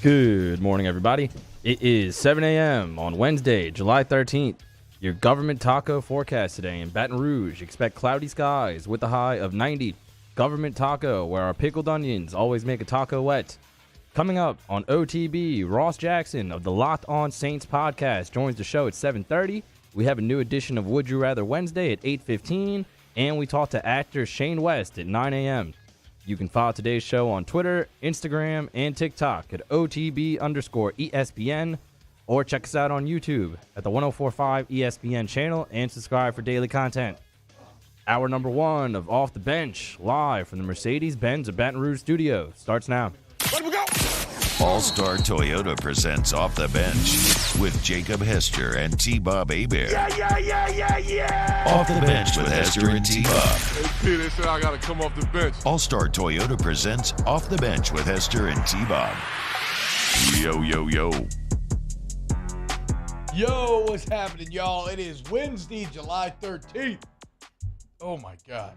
Good morning, everybody. It is 7 a.m. on Wednesday, July 13th. Your government taco forecast today in Baton Rouge. Expect cloudy skies with a high of 90. Government taco, where our pickled onions always make a taco wet. Coming up on OTB, Ross Jackson of the Locked On Saints podcast joins the show at 7:30. We have a new edition of Would You Rather Wednesday at 8:15. And we talk to actor Shane West at 9 a.m. You can follow today's show on Twitter, Instagram, and TikTok at OTB_ESPN, or check us out on YouTube at the 1045 ESPN channel and subscribe for daily content. Hour number one of Off the Bench, live from the Mercedes-Benz of Baton Rouge studio, starts now. Let me go! All-Star Toyota presents Off the Bench with Jacob Hester and T-Bob Hebert. Yeah! Off the Bench with Hester and T-Bob. Hey, P, they said I gotta come off the bench. All-Star Toyota presents Off the Bench with Hester and T-Bob. Yo. Yo, what's happening, y'all? It is Wednesday, July 13th. Oh, my God.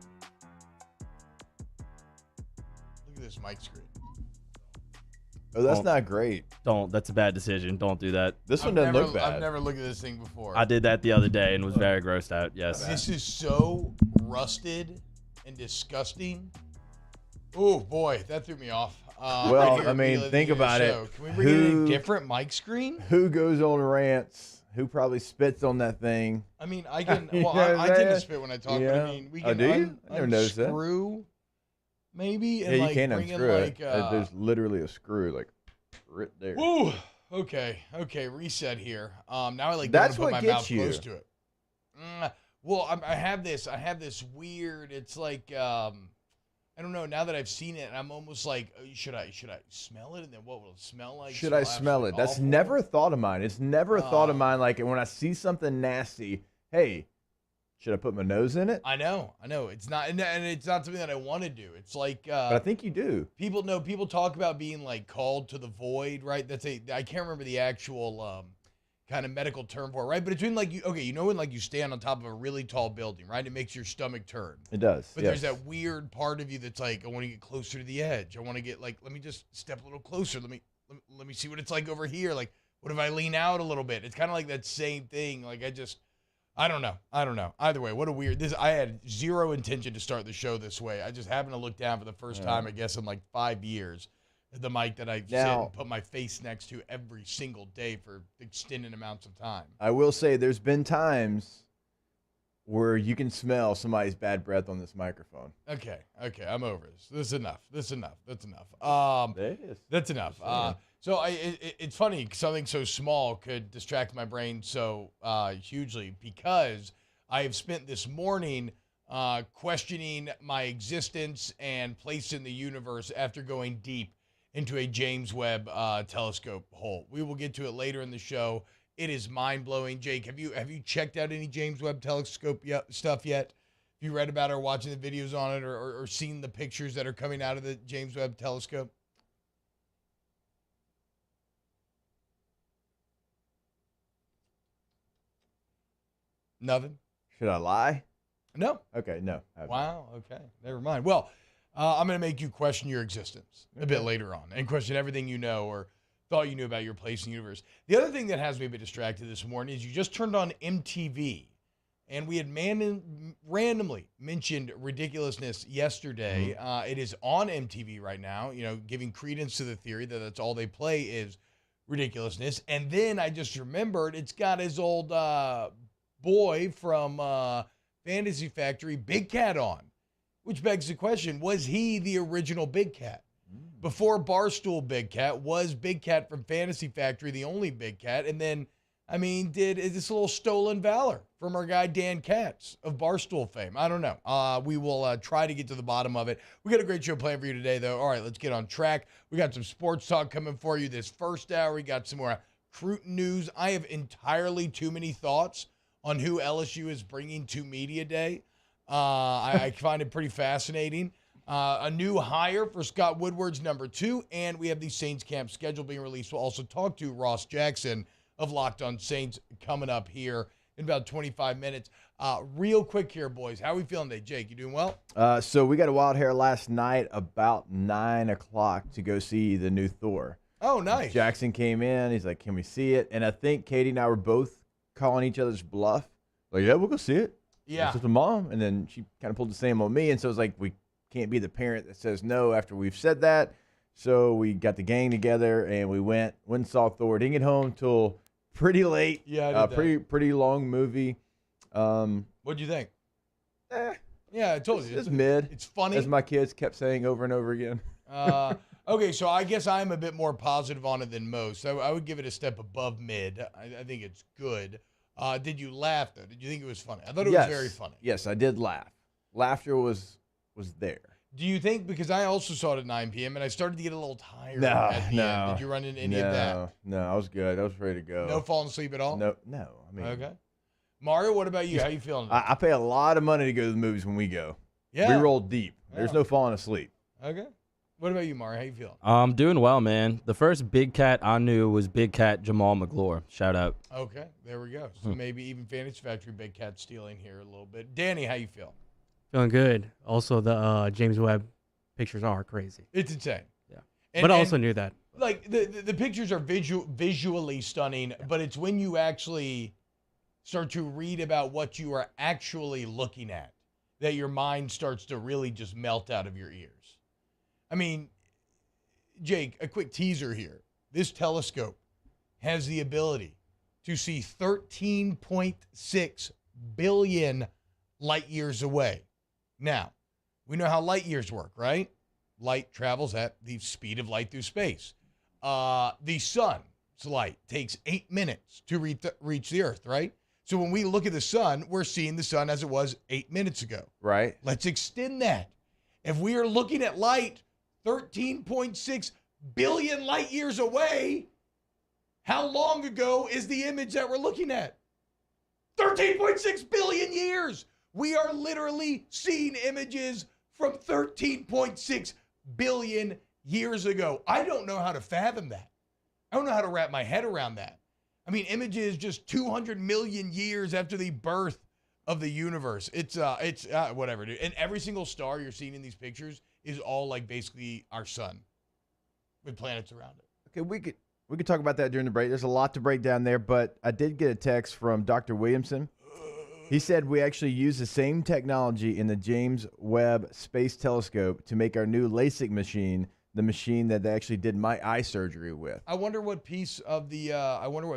Look at this mic screen. Oh, that's not great. Don't. That's a bad decision. Don't do that. This one doesn't look bad. I've never looked at this thing before. I did that the other day and was very grossed out. Yes. This is so rusted and disgusting. Oh, boy, that threw me off. Well, here I at mean, the think about it. show. Can we bring in a different mic screen? Who goes on rants? Who probably spits on that thing? I mean, I can. You Well, know what I I'm tend to saying? spit when I talk, Yeah. but I mean, we Oh, can do you? I never noticed that. unscrew, maybe, and Yeah, you like can bring unscrew in it. like. There's literally a screw, like, right there. Woo! Okay, reset here. Now I like That's don't wanna what put my gets mouth you. close to it. Well, I have this weird. It's like I don't know. Now that I've seen it, I'm almost like, should I smell it, and then what will it smell like? Should I smell it? That's awful? never a thought of mine. It's never a thought of mine. Like, when I see something nasty, hey, should I put my nose in it? I know. It's not, and it's not something that I want to do. It's like, But I think you do. people talk about being like called to the void, right? I can't remember the actual kind of medical term for it, right? But it's when like when like you stand on top of a really tall building, right? It makes your stomach turn. It does. But yes. there's that weird part of you that's like, I want to get closer to the edge. I want to get like, let me just step a little closer. Let me see what it's like over here. Like, what if I lean out a little bit? It's kind of like that same thing. Like, I don't know. Either way, what a weird I had zero intention to start the show this way. I just happened to look down for the first time, I guess, in like 5 years, at the mic that I sit and put my face next to every single day for extended amounts of time. I will say there's been times where you can smell somebody's bad breath on this microphone. Okay, I'm over this. This is enough. That's enough. It is. That's enough. So it's funny, something so small could distract my brain so hugely, because I have spent this morning questioning my existence and place in the universe after going deep into a James Webb telescope hole. We will get to it later in the show. It is mind-blowing. Jake, have you checked out any James Webb telescope stuff yet? Have you read about it or watching the videos on it, or seen the pictures that are coming out of the James Webb telescope? Nothing? Should I lie? No. Okay, no. Wow. Okay. Never mind. Well, I'm going to make you question your existence a bit later on, and question everything you know or thought you knew about your place in the universe. The other thing that has me a bit distracted this morning is you just turned on MTV, and we had randomly mentioned ridiculousness yesterday. It is on MTV right now, giving credence to the theory that that's all they play is ridiculousness. And then I just remembered it's got his old boy from Fantasy Factory, Big Cat, on, which begs the question, was he the original Big Cat? Before Barstool Big Cat, was Big Cat from Fantasy Factory the only Big Cat? And then, is this a little stolen valor from our guy Dan Katz of Barstool fame? I don't know. We will try to get to the bottom of it. We got a great show planned for you today, though. All right, let's get on track. We got some sports talk coming for you this first hour. We got some more Cruton news. I have entirely too many thoughts on who LSU is bringing to Media Day. I find it pretty fascinating. A new hire for Scott Woodward's number 2, and we have the Saints camp schedule being released. We'll also talk to Ross Jackson of Locked On Saints coming up here in about 25 minutes. Real quick here, boys. How are we feeling today? Jake, you doing well? So we got a wild hair last night about 9 o'clock to go see the new Thor. Oh, nice. Jackson came in. He's like, "Can we see it?" And I think Katie and I were both calling each other's bluff. Like, "Yeah, we'll go see it." Yeah. It's just a mom, and then she kind of pulled the same on me, and so it's like we can't be the parent that says no after we've said that. So we got the gang together and we went and saw Thor. Didn't get home till pretty late. Yeah, I did pretty long movie. What'd you think? Yeah, I told you. It's mid. It's funny. As my kids kept saying over and over again. Okay, so I guess I'm a bit more positive on it than most. I would give it a step above mid. I think it's good. Did you laugh, though? Did you think it was funny? I thought it was very funny. Yes, I did laugh. Laughter was there. Do you think, because I also saw it at 9 p.m. and I started to get a little tired at the end. Did you run into any of that? No, I was good. I was ready to go. No falling asleep at all? No. I mean, Okay. Mario, what about you? How you feeling? I pay a lot of money to go to the movies when we go. Yeah. We roll deep. There's Yeah. no falling asleep. Okay. What about you, Mario? How you feeling? I'm doing well, man. The first big cat I knew was Big Cat Jamal McGlure. Shout out. Okay, there we go. So maybe even Fantasy Factory Big Cat stealing here a little bit. Danny, how you feel? Feeling good. Also, the James Webb pictures are crazy. It's insane. Yeah. And, But I also knew that. like the pictures are visually stunning, but it's when you actually start to read about what you are actually looking at that your mind starts to really just melt out of your ears. I mean, Jake, a quick teaser here. This telescope has the ability to see 13.6 billion light years away. Now, we know how light years work, right? Light travels at the speed of light through space. The sun's light takes 8 minutes to reach the Earth, right? So when we look at the sun, we're seeing the sun as it was 8 minutes ago. Right. Let's extend that. If we are looking at light 13.6 billion light years away, how long ago is the image that we're looking at? 13.6 billion years. We are literally seeing images from 13.6 billion years ago. I don't know how to fathom that. I don't know how to wrap my head around that. I mean, images just 200 million years after the birth of the universe. It's whatever, dude. And every single star you're seeing in these pictures is all like basically our sun with planets around it. Okay, we could talk about that during the break. There's a lot to break down there, but I did get a text from Dr. Williamson. He said we actually use the same technology in the James Webb Space Telescope to make our new LASIK machine, the machine that they actually did my eye surgery with. I wonder what piece of the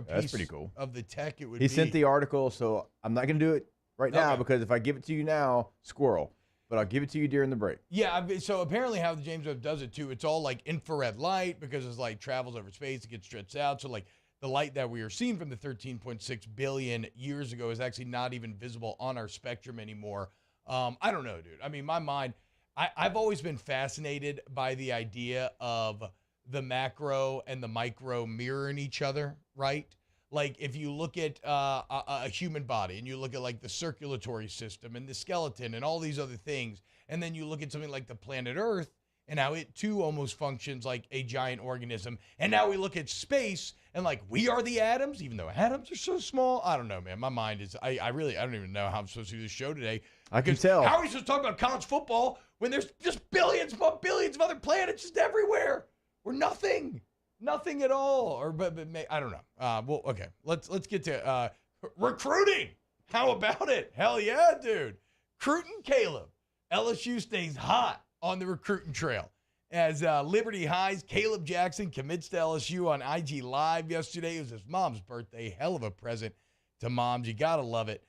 That's pretty cool. of the tech it would be. He sent the article, so I'm not going to do it right now Okay. because if I give it to you now, squirrel. But I'll give it to you during the break. Yeah, so apparently how the James Webb does it too, it's all like infrared light because as light travels over space, it gets stretched out. So like the light that we are seeing from the 13.6 billion years ago is actually not even visible on our spectrum anymore. I don't know, dude. I mean, my mind, I've always been fascinated by the idea of the macro and the micro mirroring each other, right? Like if you look at a human body and you look at like the circulatory system and the skeleton and all these other things, and then you look at something like the planet Earth and how it too almost functions like a giant organism. And now we look at space and like we are the atoms, even though atoms are so small. I don't know, man. My mind is, I don't even know how I'm supposed to do this show today. I can Because tell. How are we supposed to talk about college football when there's just billions of other planets just everywhere? We're nothing. Nothing at all, but I don't know. Well, okay. Let's get to recruiting. How about it? Hell yeah, dude. Recruiting Caleb. LSU stays hot on the recruiting trail as Liberty High's Caleb Jackson commits to LSU on IG Live yesterday. It was his mom's birthday. Hell of a present to moms. You gotta love it.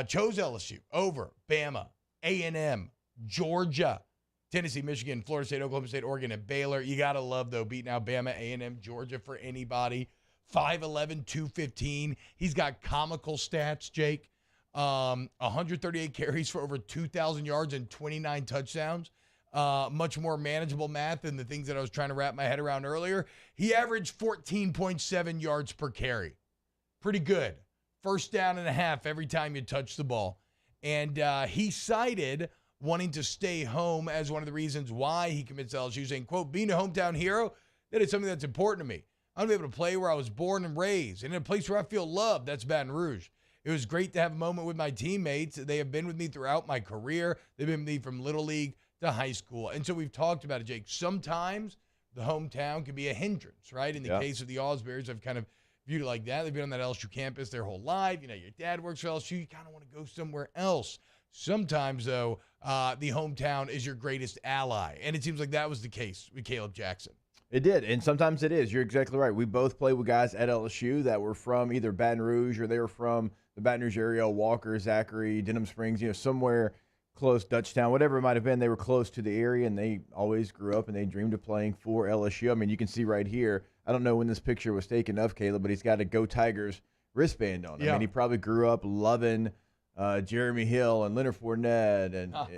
Chose LSU over Bama, A&M, Georgia, Tennessee, Michigan, Florida State, Oklahoma State, Oregon, and Baylor. You got to love, though, beating Alabama, A&M, Georgia for anybody. 5'11", 215. He's got comical stats, Jake. 138 carries for over 2,000 yards and 29 touchdowns. Much more manageable math than the things that I was trying to wrap my head around earlier. He averaged 14.7 yards per carry. Pretty good. First down and a half every time you touch the ball. And he cited wanting to stay home as one of the reasons why he commits to LSU, saying, quote, being a hometown hero, that is something that's important to me. I want to be able to play where I was born and raised and in a place where I feel loved. That's Baton Rouge. It was great to have a moment with my teammates. They have been with me throughout my career. They've been with me from Little League to high school. And so we've talked about it, Jake. Sometimes the hometown could be a hindrance, right? In the case of the Osbears, I've kind of viewed it like that. They've been on that LSU campus their whole life. You know, your dad works for LSU. You kind of want to go somewhere else. Sometimes, though, the hometown is your greatest ally. And it seems like that was the case with Caleb Jackson. It did, and sometimes it is. You're exactly right. We both played with guys at LSU that were from either Baton Rouge or they were from the Baton Rouge area, Walker, Zachary, Denham Springs, somewhere close, Dutchtown, whatever it might have been. They were close to the area, and they always grew up, and they dreamed of playing for LSU. I mean, you can see right here, I don't know when this picture was taken of Caleb, but he's got a Go Tigers wristband on. I mean, he probably grew up loving Jeremy Hill and Leonard Fournette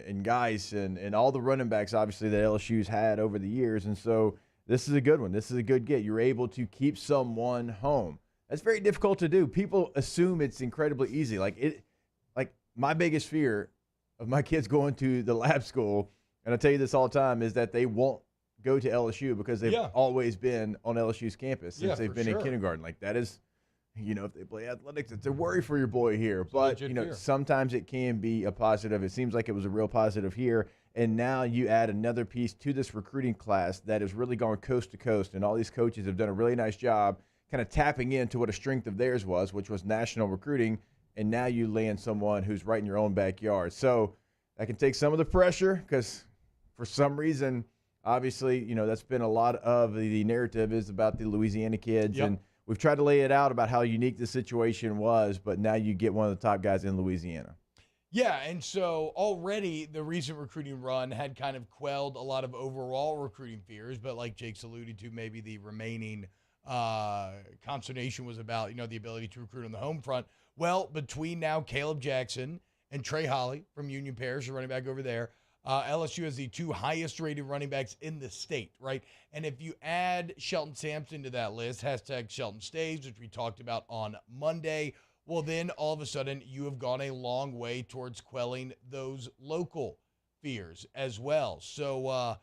and Geis and all the running backs, obviously, that LSU's had over the years. And so this is a good one. This is a good get. You're able to keep someone home. That's very difficult to do. People assume it's incredibly easy. Like my biggest fear of my kids going to the lab school, and I tell you this all the time, is that they won't go to LSU because they've always been on LSU's campus since they've been in kindergarten. Like that is, if they play athletics, it's a worry for your boy here. But, sometimes it can be a positive. It seems like it was a real positive here. And now you add another piece to this recruiting class that is really going coast to coast. And all these coaches have done a really nice job kind of tapping into what a strength of theirs was, which was national recruiting. And now you land someone who's right in your own backyard. So that can take some of the pressure because for some reason, obviously, that's been a lot of the narrative is about the Louisiana kids. And we've tried to lay it out about how unique the situation was, but now you get one of the top guys in Louisiana. Yeah, and so already the recent recruiting run had kind of quelled a lot of overall recruiting fears, but like Jake's alluded to, maybe the remaining consternation was about, the ability to recruit on the home front. Well, between now Caleb Jackson and Trey Holly from Union Parish, the running back over there, LSU has the two highest-rated running backs in the state, right? And if you add Shelton Sampson to that list, hashtag Shelton Stays, which we talked about on Monday, well, then all of a sudden you have gone a long way towards quelling those local fears as well. So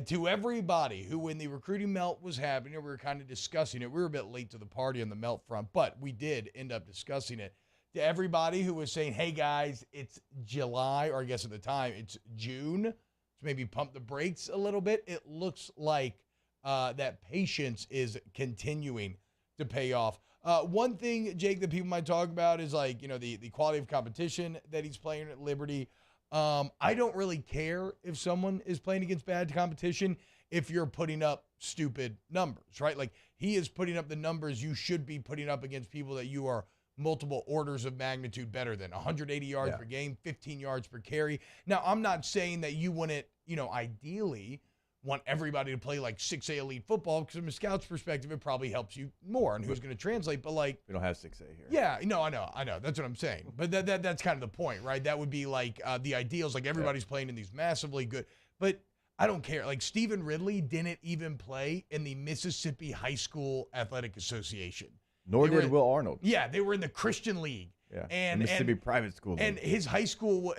to everybody who, when the recruiting melt was happening, we were kind of discussing it. We were a bit late to the party on the melt front, but we did end up discussing it. To everybody who was saying, hey, guys, it's July, or I guess at the time it's June, to maybe pump the brakes a little bit, it looks like that patience is continuing to pay off. One thing, Jake, that people might talk about is the quality of competition that he's playing at Liberty. I don't really care if someone is playing against bad competition if you're putting up stupid numbers, right? Like he is putting up the numbers you should be putting up against people that you are multiple orders of magnitude better than 180 yards per game, 15 yards per carry. Now, I'm not saying that you wouldn't, ideally want everybody to play like 6A elite football because from a scout's perspective, it probably helps you more and who's going to translate. But we don't have 6A here. Yeah, no, I know. That's what I'm saying. But that's kind of the point, right? That would be like the ideals. Like everybody's playing in these massively good, but I don't care. Like Stephen Ridley didn't even play in the Mississippi High School Athletic Association. Nor did Will Arnold. Yeah, they were in the Christian League. Yeah, and Mississippi private school. And his high school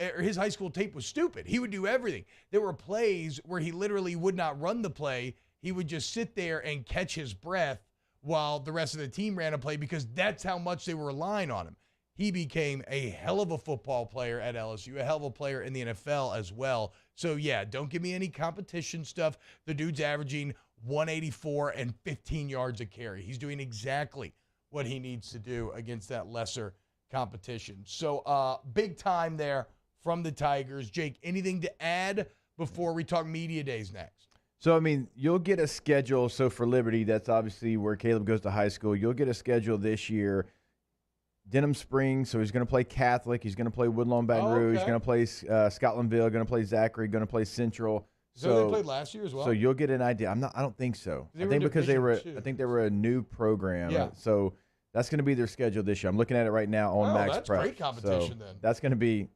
tape was stupid. He would do everything. There were plays where he literally would not run the play. He would just sit there and catch his breath while the rest of the team ran a play because that's how much they were relying on him. He became a hell of a football player at LSU, a hell of a player in the NFL as well. So, yeah, don't give me any competition stuff. The dude's averaging 184 and 15 yards a carry. He's doing exactly what he needs to do against that lesser competition. So big time there from the Tigers. Jake, anything to add before we talk media days next? So, I mean, you'll get a schedule. So for Liberty, that's obviously where Caleb goes to high school. You'll get a schedule this year. Denham Springs, so he's going to play Catholic. He's going to play Woodlawn Baton Rouge. He's going to play Scotlandville, going to play Zachary, going to play Central. So they played last year as well? So you'll get an idea. I don't think so. I think because they were a new program. Yeah. So that's going to be their schedule this year. I'm looking at it right now on Max that's Prep. Great competition so then. That's going to be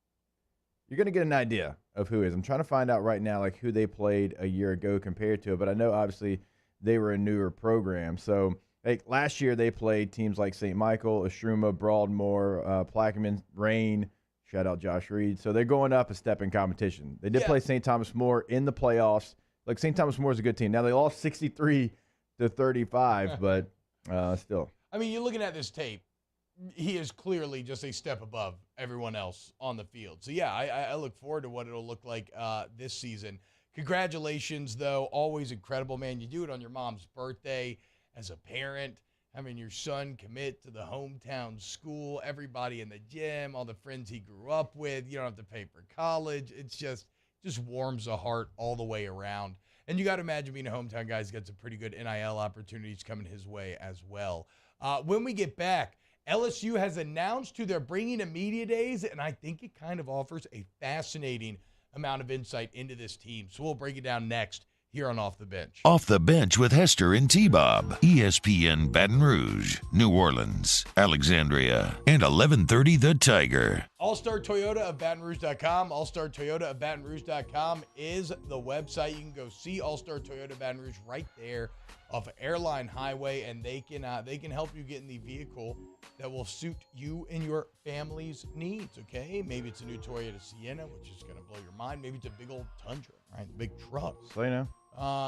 – you're going to get an idea of who is. I'm trying to find out right now like who they played a year ago compared to it, but I know obviously they were a newer program. So like last year they played teams like St. Michael, Estruma, Broadmoor, Plaquemine, Rain. Shout out Josh Reed. So they're going up a step in competition. They did play St. Thomas More in the playoffs. Like St. Thomas More is a good team. Now they lost 63-35, but still. I mean, you're looking at this tape. He is clearly just a step above everyone else on the field. So, yeah, I look forward to what it'll look like this season Congratulations, though. Always incredible, man. You do it on your mom's birthday as a parent. Having your son commit to the hometown school, everybody in the gym, all the friends he grew up with. You don't have to pay for college. It's just warms the heart all the way around. And you got to imagine being a hometown guy, he's got some pretty good NIL opportunities coming his way as well. When we get back, LSU has announced who they're bringing to media days, and I think it kind of offers a fascinating amount of insight into this team. So we'll break it down next here on Off the Bench. Off the Bench with Hester and T-Bob. ESPN Baton Rouge, New Orleans, Alexandria, and 1130 The Tiger. All-Star Toyota of BatonRouge.com. All-Star Toyota of BatonRouge.com is the website. You can go see All-Star Toyota Baton Rouge right there off of Airline Highway, and they can help you get in the vehicle that will suit you and your family's needs, okay? Maybe it's a new Toyota Sienna, which is going to blow your mind. Maybe it's a big old Tundra, right? Big truck. So you know.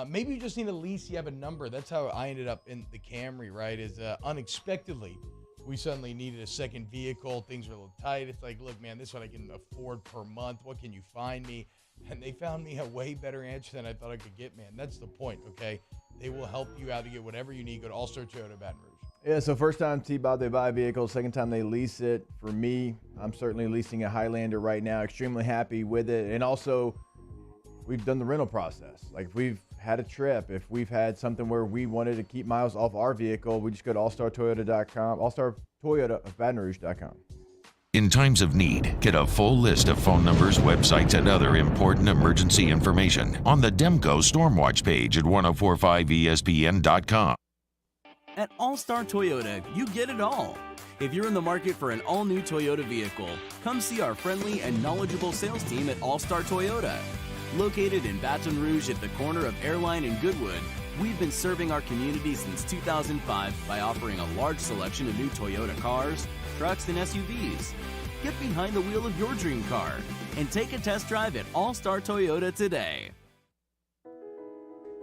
Maybe you just need a lease. You have a number. That's how I ended up in the Camry, right? Is unexpectedly, we suddenly needed a second vehicle. Things were a little tight. It's like, look, man, this one I can afford per month. What can you find me? And they found me a way better answer than I thought I could get, man. That's the point, okay? They will help you out to get whatever you need. Go to All-Star Toyota Baton Rouge. Yeah, so first time T-Bob, they buy a vehicle. Second time they lease it. For me, I'm certainly leasing a Highlander right now. Extremely happy with it. And also, we've done the rental process. Like if we've had a trip, if we've had something where we wanted to keep miles off our vehicle, we just go to allstartoyota.com, allstartoyota.batonrouge.com. In times of need, get a full list of phone numbers, websites, and other important emergency information on the Demco Stormwatch page at 1045ESPN.com. At All-Star Toyota, you get it all. If you're in the market for an all-new Toyota vehicle, come see our friendly and knowledgeable sales team at All-Star Toyota. Located in Baton Rouge at the corner of Airline and Goodwood, we've been serving our community since 2005 by offering a large selection of new Toyota cars, trucks, and SUVs. Get behind the wheel of your dream car and take a test drive at All-Star Toyota today.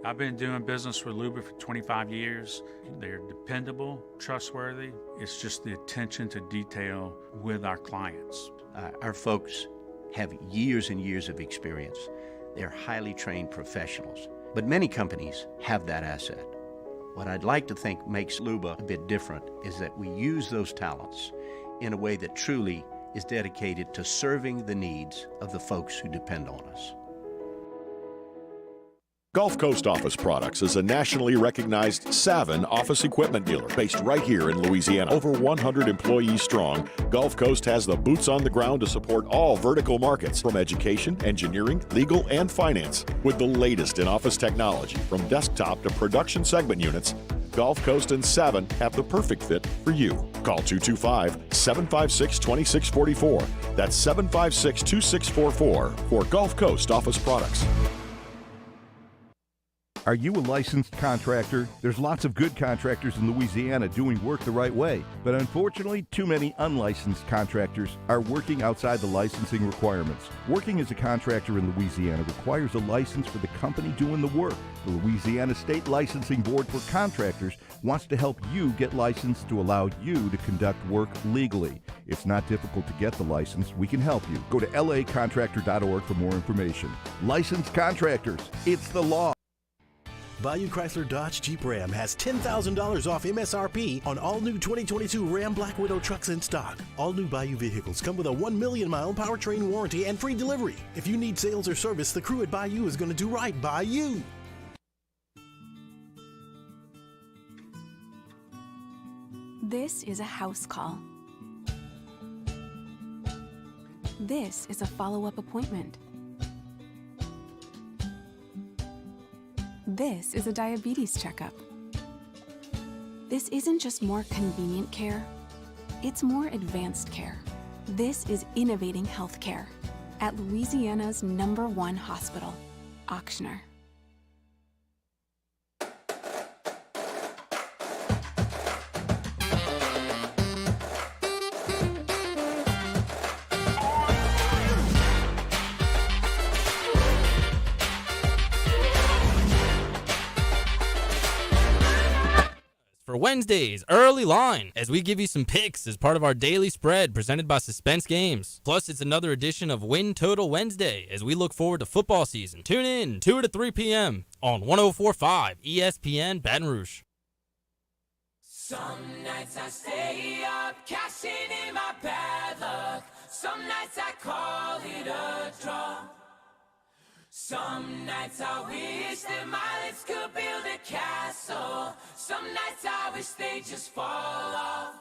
I've been doing business with Luba for 25 years. They're dependable, trustworthy. It's just the attention to detail with our clients. Our folks have years and years of experience. They're highly trained professionals, but many companies have that asset. What I'd like to think makes Luba a bit different is that we use those talents in a way that truly is dedicated to serving the needs of the folks who depend on us. Gulf Coast Office Products is a nationally recognized Savin office equipment dealer based right here in Louisiana. Over 100 employees strong, Gulf Coast has the boots on the ground to support all vertical markets from education, engineering, legal, and finance. With the latest in office technology from desktop to production segment units, Gulf Coast and Savin have the perfect fit for you. Call 225-756-2644. That's 756-2644 for Gulf Coast Office Products. Are you a licensed contractor? There's lots of good contractors in Louisiana doing work the right way, but unfortunately, too many unlicensed contractors are working outside the licensing requirements. Working as a contractor in Louisiana requires a license for the company doing the work. The Louisiana State Licensing Board for Contractors wants to help you get licensed to allow you to conduct work legally. It's not difficult to get the license. We can help you. Go to lacontractor.org for more information. Licensed contractors, it's the law. Bayou Chrysler Dodge Jeep Ram has $10,000 off MSRP on all new 2022 Ram Black Widow trucks in stock. All new Bayou vehicles come with a 1 million mile powertrain warranty and free delivery. If you need sales or service, the crew at Bayou is going to do right by you. This is a house call. This is a follow-up appointment. This is a diabetes checkup. This isn't just more convenient care, it's more advanced care. This is innovating healthcare at Louisiana's #1 hospital, Ochsner. for Wednesday's Early Line as we give you some picks as part of our daily spread presented by Suspense Games. Plus, it's another edition of Win Total Wednesday as we look forward to football season. Tune in 2 to 3 p.m. on 104.5 ESPN Baton Rouge. Some nights I stay up, cashing in my bad luck. Some nights I call it a draw. Some nights I wish that my lips could build a castle. Some nights I wish they just fall off.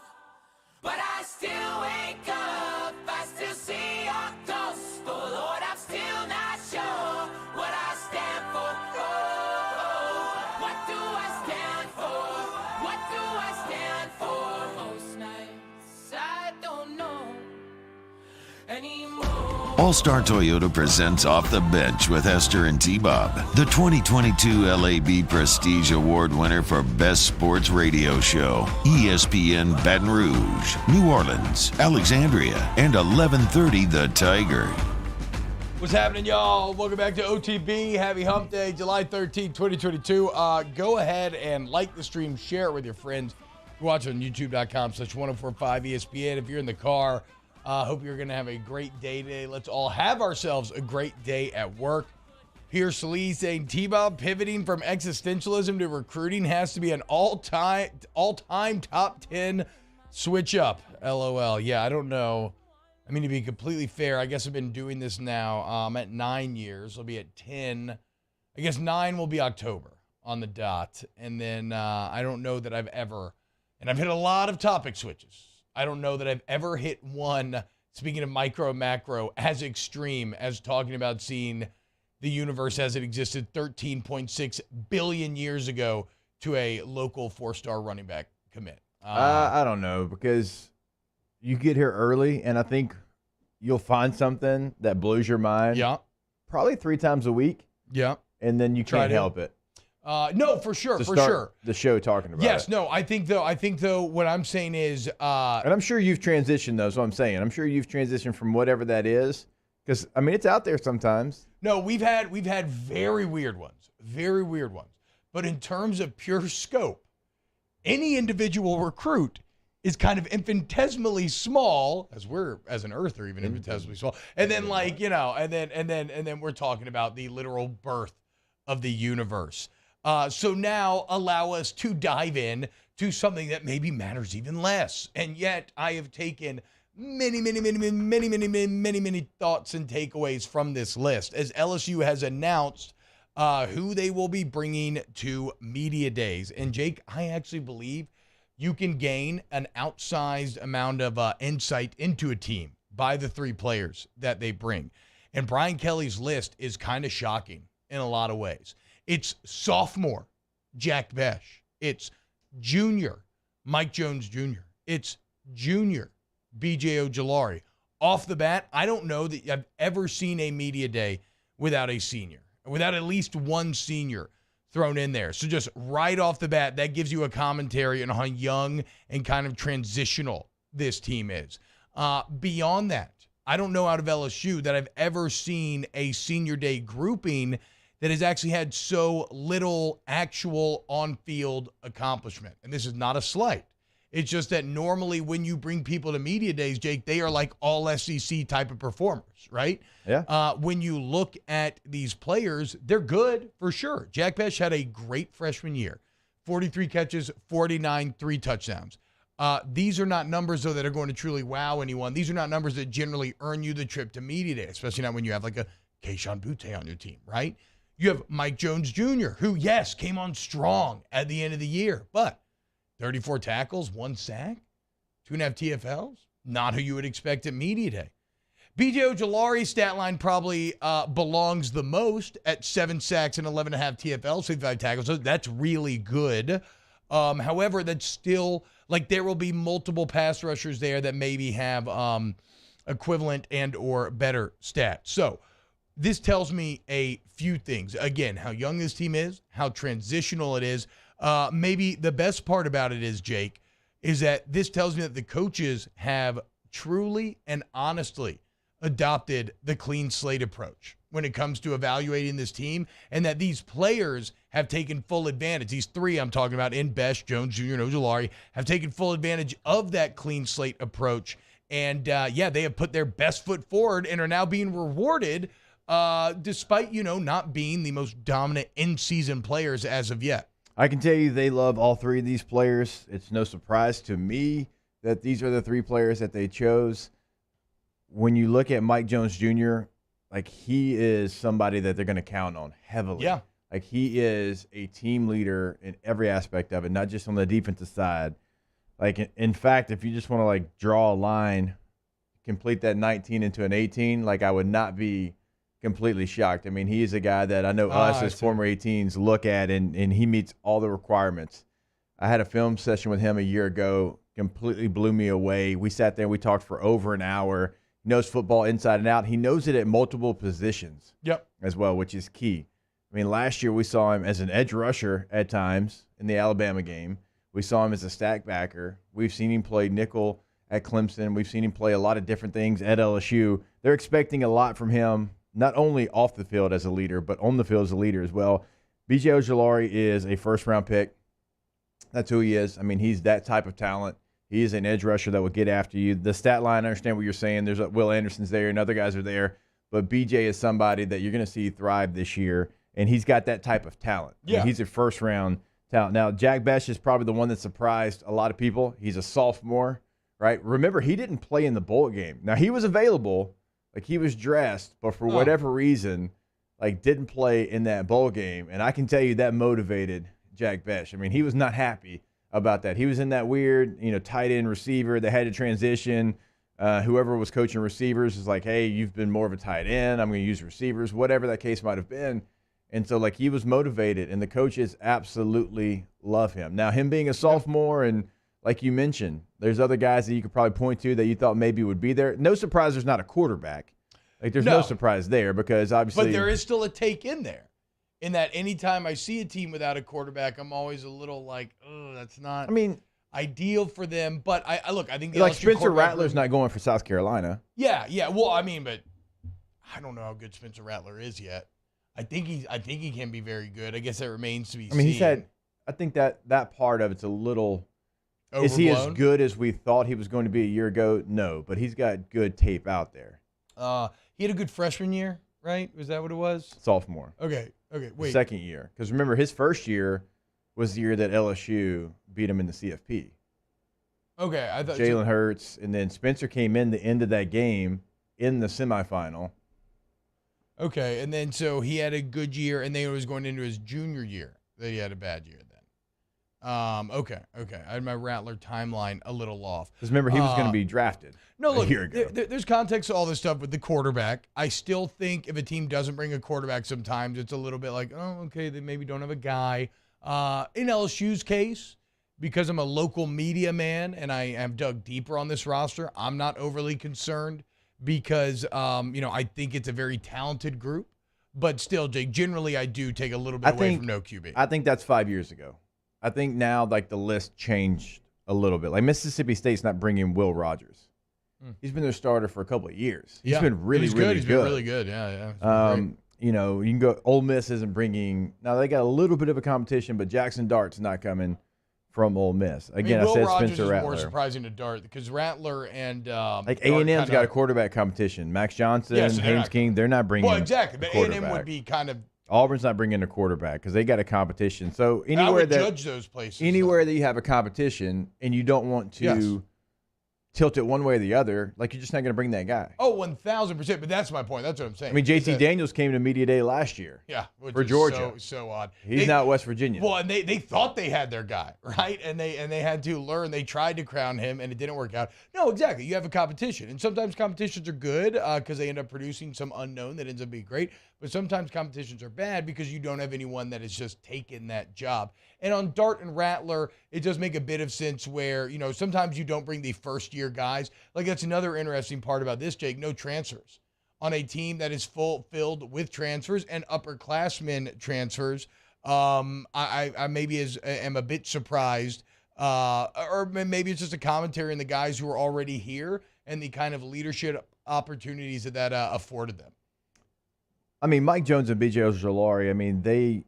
But I still wake up, I still see your ghost. Oh Lord, I'm still not sure what I stand for. Oh, what do I stand for? What do I stand for? Most nights I don't know anymore. All-Star Toyota presents Off the Bench with Esther and T-Bob, the 2022 LAB Prestige Award winner for Best Sports Radio Show, ESPN Baton Rouge, New Orleans, Alexandria, and 1130 The Tiger. What's happening, y'all? Welcome back to OTB. Happy Hump Day, July 13, 2022. Go ahead and like the stream, share it with your friends. Watch on youtube.com/1045 ESPN. If you're in the car, hope you're going to have a great day today. Let's all have ourselves a great day at work. Pierce Lee saying T-Bob pivoting from existentialism to recruiting has to be an all-time top 10 switch up. LOL. Yeah, I don't know. I mean, to be completely fair, I guess I've been doing this now. I'm at 9 years. I'll be at 10. I guess 9 will be October on the dot. And then I don't know that I've ever, and I've hit a lot of topic switches. I don't know that I've ever hit one, speaking of micro and macro, as extreme as talking about seeing the universe as it existed 13.6 billion years ago to a local 4-star running back commit. I don't know, because you get here early, and I think you'll find something that blows your mind. Yeah. Probably 3 times a week. Yeah. And then you can't help it. No, for sure, The show talking about it. Yes, no, I think though, what I'm saying is, and I'm sure you've transitioned, though. Is what I'm saying. I'm sure you've transitioned from whatever that is, because I mean it's out there sometimes. No, we've had very weird ones, but in terms of pure scope, any individual recruit is kind of infinitesimally small, as an earther, even infinitesimally small, and then and then we're talking about the literal birth of the universe. So now allow us to dive in to something that maybe matters even less. And yet I have taken many thoughts and takeaways from this list as LSU has announced who they will be bringing to media days. And Jake, I actually believe you can gain an outsized amount of insight into a team by the 3 players that they bring. And Brian Kelly's list is kind of shocking in a lot of ways. It's sophomore Jack Besh. It's junior Mike Jones Jr. It's junior B.J. Ojulari. Off the bat, I don't know that I've ever seen a media day without a senior, without at least one senior thrown in there. So just right off the bat, that gives you a commentary on how young and kind of transitional this team is. Beyond that, I don't know out of LSU that I've ever seen a senior day grouping that has actually had so little actual on-field accomplishment. And this is not a slight. It's just that normally when you bring people to media days, Jake, they are like all SEC type of performers, right? Yeah. When you look at these players, they're good for sure. Jack Besh had a great freshman year. 43 catches, 49, 3 touchdowns. These are not numbers, though, that are going to truly wow anyone. These are not numbers that generally earn you the trip to media day, especially not when you have like a Keyshawn Butte on your team, right? You have Mike Jones Jr., who, yes, came on strong at the end of the year, but 34 tackles, 1 sack, 2.5 TFLs, not who you would expect at media day. B.J. Ojulari's stat line probably belongs the most at 7 sacks and 11.5 TFLs, 55 tackles. So that's really good. However, that's still, like, there will be multiple pass rushers there that maybe have equivalent and or better stats. So this tells me a few things. Again, how young this team is, how transitional it is. Maybe the best part about it is, Jake, is that this tells me that the coaches have truly and honestly adopted the clean slate approach. when it comes to evaluating this team, and that these players have taken full advantage. These three I'm talking about, in Best, Jones Jr., and Ojulari, have taken full advantage of that clean slate approach. And, they have put their best foot forward and are now being rewarded despite, not being the most dominant in-season players as of yet. I can tell you they love all three of these players. It's no surprise to me that these are the three players that they chose. When you look at Mike Jones Jr., like, he is somebody that they're going to count on heavily. Yeah. Like, he is a team leader in every aspect of it, not just on the defensive side. Like, in fact, if you just want to, like, draw a line, complete that 19 into an 18, like, I would not be completely shocked. I mean, he is a guy that I know us as former 18s look at, and he meets all the requirements. I had a film session with him a year ago, completely blew me away. We sat there, we talked for over an hour. He knows football inside and out. He knows it at multiple positions as well, which is key. I mean, last year we saw him as an edge rusher at times in the Alabama game. We saw him as a stack backer. We've seen him play nickel at Clemson. We've seen him play a lot of different things at LSU. They're expecting a lot from him, not only off the field as a leader, but on the field as a leader as well. B.J. Ojulari is a first-round pick. That's who he is. I mean, he's that type of talent. He is an edge rusher that will get after you. The stat line, I understand what you're saying. There's Will Anderson's there and other guys are there. But B.J. is somebody that you're going to see thrive this year, and he's got that type of talent. Yeah. I mean, he's a first-round talent. Now, Jack Bech is probably the one that surprised a lot of people. He's a sophomore, right? Remember, he didn't play in the bowl game. Now, he was available. Like, he was dressed, but for whatever reason, like, didn't play in that bowl game. And I can tell you that motivated Jack Bech. I mean, he was not happy about that. He was in that weird, tight end receiver. They had to transition. Whoever was coaching receivers is like, hey, you've been more of a tight end. I'm going to use receivers, whatever that case might have been. And so, like, he was motivated, and the coaches absolutely love him. Now, him being a sophomore, and like you mentioned, there's other guys that you could probably point to that you thought maybe would be there. No surprise there's not a quarterback. Like, there's no surprise there because obviously. But there is still a take in there. In that anytime I see a team without a quarterback, I'm always a little like, oh, that's not ideal for them. But I look, I think the like LSU Spencer Rattler's not going for South Carolina. Yeah. Well, I mean, but I don't know how good Spencer Rattler is yet. I think he can be very good. I guess that remains to be seen. He's had. I think that part of it's a little. Overblown? Is he as good as we thought he was going to be a year ago? No, but he's got good tape out there. He had a good freshman year, right? Was that what it was? Sophomore. Okay, wait. Second year. Because remember, his first year was the year that LSU beat him in the CFP. Okay, I thought Jalen Hurts, and then Spencer came in the end of that game in the semifinal. Okay, and then so he had a good year, and then it was going into his junior year that he had a bad year then. Okay. I had my Rattler timeline a little off. Because remember, he was going to be drafted a year ago. There's context to all this stuff with the quarterback. I still think if a team doesn't bring a quarterback sometimes, it's a little bit like, oh, okay, they maybe don't have a guy. In LSU's case, because I'm a local media man and I have dug deeper on this roster, I'm not overly concerned because, I think it's a very talented group. But still, Jake, generally I do take a little bit away from no QB. I think that's 5 years ago. I think now, like, the list changed a little bit. Like, Mississippi State's not bringing Will Rogers. He's been their starter for a couple of years. He's been really, really good. He's been really good, yeah. You can go – Ole Miss isn't bringing – now, they got a little bit of a competition, but Jackson Dart's not coming from Ole Miss. Again, I said Rogers Spencer Rattler. Is more surprising to Dart because Rattler and like A&M's got a quarterback competition. Max Johnson, Haynes King, they're not bringing exactly. But A&M would be kind of – Auburn's not bringing a quarterback because they got a competition. So I would judge those places. Anywhere that you have a competition and you don't want to tilt it one way or the other, like, you're just not going to bring that guy. Oh, 1,000%. But that's my point. That's what I'm saying. I mean, JT Daniels came to Media Day last year. Yeah, for Georgia. So odd. He's not West Virginia. Well, and they thought they had their guy, right? And they had to learn. They tried to crown him, and it didn't work out. No, exactly. You have a competition, and sometimes competitions are good because they end up producing some unknown that ends up being great. But sometimes competitions are bad because you don't have anyone that has just taken that job. And on Dart and Rattler, it does make a bit of sense where, sometimes you don't bring the first-year guys. Like, that's another interesting part about this, Jake. No transfers. On a team that is filled with transfers and upperclassmen transfers, I maybe am a bit surprised. Or maybe it's just a commentary on the guys who are already here and the kind of leadership opportunities that afforded them. I mean, Mike Jones and B.J. Ojolari, I mean, they've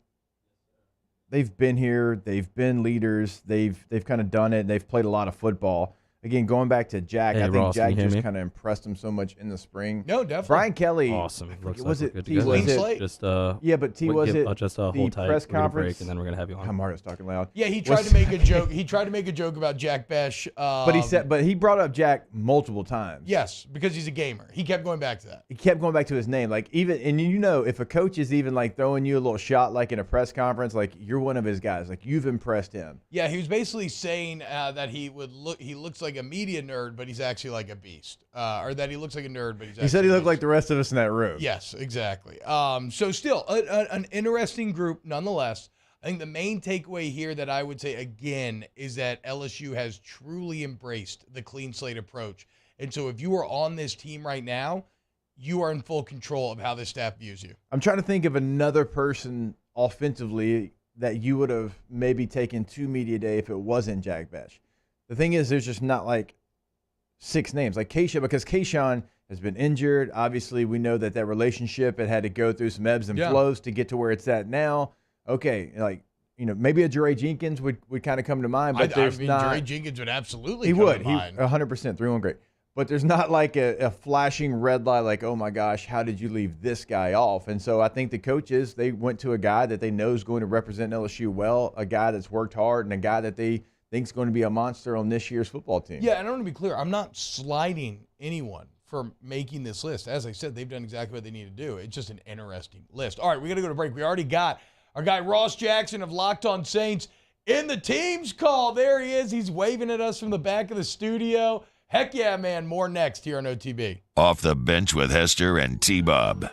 been here. They've been leaders. They've kind of done it. They've played a lot of football. Again, going back to Jack, Hey, I think Ross, Jack can you hear just me? kind of impressed him so much in the spring. No, definitely. Brian Kelly. Awesome. Looks Was like it we're good to T? go. Was Clean it? slate? Just Yeah, but T, was it just the hold tight. press We're gonna conference? break, and then we're gonna have you on. Margaret's talking loud. Yeah, he tried to make a joke. He tried to make a joke about Jack Besh. But he brought up Jack multiple times. Yes, because he's a gamer. He kept going back to that. He kept going back to his name. Like, even, and you know, if a coach is even like throwing you a little shot, like in a press conference, like you're one of his guys, like you've impressed him. Yeah, he was basically saying that he looks like a media nerd, but he's actually like a beast. Or that he looks like a nerd, but he's actually He said he a looked beast. like the rest of us in that room. Yes, exactly. So still an interesting group nonetheless. I think the main takeaway here that I would say again is that LSU has truly embraced the clean slate approach. And so if you are on this team right now, you are in full control of how this staff views you. I'm trying to think of another person offensively that you would have maybe taken to media day if it wasn't Jack Besh. The thing is, there's just not like 6 names like Keyshawn, because Keyshawn has been injured. Obviously, we know that relationship, it had to go through some ebbs and flows to get to where it's at now. Okay, like, you know, maybe a Jeray Jenkins would kind of come to mind, but there's not. Jeray Jenkins would absolutely He come would. to mind. 100%, 3-1 great. But there's not like a flashing red light like, oh my gosh, how did you leave this guy off? And so I think the coaches, they went to a guy that they know is going to represent LSU well, a guy that's worked hard, and a guy that they think is going to be a monster on this year's football team. Yeah, and I want to be clear. I'm not sliding anyone for making this list. As I said, they've done exactly what they need to do. It's just an interesting list. All right, we got to go to break. We already got our guy Ross Jackson of Locked On Saints in the team's call. There he is. He's waving at us from the back of the studio. Heck yeah, man. More next here on OTB. Off the bench with Hester and T-Bob.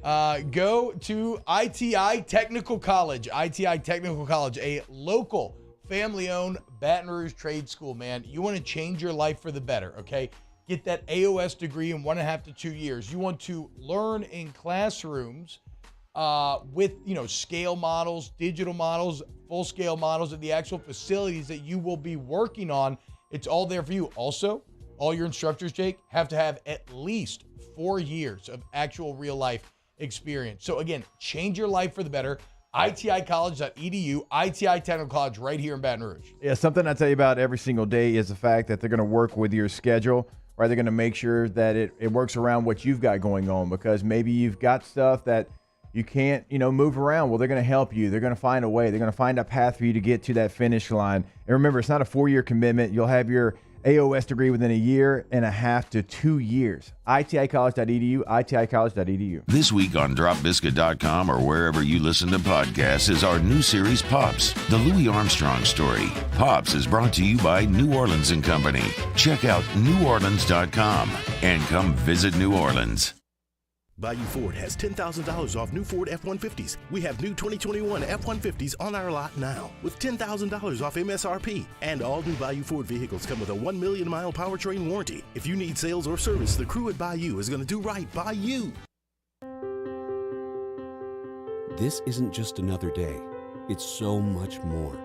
Go to ITI Technical College. ITI Technical College, a local family-owned Baton Rouge trade school, man. You want to change your life for the better, okay? Get that AOS degree in 1.5 to 2 years. You want to learn in classrooms with, scale models, digital models, full-scale models of the actual facilities that you will be working on. It's all there for you. Also, all your instructors, Jake, have to have at least 4 years of actual real-life experience. So, again, change your life for the better. ITIcollege.edu, ITI Technical College right here in Baton Rouge. Yeah, something I tell you about every single day is the fact that they're going to work with your schedule, right? They're going to make sure that it works around what you've got going on, because maybe you've got stuff that you can't, move around. Well, they're going to help you. They're going to find a way. They're going to find a path for you to get to that finish line. And remember, it's not a 4-year commitment. You'll have your AOS degree within 1.5 to 2 years. ITIcollege.edu, ITIcollege.edu. This week on dropbiscuit.com or wherever you listen to podcasts is our new series, Pops, the Louis Armstrong story. Pops is brought to you by New Orleans & Company. Check out neworleans.com and come visit New Orleans. Bayou Ford has $10,000 off new Ford F-150s. We have new 2021 F-150s on our lot now with $10,000 off MSRP. And all new Bayou Ford vehicles come with a 1 million mile powertrain warranty. If you need sales or service, the crew at Bayou is going to do right by you. This isn't just another day. It's so much more.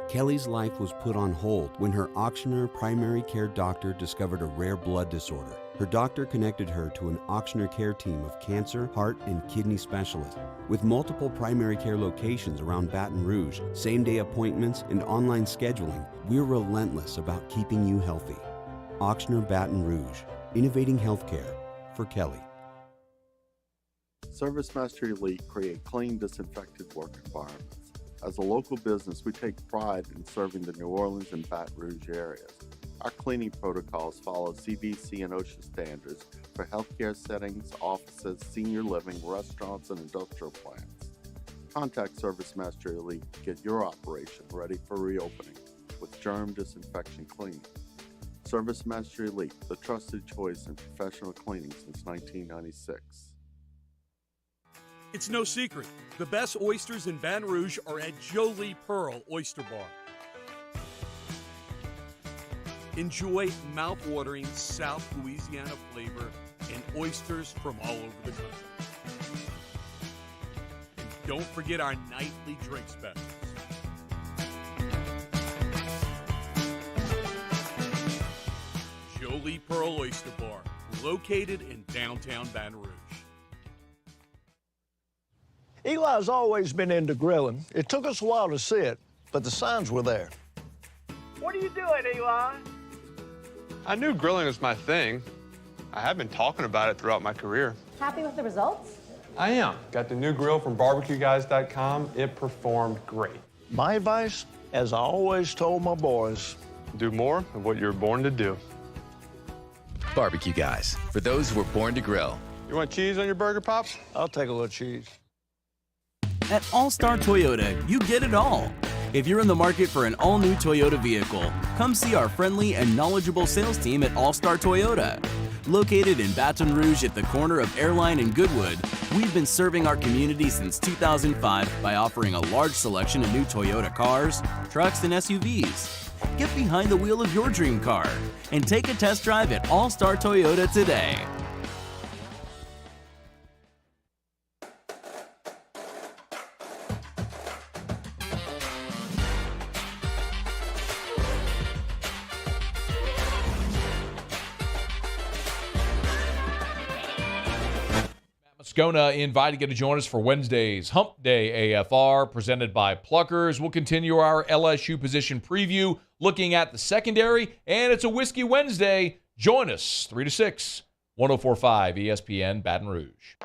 Kelly's life was put on hold when her auctioneer primary care doctor discovered a rare blood disorder. Her doctor connected her to an auctioneer care team of cancer, heart, and kidney specialists. With multiple primary care locations around Baton Rouge, same-day appointments, and online scheduling, we're relentless about keeping you healthy. Auctioneer Baton Rouge, innovating healthcare for Kelly. ServiceMaster Elite create clean, disinfected work environments. As a local business, we take pride in serving the New Orleans and Baton Rouge areas. Our cleaning protocols follow CDC and OSHA standards for healthcare settings, offices, senior living, restaurants, and industrial plants. Contact ServiceMaster Elite to get your operation ready for reopening with germ disinfection cleaning. ServiceMaster Elite, the trusted choice in professional cleaning since 1996. It's no secret. The best oysters in Baton Rouge are at Jolie Pearl Oyster Bar. Enjoy mouth-watering South Louisiana flavor and oysters from all over the country. And don't forget our nightly drink specials. Jolie Pearl Oyster Bar, located in downtown Baton Rouge. Eli's always been into grilling. It took us a while to see it, but the signs were there. What are you doing, Eli? I knew grilling was my thing. I have been talking about it throughout my career. Happy with the results? I am. Got the new grill from barbecueguys.com. It performed great. My advice, as I always told my boys, do more of what you're born to do. Barbecue Guys, for those who were born to grill. You want cheese on your burger, Pops? I'll take a little cheese. At All-Star Toyota, you get it all. If you're in the market for an all-new Toyota vehicle, come see our friendly and knowledgeable sales team at All-Star Toyota. Located in Baton Rouge at the corner of Airline and Goodwood, we've been serving our community since 2005 by offering a large selection of new Toyota cars, trucks, and SUVs. Get behind the wheel of your dream car and take a test drive at All-Star Toyota today. Moscona inviting you to join us for Wednesday's Hump Day AFR presented by Pluckers. We'll continue our LSU position preview looking at the secondary, and it's a Whiskey Wednesday. Join us 3 to 6, 104.5 ESPN Baton Rouge.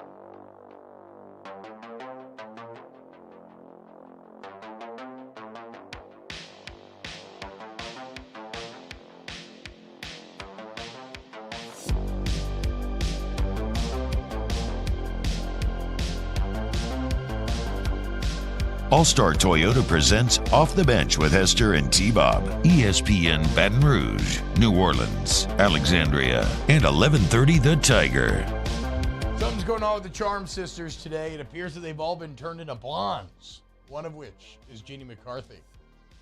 All-Star Toyota presents Off the Bench with Hester and T-Bob. ESPN Baton Rouge, New Orleans, Alexandria, and 1130 The Tiger. Something's going on with the Charm sisters today. It appears that they've all been turned into blondes, one of which is Jeannie McCarthy.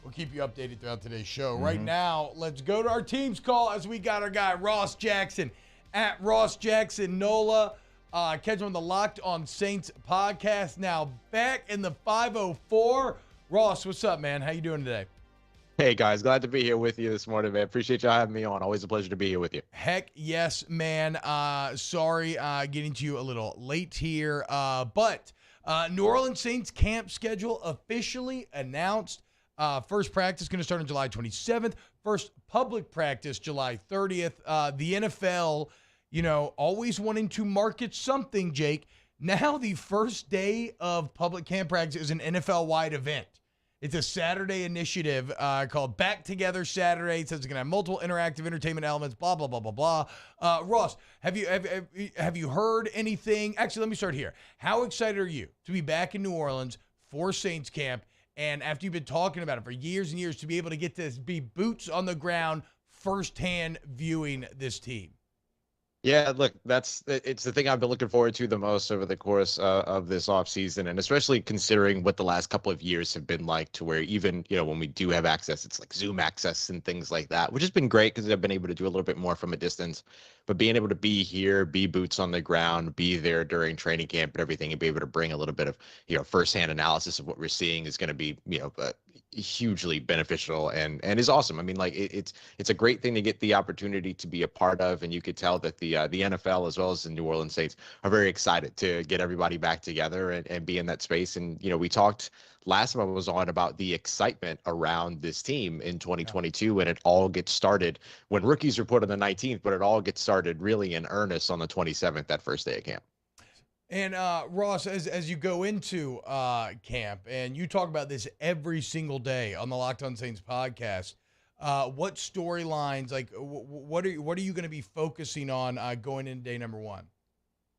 We'll keep you updated throughout today's show. Right now, let's go to our team's call as we got our guy Ross Jackson at Ross Jackson NOLA. Catch him on the Locked on Saints podcast. Now back in the 504. Ross, what's up, man? How you doing today? Hey, guys. Glad to be here with you this morning, man. Appreciate y'all having me on. Always a pleasure to be here with you. Heck yes, man. Sorry getting to you a little late here. But New Orleans Saints camp schedule officially announced. First practice going to start on July 27th. First public practice July 30th. The NFL, always wanting to market something, Jake. Now the first day of public camp practice is an NFL-wide event. It's a Saturday initiative called Back Together Saturday. It says it's going to have multiple interactive entertainment elements, blah, blah, blah, blah, blah. Ross, have you heard anything? Actually, let me start here. How excited are you to be back in New Orleans for Saints camp? And after you've been talking about it for years and years, to be able to get to be boots on the ground, firsthand viewing this team? Yeah, look, it's the thing I've been looking forward to the most over the course of this offseason, and especially considering what the last couple of years have been like, to where even, when we do have access, it's like Zoom access and things like that, which has been great because I've been able to do a little bit more from a distance. But being able to be here, be boots on the ground, be there during training camp and everything, and be able to bring a little bit of, firsthand analysis of what we're seeing is going to be, hugely beneficial and is awesome. I mean, like it's a great thing to get the opportunity to be a part of, and you could tell that the NFL as well as the New Orleans Saints are very excited to get everybody back together and be in that space. And we talked last time I was on about the excitement around this team in 2022, and it all gets started when rookies report on the 19th, but it all gets started really in earnest on the 27th, that first day of camp. And Ross, as you go into camp, and you talk about this every single day on the Locked on Saints podcast, what storylines, like what are you going to be focusing on going into day number one?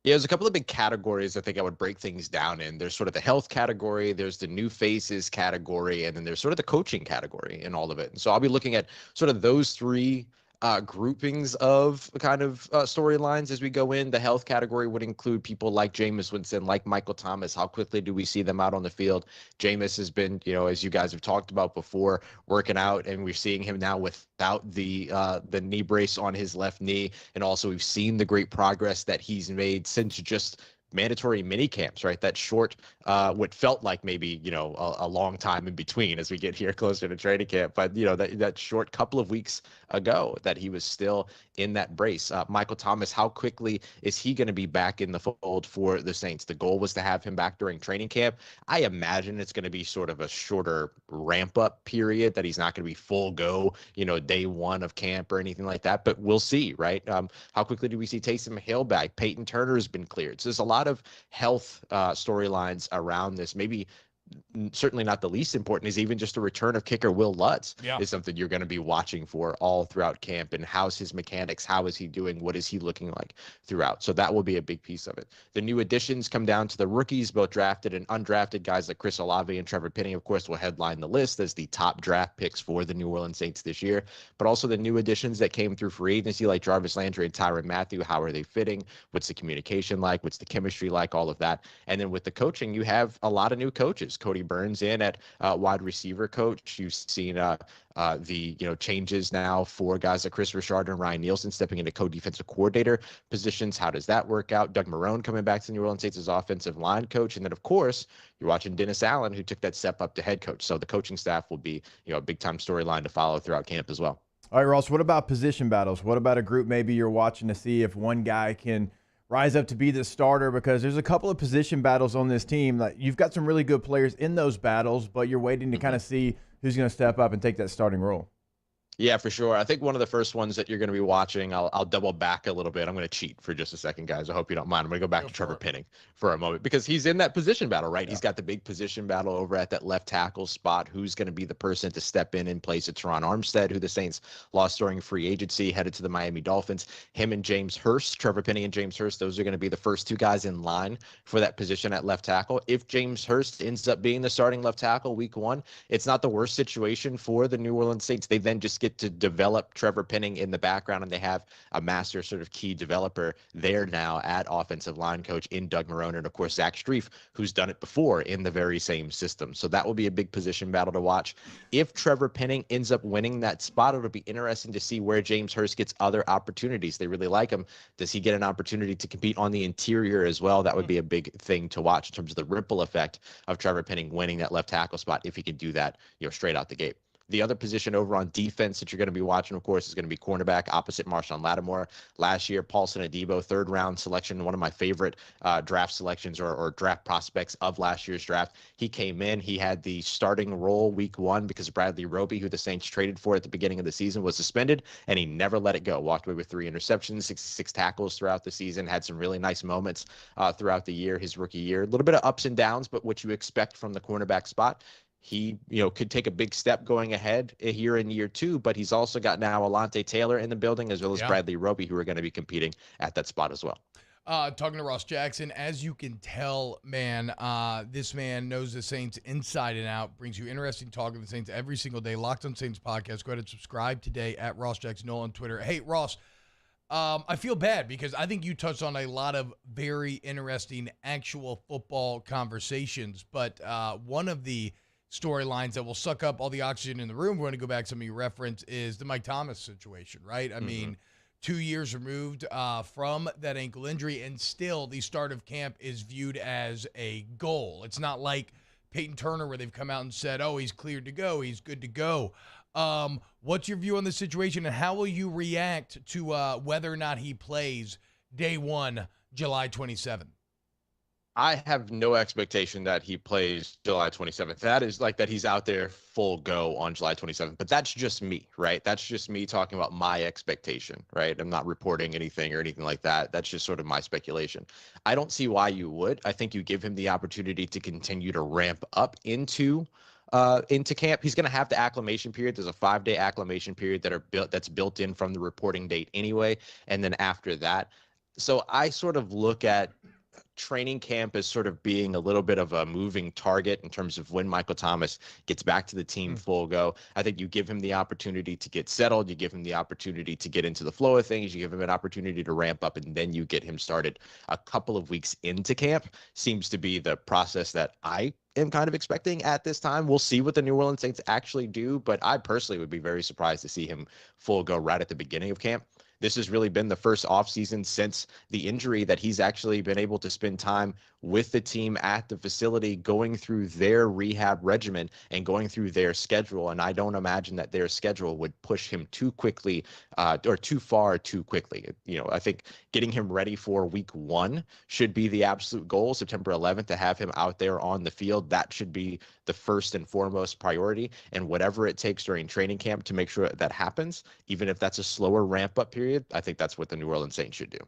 Yeah, there's a couple of big categories I think I would break things down in. There's sort of the health category, there's the new faces category, and then there's sort of the coaching category in all of it. And so I'll be looking at sort of those three groupings of kind of storylines as we go in. The health category would include people like Jameis Winston, like Michael Thomas. How quickly do we see them out on the field? Jameis has been, as you guys have talked about before, working out, and we're seeing him now without the knee brace on his left knee. And also we've seen the great progress that he's made since just mandatory mini camps, right? That short, what felt like maybe, a long time in between as we get here closer to training camp. But, that short couple of weeks ago that he was still in that brace. Michael Thomas, how quickly is he going to be back in the fold for the Saints? The goal was to have him back during training camp. I imagine it's going to be sort of a shorter ramp up period, that he's not going to be full go, day one of camp or anything like that. But we'll see, right? How quickly do we see Taysom Hill back? Peyton Turner has been cleared. So there's a lot of health storylines around this. Maybe certainly not the least important is even just the return of kicker Will Lutz is something you're going to be watching for all throughout camp. And how's his mechanics? How is he doing? What is he looking like throughout? So that will be a big piece of it. The new additions come down to the rookies, both drafted and undrafted. Guys like Chris Olave and Trevor Penning, of course, will headline the list as the top draft picks for the New Orleans Saints this year. But also the new additions that came through free agency, like Jarvis Landry and Tyrann Mathieu. How are they fitting? What's the communication like? What's the chemistry like? All of that. And then with the coaching, you have a lot of new coaches. Cody Burns in at wide receiver coach. You've seen the changes now for guys like Chris Richard and Ryan Nielsen stepping into co-defensive coordinator positions. How does that work out? Doug Marrone coming back to New Orleans Saints as offensive line coach. And then, of course, you're watching Dennis Allen, who took that step up to head coach. So the coaching staff will be a big-time storyline to follow throughout camp as well. All right, Ross, what about position battles? What about a group maybe you're watching to see if one guy can rise up to be the starter? Because there's a couple of position battles on this team. Like, you've got some really good players in those battles, but you're waiting to kind of see who's going to step up and take that starting role. Yeah, for sure. I think one of the first ones that you're going to be watching, I'll double back a little bit. I'm going to cheat for just a second, guys. I hope you don't mind. I'm going to go back to Trevor Penning for a moment because he's in that position battle, right? Yeah. He's got the big position battle over at that left tackle spot. Who's going to be the person to step in place of Teron Armstead, who the Saints lost during free agency, headed to the Miami Dolphins. Him and James Hurst, Trevor Penning and James Hurst, those are going to be the first two guys in line for that position at left tackle. If James Hurst ends up being the starting left tackle week one, it's not the worst situation for the New Orleans Saints. They then just get to develop Trevor Penning in the background, and they have a master sort of key developer there now at offensive line coach in Doug Marrone, and of course Zach Strief, who's done it before in the very same system. So that will be a big position battle to watch. If Trevor Penning ends up winning that spot, it'll be interesting to see where James Hurst gets other opportunities. They really like him. Does he get an opportunity to compete on the interior as well? That would be a big thing to watch in terms of the ripple effect of Trevor Penning winning that left tackle spot if he can do that, straight out the gate. The other position over on defense that you're going to be watching, of course, is going to be cornerback opposite Marshawn Lattimore. Last year, Paulson Adebo, third-round selection, one of my favorite draft selections or draft prospects of last year's draft. He came in. He had the starting role week one because Bradley Roby, who the Saints traded for at the beginning of the season, was suspended, and he never let it go. Walked away with 3 interceptions, 66 tackles throughout the season, had some really nice moments throughout the year, his rookie year. A little bit of ups and downs, but what you expect from the cornerback spot. He, could take a big step going ahead here in year 2, but he's also got now Alontae Taylor in the building as well as Bradley Roby, who are going to be competing at that spot as well. Talking to Ross Jackson, as you can tell, man, this man knows the Saints inside and out, brings you interesting talk of the Saints every single day. Locked on Saints podcast. Go ahead and subscribe today at Ross Jackson Noel on Twitter. Hey, Ross, I feel bad because I think you touched on a lot of very interesting actual football conversations, but one of the storylines that will suck up all the oxygen in the room, we're going to go back to some of your reference, is the Mike Thomas situation, right? I mean, 2 years removed from that ankle injury, and still the start of camp is viewed as a goal. It's not like Peyton Turner where they've come out and said, oh, he's cleared to go, he's good to go. What's your view on the situation, and how will you react to whether or not he plays day one, July 27th? I have no expectation that he plays July 27th. That is like that he's out there full go on July 27th. But that's just me, right? That's just me talking about my expectation, right? I'm not reporting anything or anything like that. That's just sort of my speculation. I don't see why you would. I think you give him the opportunity to continue to ramp up into camp. He's going to have the acclimation period. There's a 5-day acclimation period that's built in from the reporting date anyway. And then after that, so I sort of look at training camp as sort of being a little bit of a moving target in terms of when Michael Thomas gets back to the team full go. I think you give him the opportunity to get settled. You give him the opportunity to get into the flow of things. You give him an opportunity to ramp up, and then you get him started a couple of weeks into camp. Seems to be the process that I am kind of expecting at this time. We'll see what the New Orleans Saints actually do, but I personally would be very surprised to see him full go right at the beginning of camp. this has really been the first offseason since the injury that he's actually been able to spend time with the team at the facility, going through their rehab regimen and going through their schedule. And I don't imagine that their schedule would push him too quickly or too far too quickly. I think getting him ready for week 1 should be the absolute goal. September 11th, to have him out there on the field, that should be the first and foremost priority. And whatever it takes during training camp to make sure that happens, even if that's a slower ramp up period, I think that's what the New Orleans Saints should do.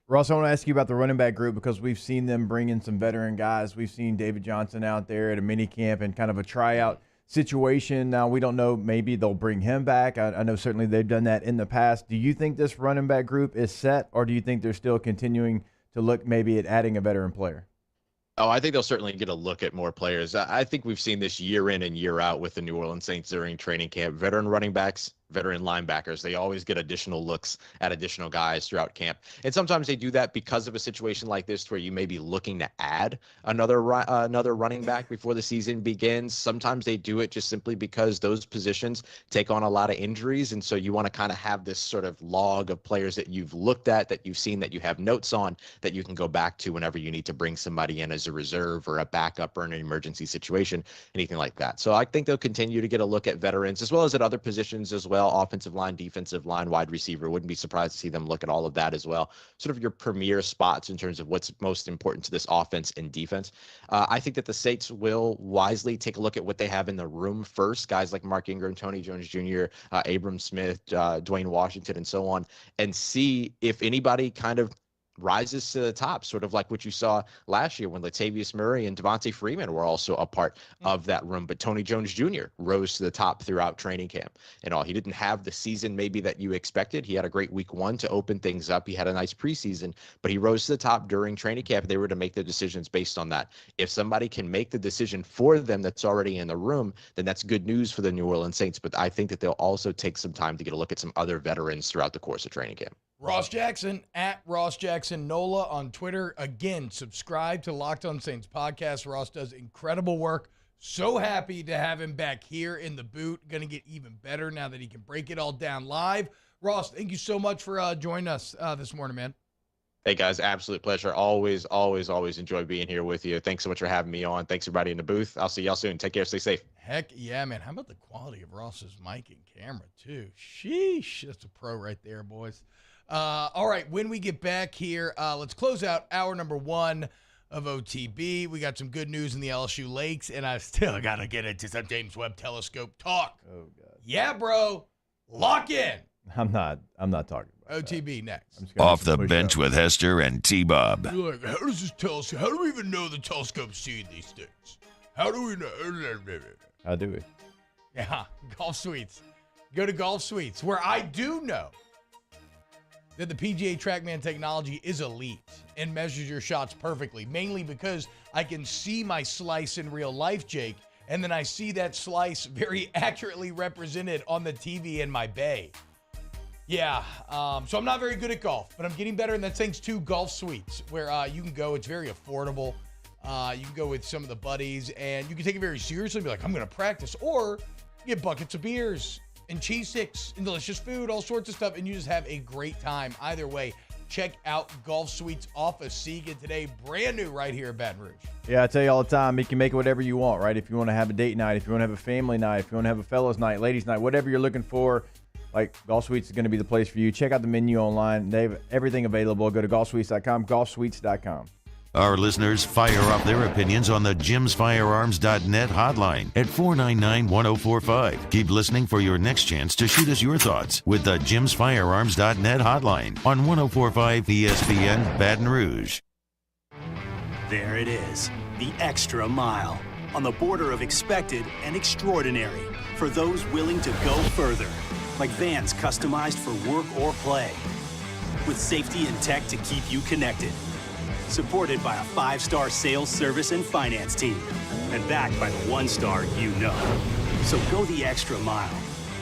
Ross, I want to ask you about the running back group because we've seen them bring in some veteran guys. We've seen David Johnson out there at a mini camp and kind of a tryout situation. Now, we don't know, maybe they'll bring him back. I know certainly they've done that in the past. Do you think this running back group is set, or do you think they're still continuing to look maybe at adding a veteran player? Oh, I think they'll certainly get a look at more players. I think we've seen this year in and year out with the New Orleans Saints during training camp. Veteran running backs, veteran linebackers, they always get additional looks at additional guys throughout camp. And sometimes they do that because of a situation like this where you may be looking to add another running back before the season begins. Sometimes they do it just simply because those positions take on a lot of injuries. And so you want to kind of have this sort of log of players that you've looked at, that you've seen, that you have notes on, that you can go back to whenever you need to bring somebody in as a reserve or a backup or an emergency situation, anything like that. So I think they'll continue to get a look at veterans as well as at other positions as well. Offensive line, defensive line, wide receiver. Wouldn't be surprised to see them look at all of that as well. Sort of your premier spots in terms of what's most important to this offense and defense. I think that the Saints will wisely take a look at what they have in the room first. Guys like Mark Ingram, Tony Jones Jr., Abram Smith, Dwayne Washington, and so on, and see if anybody kind of rises to the top, sort of like what you saw last year when Latavius Murray and Devontae Freeman were also a part of that room. But Tony Jones Jr. rose to the top throughout training camp and all. He didn't have the season maybe that you expected. He had a great week 1 to open things up. He had a nice preseason, but he rose to the top during training camp. They were to make the decisions based on that. If somebody can make the decision for them that's already in the room, then that's good news for the New Orleans Saints. But I think that they'll also take some time to get a look at some other veterans throughout the course of training camp. Ross Jackson at Ross Jackson NOLA on Twitter. Again, subscribe to Locked On Saints podcast. Ross does incredible work. So happy to have him back here in the boot. Going to get even better now that he can break it all down live. Ross, thank you so much for joining us this morning, man. Hey, guys, absolute pleasure. Always enjoy being here with you. Thanks so much for having me on. Thanks, everybody in the booth. I'll see y'all soon. Take care. Stay safe. Heck yeah, man. How about the quality of Ross's mic and camera, too? Sheesh. That's a pro right there, boys. All right, when we get back here, let's close out hour number 1 of OTB. We got some good news in the LSU Lakes, and I still got to get into some James Webb telescope talk. Oh, God. Yeah, bro. Lock in. I'm not talking about OTB next. Off the bench with Hester and T-Bob. You're like, how does this telescope, how do we even know the telescope's seeing these things? How do we know? How do we? Yeah, Golf Suites. Go to Golf Suites, where I do know that the PGA TrackMan technology is elite and measures your shots perfectly, mainly because I can see my slice in real life, Jake, and then I see that slice very accurately represented on the TV in my bay. Yeah, so I'm not very good at golf, but I'm getting better, and that's thanks to Golf Suites, where you can go. It's very affordable. You can go with some of the buddies, and you can take it very seriously and be like, I'm going to practice, or get buckets of beers and cheese sticks and delicious food, all sorts of stuff, and you just have a great time. Either way, check out Golf Suites off of Segan today. Brand new right here at Baton Rouge. Yeah, I tell you all the time, you can make it whatever you want, right? If you want to have a date night, if you want to have a family night, if you want to have a fellas night, ladies night, whatever you're looking for, like Golf Suites is going to be the place for you. Check out the menu online. They have everything available. Go to golfsuites.com, golfsuites.com. Our listeners fire off their opinions on the jimsfirearms.net hotline at 499-1045. Keep listening for your next chance to shoot us your thoughts with the jimsfirearms.net hotline on 1045 ESPN Baton Rouge. There it is, the extra mile, on the border of expected and extraordinary for those willing to go further, like vans customized for work or play, with safety and tech to keep you connected. Supported by a 5-star sales, service, and finance team. And backed by the 1-star you know. So go the extra mile.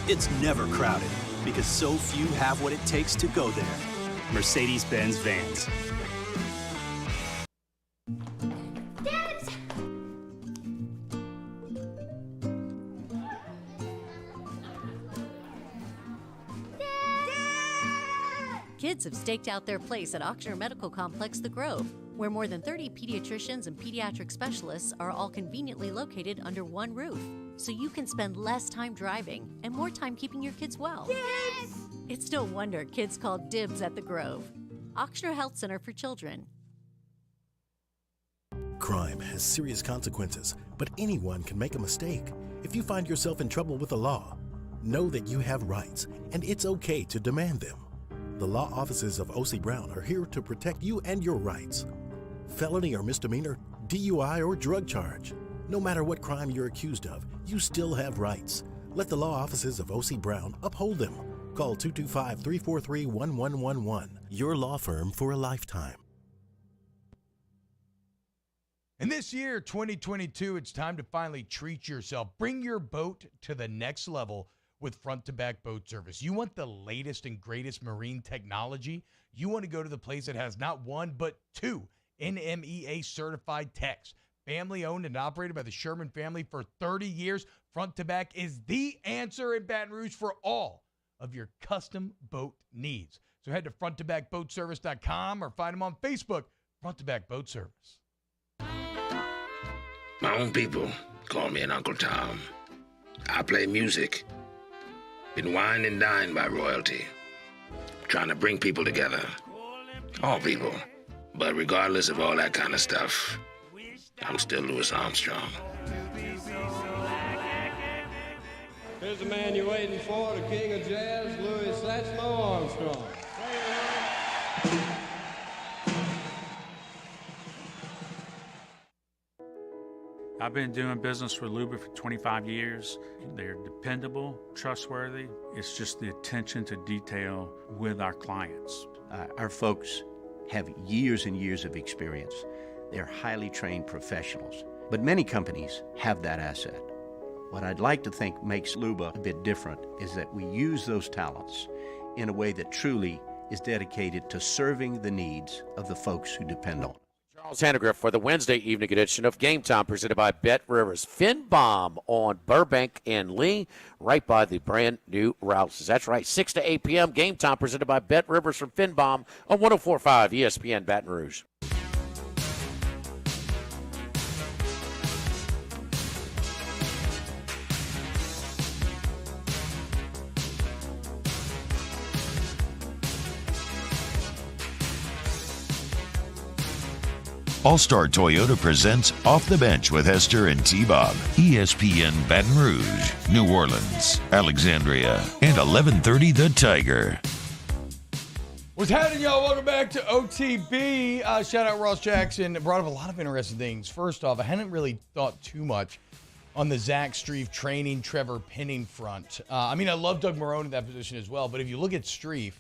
It's never crowded because so few have what it takes to go there. Mercedes-Benz Vans. Kids have staked out their place at Ochsner Medical Complex The Grove, where more than 30 pediatricians and pediatric specialists are all conveniently located under one roof, so you can spend less time driving and more time keeping your kids well. Yes! It's no wonder kids call dibs at The Grove. Ochsner Health Center for Children. Crime has serious consequences, but anyone can make a mistake. If you find yourself in trouble with the law, know that you have rights, and it's okay to demand them. The law offices of O.C. Brown are here to protect you and your rights. Felony or misdemeanor, DUI or drug charge. No matter what crime you're accused of, you still have rights. Let the law offices of O.C. Brown uphold them. Call 225-343-1111. Your law firm for a lifetime. And this year, 2022, it's time to finally treat yourself. Bring your boat to the next level with front-to-back boat service. You want the latest and greatest marine technology? You want to go to the place that has not one, but two NMEA-certified techs. Family-owned and operated by the Sherman family for 30 years, Front-to-Back is the answer in Baton Rouge for all of your custom boat needs. So head to fronttobackboatservice.com or find them on Facebook, Front-to-Back Boat Service. My own people call me an Uncle Tom. I play music. Been wined and dined by royalty. Trying to bring people together. All people. But regardless of all that kind of stuff, I'm still Louis Armstrong. Here's the man you're waiting for, the king of jazz, Louis Satchmo Armstrong. I've been doing business with Luba for 25 years. They're dependable, trustworthy. It's just the attention to detail with our clients. Our folks have years and years of experience. They're highly trained professionals. But many companies have that asset. What I'd like to think makes Luba a bit different is that we use those talents in a way that truly is dedicated to serving the needs of the folks who depend on it. Charles Hanegraaff for the Wednesday evening edition of Game Time, presented by Bet Rivers. Finn Bomb on Burbank and Lee, right by the brand new Rouses. That's right, 6 to 8 p.m. Game Time, presented by Bet Rivers from Finn Bomb on 104.5 ESPN Baton Rouge. All-Star Toyota presents Off the Bench with Hester and T-Bob. ESPN Baton Rouge, New Orleans, Alexandria, and 1130 The Tiger. What's happening, y'all? Welcome back to OTB. Shout out Ross Jackson. Brought up a lot of interesting things. First off, I hadn't really thought too much on the Zach Strief training Trevor Penning front. I love Doug Marrone in that position as well, but if you look at Strief,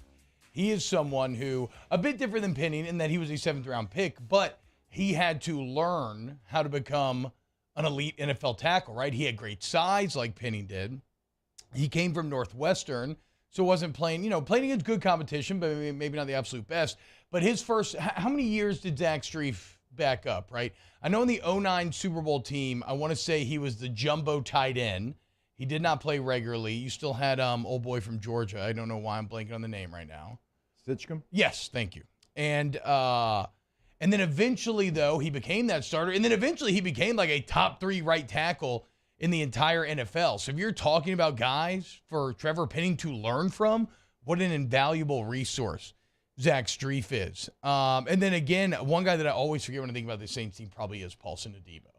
he is someone who, a bit different than Penning in that he was a 7th-round pick, but he had to learn how to become an elite NFL tackle, right? He had great size like Penning did. He came from Northwestern, so wasn't playing against good competition, but maybe not the absolute best. But his first, how many years did Zach Strief back up, right? I know in the 2009 Super Bowl team, I want to say he was the jumbo tight end. He did not play regularly. You still had old boy from Georgia. I don't know why I'm blanking on the name right now. Stitchcomb? Yes, thank you. And then eventually, though, he became that starter. And then eventually he became like a top 3 right tackle in the entire NFL. So if you're talking about guys for Trevor Penning to learn from, what an invaluable resource Zach Strief is. And then again, one guy that I always forget when I think about the Saints team probably is Paulson Adebo.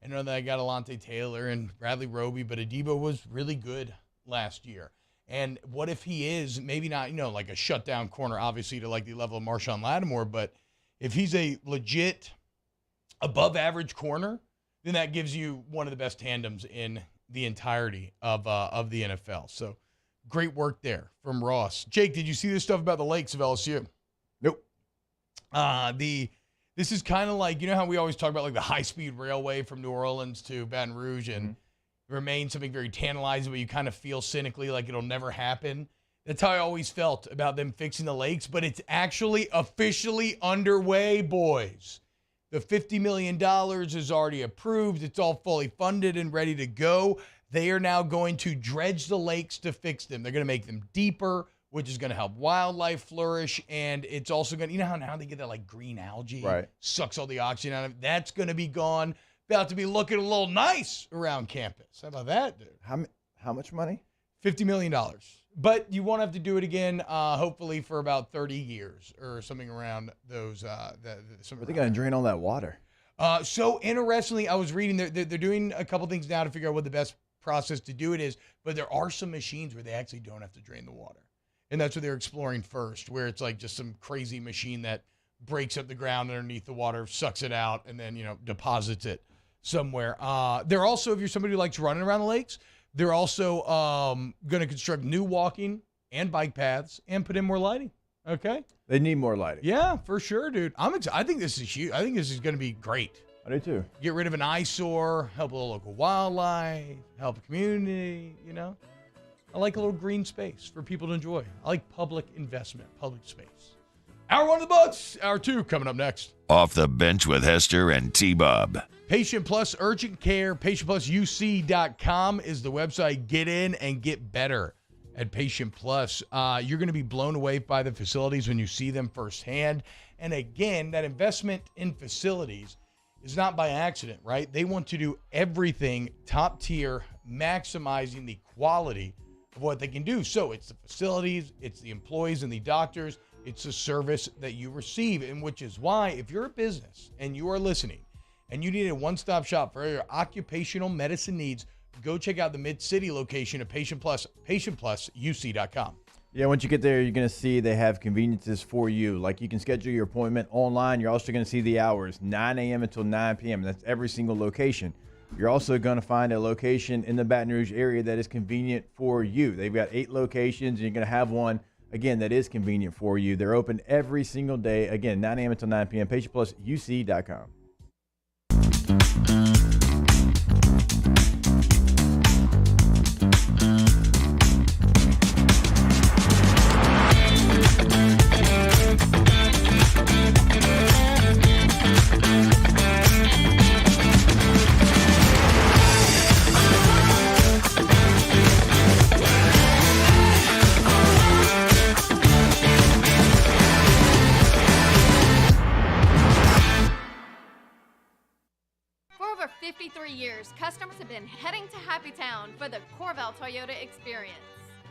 I know that I got Alontae Taylor and Bradley Roby, but Adebo was really good last year. And what if he is maybe not, like a shutdown corner, obviously to like the level of Marshawn Lattimore, but if he's a legit above-average corner, then that gives you one of the best tandems in the entirety of the NFL. So great work there from Ross. Jake, did you see this stuff about the Lakes of LSU? Nope. This is kind of like, how we always talk about like the high-speed railway from New Orleans to Baton Rouge and remains something very tantalizing, but you kind of feel cynically like it'll never happen. That's how I always felt about them fixing the lakes, but it's actually officially underway, boys. The $50 million is already approved. It's all fully funded and ready to go. They are now going to dredge the lakes to fix them. They're going to make them deeper, which is going to help wildlife flourish. And it's also going to, you know how now they get that like green algae, Right. sucks all the oxygen out of it. That's going to be gone. About to be looking a little nice around campus. How about that, dude? How much money? $50 million. But you won't have to do it again, hopefully, for about 30 years or something around those. Are they going to drain all that water? So interestingly, I was reading they're doing a couple things now to figure out what the best process to do it is, but there are some machines where they actually don't have to drain the water. And that's what they're exploring first, where it's like just some crazy machine that breaks up the ground underneath the water, sucks it out, and then, deposits it somewhere. They're also, if you're somebody who likes running around the lakes, they're also going to construct new walking and bike paths and put in more lighting. Okay? They need more lighting. Yeah, for sure, dude. I think this is huge. I think this is going to be great. I do too. Get rid of an eyesore, help a little local wildlife, help the community, I like a little green space for people to enjoy. I like public investment, public space. Hour 1 of the books. Hour 2 coming up next. Off the Bench with Hester and T-Bob. Patient Plus Urgent Care, patientplusuc.com is the website. Get in and get better at Patient Plus. You're going to be blown away by the facilities when you see them firsthand. And again, that investment in facilities is not by accident, right? They want to do everything top tier, maximizing the quality of what they can do. So it's the facilities, it's the employees and the doctors, it's the service that you receive. And which is why, if you're a business and you are listening and you need a one-stop shop for your occupational medicine needs, go check out the Mid-City location of Patient Plus, patientplusuc.com. Yeah, once you get there, you're going to see they have conveniences for you. Like you can schedule your appointment online. You're also going to see the hours, 9 a.m. until 9 p.m. That's every single location. You're also going to find a location in the Baton Rouge area that is convenient for you. They've got 8 locations, and you're going to have one, again, that is convenient for you. They're open every single day. Again, 9 a.m. until 9 p.m. patientplusuc.com. For 53 years, customers have been heading to Happy Town for the Corval Toyota experience.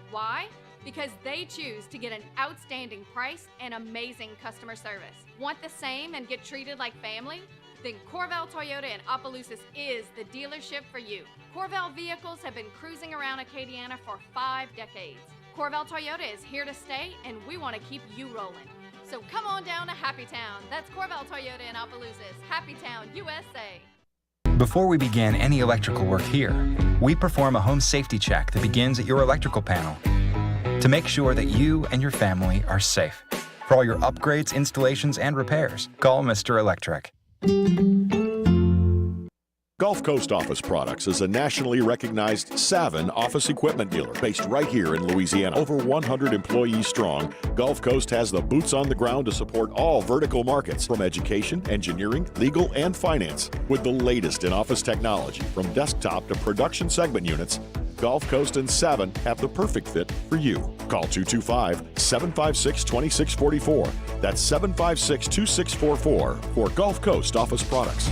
Why? Because they choose to get an outstanding price and amazing customer service. Want the same and get treated like family? Then Corval Toyota in Opelousas is the dealership for you. Corval vehicles have been cruising around Acadiana for 5 decades. Corval Toyota is here to stay, and we want to keep you rolling. So come on down to Happy Town. That's Corval Toyota in Opelousas, Happy Town, USA. Before we begin any electrical work here, we perform a home safety check that begins at your electrical panel to make sure that you and your family are safe. For all your upgrades, installations, and repairs, call Mr. Electric. Gulf Coast Office Products is a nationally recognized Savin office equipment dealer based right here in Louisiana. Over 100 employees strong, Gulf Coast has the boots on the ground to support all vertical markets, from education, engineering, legal, and finance. With the latest in office technology, from desktop to production segment units, Gulf Coast and Savin have the perfect fit for you. Call 225-756-2644. That's 756-2644 for Gulf Coast Office Products.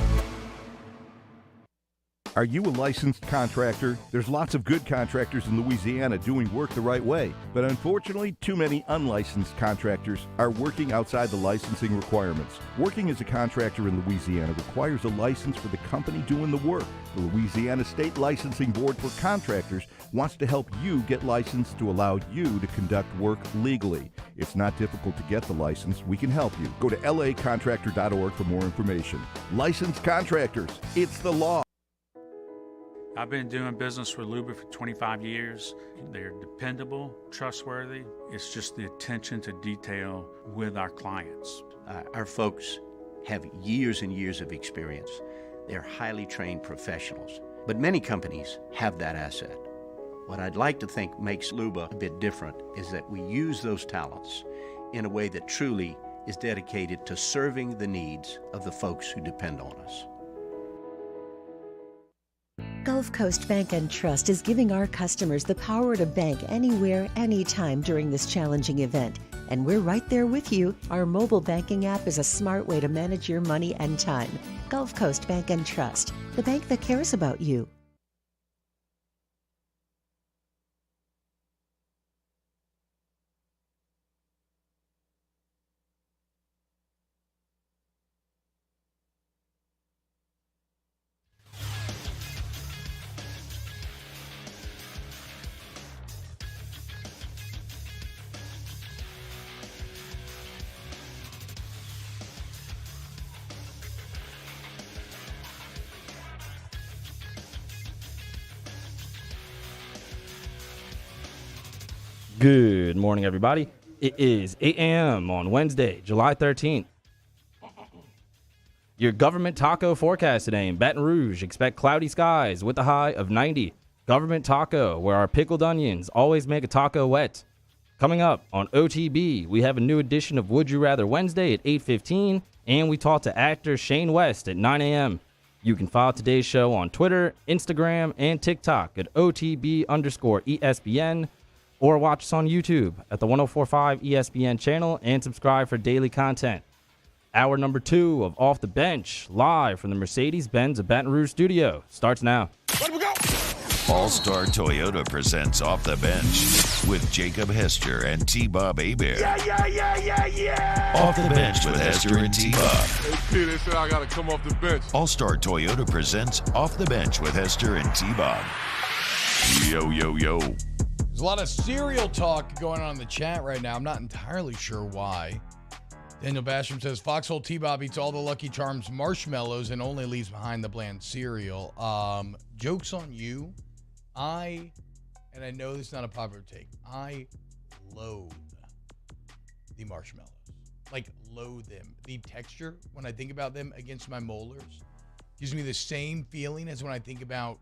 Are you a licensed contractor? There's lots of good contractors in Louisiana doing work the right way, but unfortunately, too many unlicensed contractors are working outside the licensing requirements. Working as a contractor in Louisiana requires a license for the company doing the work. The Louisiana State Licensing Board for Contractors wants to help you get licensed to allow you to conduct work legally. It's not difficult to get the license. We can help you. Go to lacontractor.org for more information. Licensed contractors, it's the law. I've been doing business with Luba for 25 years. They're dependable, trustworthy. It's just the attention to detail with our clients. Our folks have years and years of experience. They're highly trained professionals, but many companies have that asset. What I'd like to think makes Luba a bit different is that we use those talents in a way that truly is dedicated to serving the needs of the folks who depend on us. Gulf Coast Bank and Trust is giving our customers the power to bank anywhere, anytime during this challenging event. And we're right there with you. Our mobile banking app is a smart way to manage your money and time. Gulf Coast Bank and Trust, the bank that cares about you. Good morning, everybody. It is 8 a.m. on Wednesday, July 13th. Your government taco forecast today in Baton Rouge. Expect cloudy skies with a high of 90. Government taco, where our pickled onions always make a taco wet. Coming up on OTB, we have a new edition of Would You Rather Wednesday at 8:15, and we talk to actor Shane West at 9 a.m. You can follow today's show on Twitter, Instagram, and TikTok at OTB_ESPN. Or watch us on YouTube at the 1045 ESPN channel and subscribe for daily content. Hour number 2 of Off the Bench, live from the Mercedes-Benz of Baton Rouge studio, starts now. All-Star Toyota presents Off the Bench with Jacob Hester and T-Bob Hebert. Yeah. Off the Bench with Hester and T-Bob. Hey, P, they said I got to come off the bench. All-Star Toyota presents Off the Bench with Hester and T-Bob. Yo, yo, yo. There's a lot of cereal talk going on in the chat right now. I'm not entirely sure why. Daniel Basham says, Foxhole T-Bob eats all the Lucky Charms marshmallows and only leaves behind the bland cereal. Joke's on you. And I know this is not a popular take, I loathe the marshmallows. Like, loathe them. The texture, when I think about them against my molars, gives me the same feeling as when I think about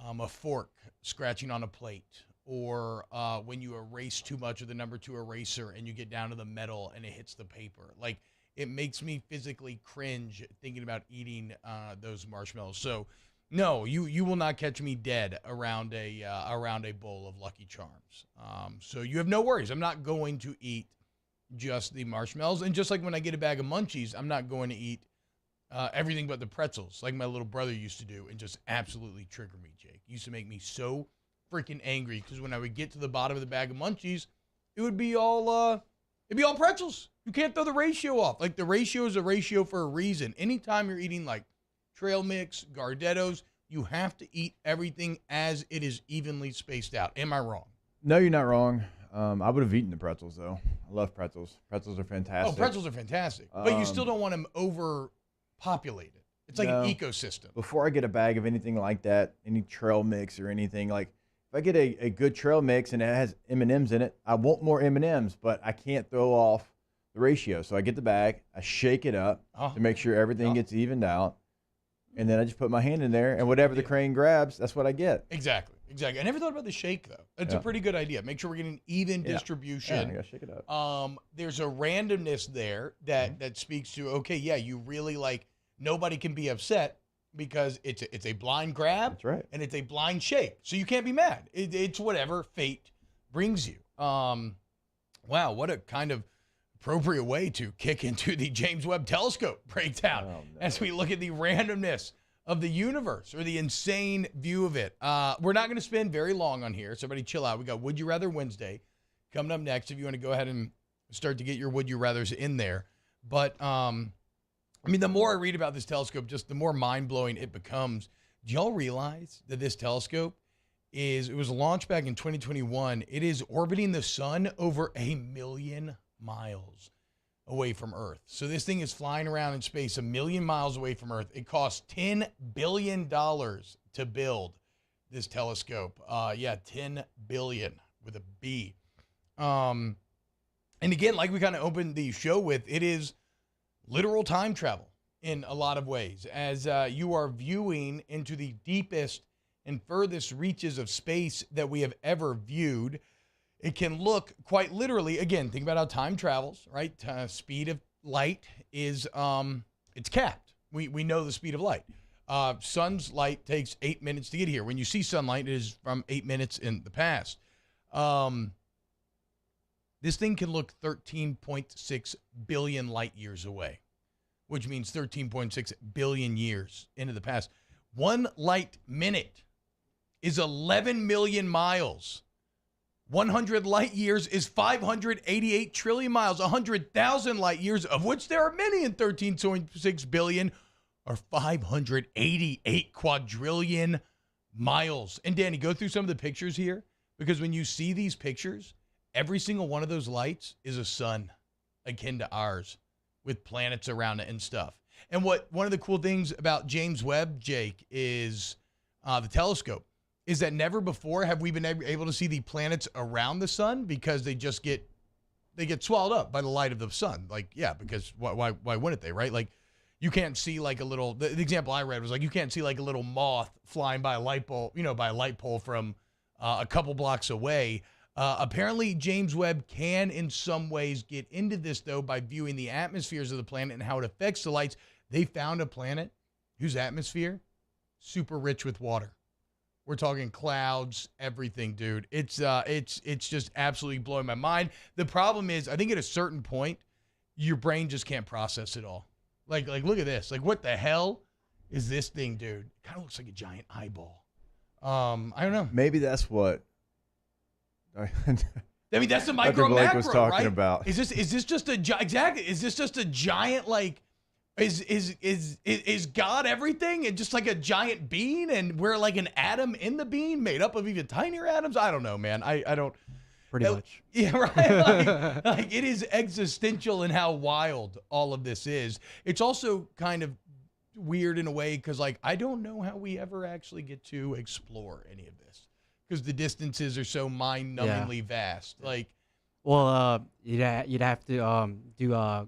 a fork scratching on a plate. Or when you erase too much of the number 2 eraser and you get down to the metal and it hits the paper. Like, it makes me physically cringe thinking about eating those marshmallows. So, no, you will not catch me dead around a bowl of Lucky Charms. So you have no worries. I'm not going to eat just the marshmallows. And just like when I get a bag of Munchies, I'm not going to eat everything but the pretzels, like my little brother used to do, and just absolutely trigger me, Jake. It used to make me so freaking angry because when I would get to the bottom of the bag of Munchies, it would be all pretzels. You can't throw the ratio off. Like, the ratio is a ratio for a reason. Anytime you're eating like trail mix, Gardettos, you have to eat everything as it is evenly spaced out. Am I wrong? No, you're not wrong. I would have eaten the pretzels, though. I love pretzels. Pretzels are fantastic. Oh, pretzels are fantastic. But you still don't want them overpopulated. It's like an ecosystem. Before I get a bag of anything like that, any trail mix or anything, like, if I get a good trail mix and it has M&Ms in it, I want more M&Ms, but I can't throw off the ratio. So I get the bag, I shake it up to make sure everything gets evened out, and then I just put my hand in there, and whatever the crane grabs, that's what I get. Exactly. I never thought about the shake, though. It's a pretty good idea. Make sure we're getting even distribution. Yeah, I gotta shake it up. There's a randomness there that speaks to, okay, yeah, you really, like, nobody can be upset because it's a blind grab. That's right. And it's a blind shake. So you can't be mad. It's whatever fate brings you. Wow, what a kind of appropriate way to kick into the James Webb Telescope breakdown as we look at the randomness of the universe, or the insane view of it. We're not going to spend very long on here, so everybody chill out. We got Would You Rather Wednesday coming up next if you want to go ahead and start to get your Would You Rathers in there. But, I mean, the more I read about this telescope, just the more mind-blowing it becomes. Do y'all realize that this telescope it was launched back in 2021. It is orbiting the sun over 1 million miles away from Earth. So this thing is flying around in space 1 million miles away from Earth. It costs $10 billion to build this telescope. $10 billion with a B. And again, like we kind of opened the show with, it is literal time travel in a lot of ways, as you are viewing into the deepest and furthest reaches of space that we have ever viewed. It can look quite literally, again, think about how time travels, right? Speed of light is, it's capped. We know the speed of light. Sun's light takes 8 minutes to get here. When you see sunlight, it is from 8 minutes in the past. This thing can look 13.6 billion light years away, which means 13.6 billion years into the past. 1 light minute is 11 million miles. 100 light years is 588 trillion miles. 100,000 light years, of which there are many in 13.6 billion, are 588 quadrillion miles. And Danny, go through some of the pictures here, because when you see these pictures, every single one of those lights is a sun akin to ours with planets around it and stuff. And one of the cool things about James Webb, Jake, is the telescope, is that never before have we been able to see the planets around the sun, because they get swallowed up by the light of the sun. Like, yeah, because why wouldn't they, right? Like, you can't see like a little, the example I read was like, you can't see like a little moth flying by a light bulb, by a light pole from a couple blocks away. Apparently, James Webb can, in some ways, get into this, though, by viewing the atmospheres of the planet and how it affects the lights. They found a planet whose atmosphere, super rich with water. We're talking clouds, everything, dude. It's just absolutely blowing my mind. The problem is, I think at a certain point, your brain just can't process it all. Like look at this. Like, what the hell is this thing, dude? It kind of looks like a giant eyeball. I don't know. Maybe that's what. I mean, that's the micro Blake macro, was talking right? about. Is this just a exactly? Is this just a giant, like? Is God everything and just like a giant bean, and we're like an atom in the bean made up of even tinier atoms? I don't know, man. I don't. Pretty much. Yeah, right. Like it is existential in how wild all of this is. It's also kind of weird in a way, because like I don't know how we ever actually get to explore any of this, because the distances are so mind-numbingly vast. Like, well, you'd have to do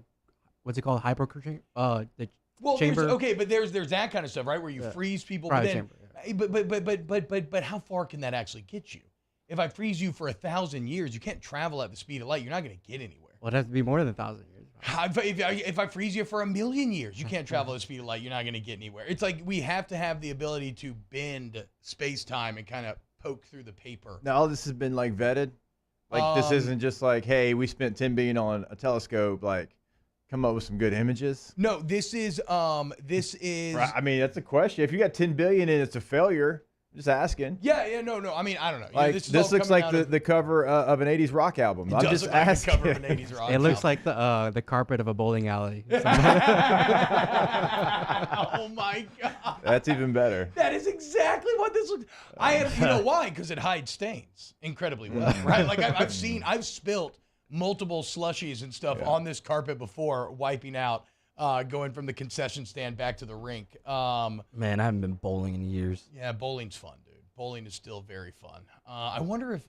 what's it called, hypercurrent? The chamber. But there's that kind of stuff, right, where you freeze people. But then, chamber, but how far can that actually get you? If I freeze you for 1,000 years, you can't travel at the speed of light. You're not going to get anywhere. Well, it'd have to be more than 1,000 years. If I freeze you for 1,000,000 years, you can't travel at the speed of light. You're not going to get anywhere. It's like we have to have the ability to bend space-time and kind of poke through the paper. Now, all this has been like vetted. Like this isn't just like, hey, we spent $10 billion on a telescope. Like, come up with some good images. No, this is. Right, I mean, that's a question. If you got $10 billion and it's a failure, I'm just asking. Yeah, no. I mean, I don't know. Like, this looks like the cover of an '80s rock album. I'm just asking. Like the cover of an 80s rock it looks like the carpet of a bowling alley. Oh my God. That's even better. That is exactly what this looks. You know why? Because it hides stains incredibly well, right? Like I've spilt multiple slushies and stuff on this carpet before, wiping out, going from the concession stand back to the rink. Man, I haven't been bowling in years. Yeah, bowling's fun, dude. Bowling is still very fun. I wonder if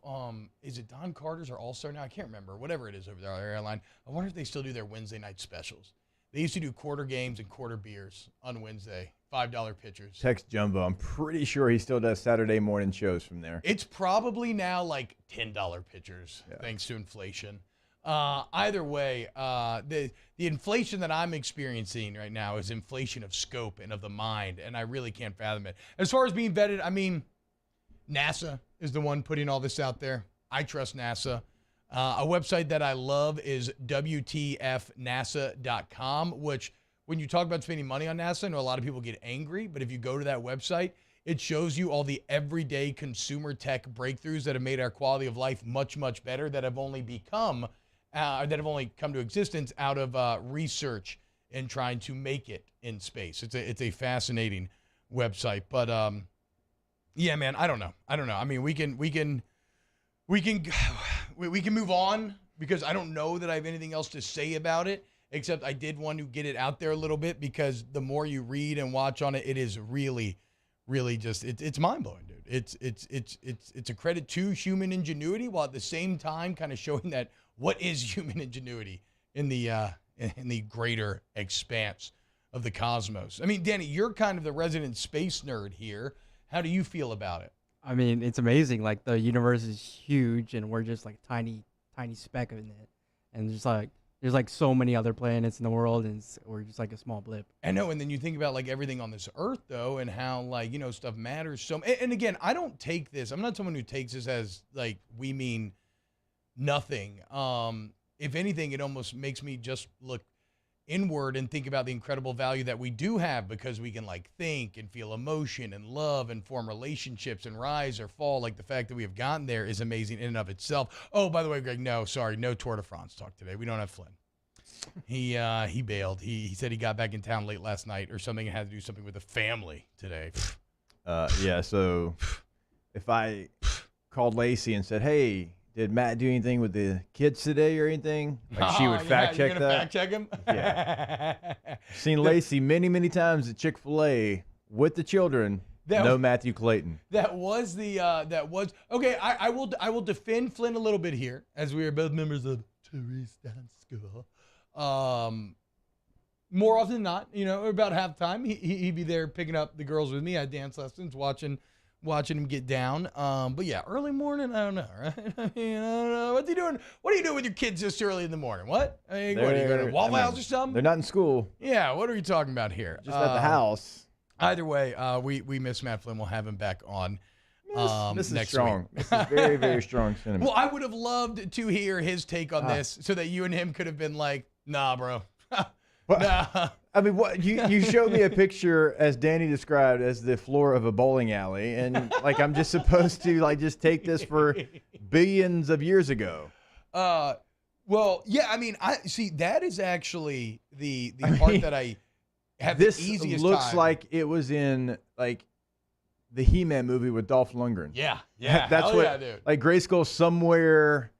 is it Don Carter's or All-Star now? I can't remember. Whatever it is over there, our airline. I wonder if they still do their Wednesday night specials. They used to do quarter games and quarter beers on Wednesday, $5 pitchers. Text Jumbo. I'm pretty sure he still does Saturday morning shows from there. It's probably now like $10 pitchers, thanks to inflation. Either way, the inflation that I'm experiencing right now is inflation of scope and of the mind, and I really can't fathom it. As far as being vetted, I mean, NASA is the one putting all this out there. I trust NASA. A website that I love is WTFNASA.com, which when you talk about spending money on NASA, I know a lot of people get angry, but if you go to that website, it shows you all the everyday consumer tech breakthroughs that have made our quality of life much, much better, that have only come to existence out of research and trying to make it in space. It's a fascinating website, but yeah, man, I don't know. I mean, we can move on, because I don't know that I have anything else to say about it, except I did want to get it out there a little bit, because the more you read and watch on it, it is really just it's mind-blowing, dude. It's a credit to human ingenuity, while at the same time kind of showing that what is human ingenuity in the greater expanse of the cosmos. I mean, Danny, you're kind of the resident space nerd here. How do you feel about it? I mean, it's amazing. Like, the universe is huge, and we're just like tiny speck in it. And just like, there's like so many other planets in the world, and we're just like a small blip. I know, and then you think about like everything on this earth though, and how like, you know, stuff matters so. And again, I don't take this. I'm not someone who takes this as like we mean nothing. If anything, it almost makes me just look inward and think about the incredible value that we do have, because we can like think and feel emotion and love and form relationships and rise or fall. Like the fact that we have gotten there is amazing in and of itself. Oh, by the way, Greg, no Tour de France talk today. We don't have Flynn. He bailed. He said he got back in town late last night or something and had to do something with the family today. Yeah, so if I called Lacey and said, hey, did Matt do anything with the kids today or anything? Like she would fact check that. Fact check him? Yeah. Seen Lacey many, many times at Chick-fil-A with the children. No Matthew Clayton. That was okay. I will defend Flynn a little bit here, as we are both members of Therese Dance School. More often than not, you know, about halftime, he'd be there picking up the girls with me. I had dance lessons, watching him get down. But yeah, early morning, I don't know, right? I mean, I don't know. What's he doing? What are you doing with your kids this early in the morning? What? I mean, what are you going to Waffle House or something? They're not in school. Yeah, what are you talking about here? Just at the house. Either way, we miss Matt Flynn. We'll have him back on this is next strong. week. This is very, very strong sentiment. Well, I would have loved to hear his take on this, so that you and him could have been like, nah, bro. Nah. I mean, what you showed me a picture, as Danny described, as the floor of a bowling alley, and like I'm just supposed to like just take this for billions of years ago. Well, yeah, I mean, I see that is actually the part that I have the easiest This looks time. like it was in like the He-Man movie with Dolph Lundgren. Yeah, That's hell what, yeah, dude. like Grayskull somewhere.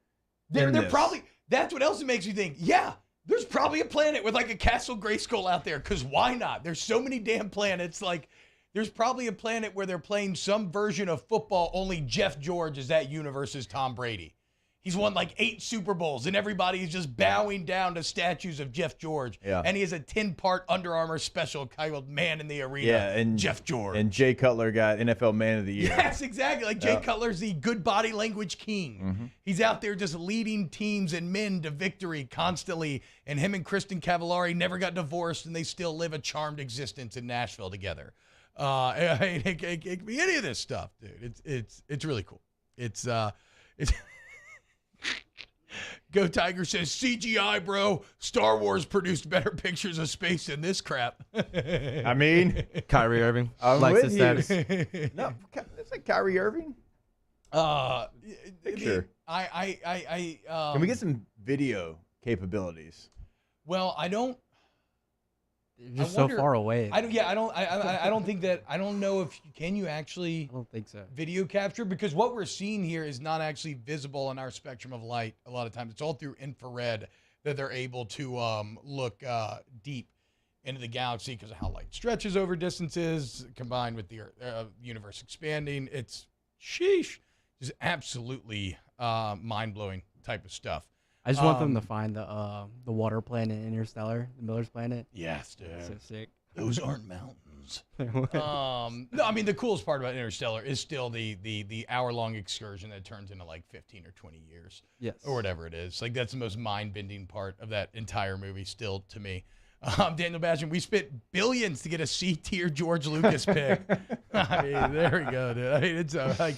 They're this. probably, that's what else it makes me think. Yeah, there's probably a planet with like a Castle Grayskull out there, because why not? There's so many damn planets. Like, there's probably a planet where they're playing some version of football, only Jeff George is that universe's Tom Brady. He's won like 8 Super Bowls, and everybody is just bowing down to statues of Jeff George. Yeah. And he has a 10-part Under Armour special titled Man in the Arena. Yeah, and Jeff George. And Jay Cutler got NFL Man of the Year. Yes, exactly. Like Jay Cutler's the good body language king. Mm-hmm. He's out there just leading teams and men to victory constantly. And him and Kristen Cavallari never got divorced, and they still live a charmed existence in Nashville together. I mean, it could be any of this stuff, dude. It's really cool. It's Go Tiger says, CGI, bro. Star Wars produced better pictures of space than this crap. I mean, Kyrie Irving I'm likes with his you. status. No, is that Kyrie Irving? Picture. Can we get some video capabilities? Well, I don't. They're just so far away. I don't think that. I don't know if you actually. I don't think so. Video capture, because what we're seeing here is not actually visible in our spectrum of light. A lot of times, it's all through infrared that they're able to look deep into the galaxy, because of how light stretches over distances, combined with the universe expanding. It's sheesh, just absolutely mind blowing type of stuff. I just want them to find the water planet in Interstellar, the Miller's planet. Yes, dude. So sick. Those aren't mountains. No, I mean, the coolest part about Interstellar is still the hour-long excursion that turns into like 15 or 20 years. Yes. Or whatever it is. Like, that's the most mind-bending part of that entire movie still to me. Daniel Bastian, we spent billions to get a C-tier George Lucas pick. I mean, there we go, dude. I mean, it's like...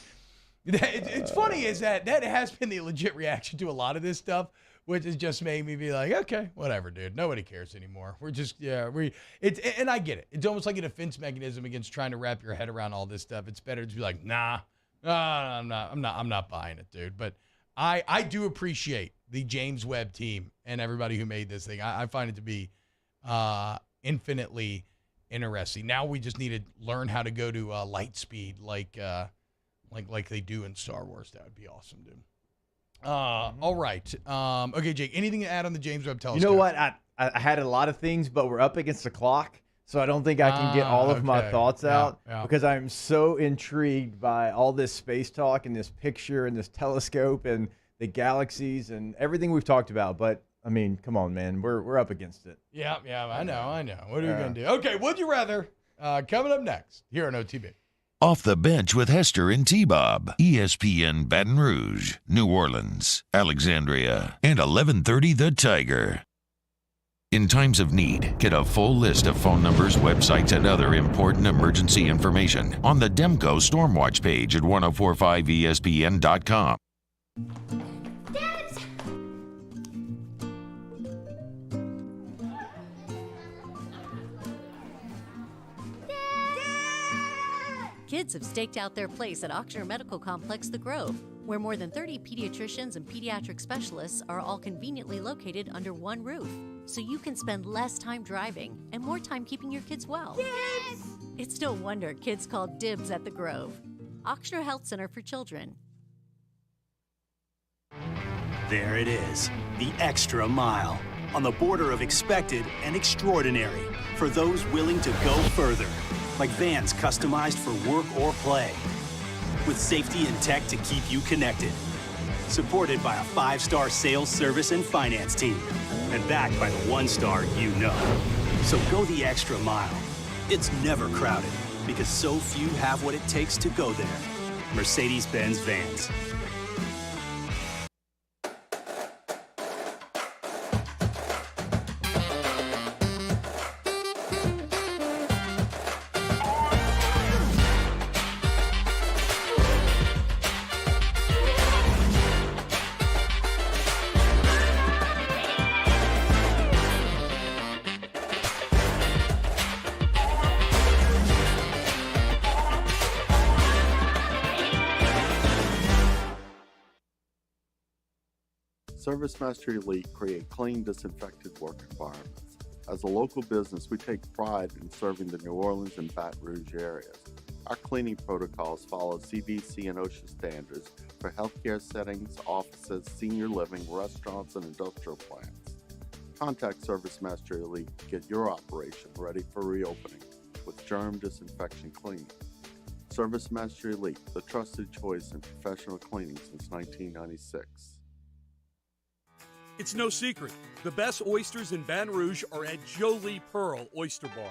It's funny is that has been the legit reaction to a lot of this stuff, which has just made me be like, okay, whatever, dude. Nobody cares anymore. We're just, and I get it. It's almost like a defense mechanism against trying to wrap your head around all this stuff. It's better to be like, nah, I'm not buying it, dude. But I do appreciate the James Webb team and everybody who made this thing. I find it to be infinitely interesting. Now we just need to learn how to go to light speed, like they do in Star Wars. That would be awesome, dude. All right. Okay, Jake, anything to add on the James Webb Telescope? You know what? I had a lot of things, but we're up against the clock, so I don't think I can get all of my thoughts out because I'm so intrigued by all this space talk and this picture and this telescope and the galaxies and everything we've talked about. But I mean, come on, man, we're up against it. Yeah, I know. What are we gonna do? Okay, would you rather? Coming up next here on OTB. Off the Bench with Hester and T-Bob. ESPN Baton Rouge, New Orleans, Alexandria, and 1130 The Tiger. In times of need, get a full list of phone numbers, websites, and other important emergency information on the Demco Stormwatch page at 1045ESPN.com. Kids have staked out their place at Ochsner Medical Complex The Grove, where more than 30 pediatricians and pediatric specialists are all conveniently located under one roof, so you can spend less time driving and more time keeping your kids well. Yes! It's no wonder kids call dibs at The Grove. Ochsner Health Center for Children. There it is, the extra mile, on the border of expected and extraordinary, for those willing to go further, like vans customized for work or play, with safety and tech to keep you connected, supported by a 5-star sales, service, and finance team, and backed by the 1-star you know. So go the extra mile. It's never crowded, because so few have what it takes to go there. Mercedes-Benz Vans. ServiceMaster Elite create clean, disinfected work environments. As a local business, we take pride in serving the New Orleans and Baton Rouge areas. Our cleaning protocols follow CDC and OSHA standards for healthcare settings, offices, senior living, restaurants, and industrial plants. Contact ServiceMaster Elite to get your operation ready for reopening with germ disinfection cleaning. ServiceMaster Elite, the trusted choice in professional cleaning since 1996. It's no secret. The best oysters in Baton Rouge are at Jolie Pearl Oyster Bar.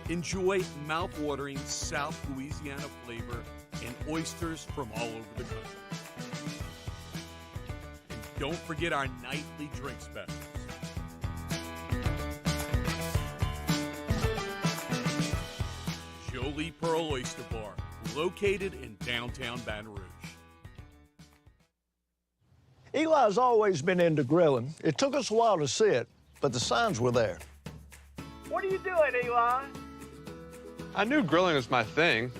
Enjoy mouth-watering South Louisiana flavor and oysters from all over the country. And don't forget our nightly drink specials. Jolie Pearl Oyster Bar, located in downtown Baton Rouge. Eli's always been into grilling. It took us a while to see it, but the signs were there. What are you doing, Eli? I knew grilling was my thing.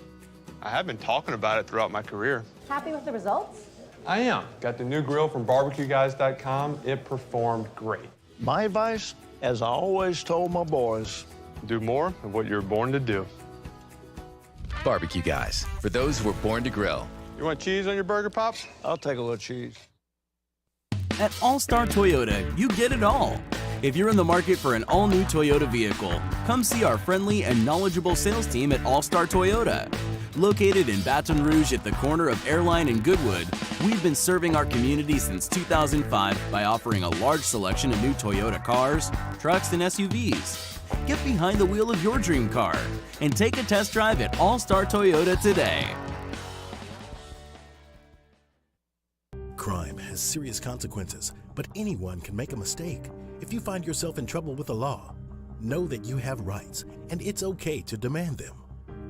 I have been talking about it throughout my career. Happy with the results? I am. Got the new grill from barbecueguys.com. It performed great. My advice, as I always told my boys, do more of what you're born to do. Barbecue Guys, for those who were born to grill. You want cheese on your burger, Pops? I'll take a little cheese. At All-Star Toyota, you get it all. If you're in the market for an all-new Toyota vehicle, come see our friendly and knowledgeable sales team at All-Star Toyota. Located in Baton Rouge at the corner of Airline and Goodwood, we've been serving our community since 2005 by offering a large selection of new Toyota cars, trucks, and SUVs. Get behind the wheel of your dream car and take a test drive at All-Star Toyota today. Crime has serious consequences, but anyone can make a mistake. If you find yourself in trouble with the law, know that you have rights, and it's okay to demand them.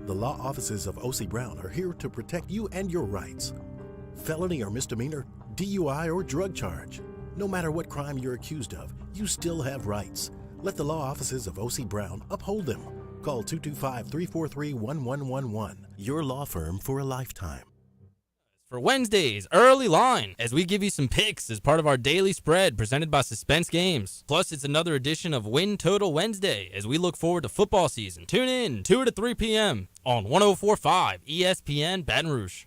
The law offices of O.C. Brown are here to protect you and your rights. Felony or misdemeanor, DUI or drug charge. No matter what crime you're accused of, you still have rights. Let the law offices of O.C. Brown uphold them. Call 225-343-1111. Your law firm for a lifetime. For Wednesday's Early Line, as we give you some picks as part of our daily spread presented by Suspense Games. Plus, it's another edition of Win Total Wednesday as we look forward to football season. Tune in 2 to 3 p.m. on 104.5 ESPN Baton Rouge.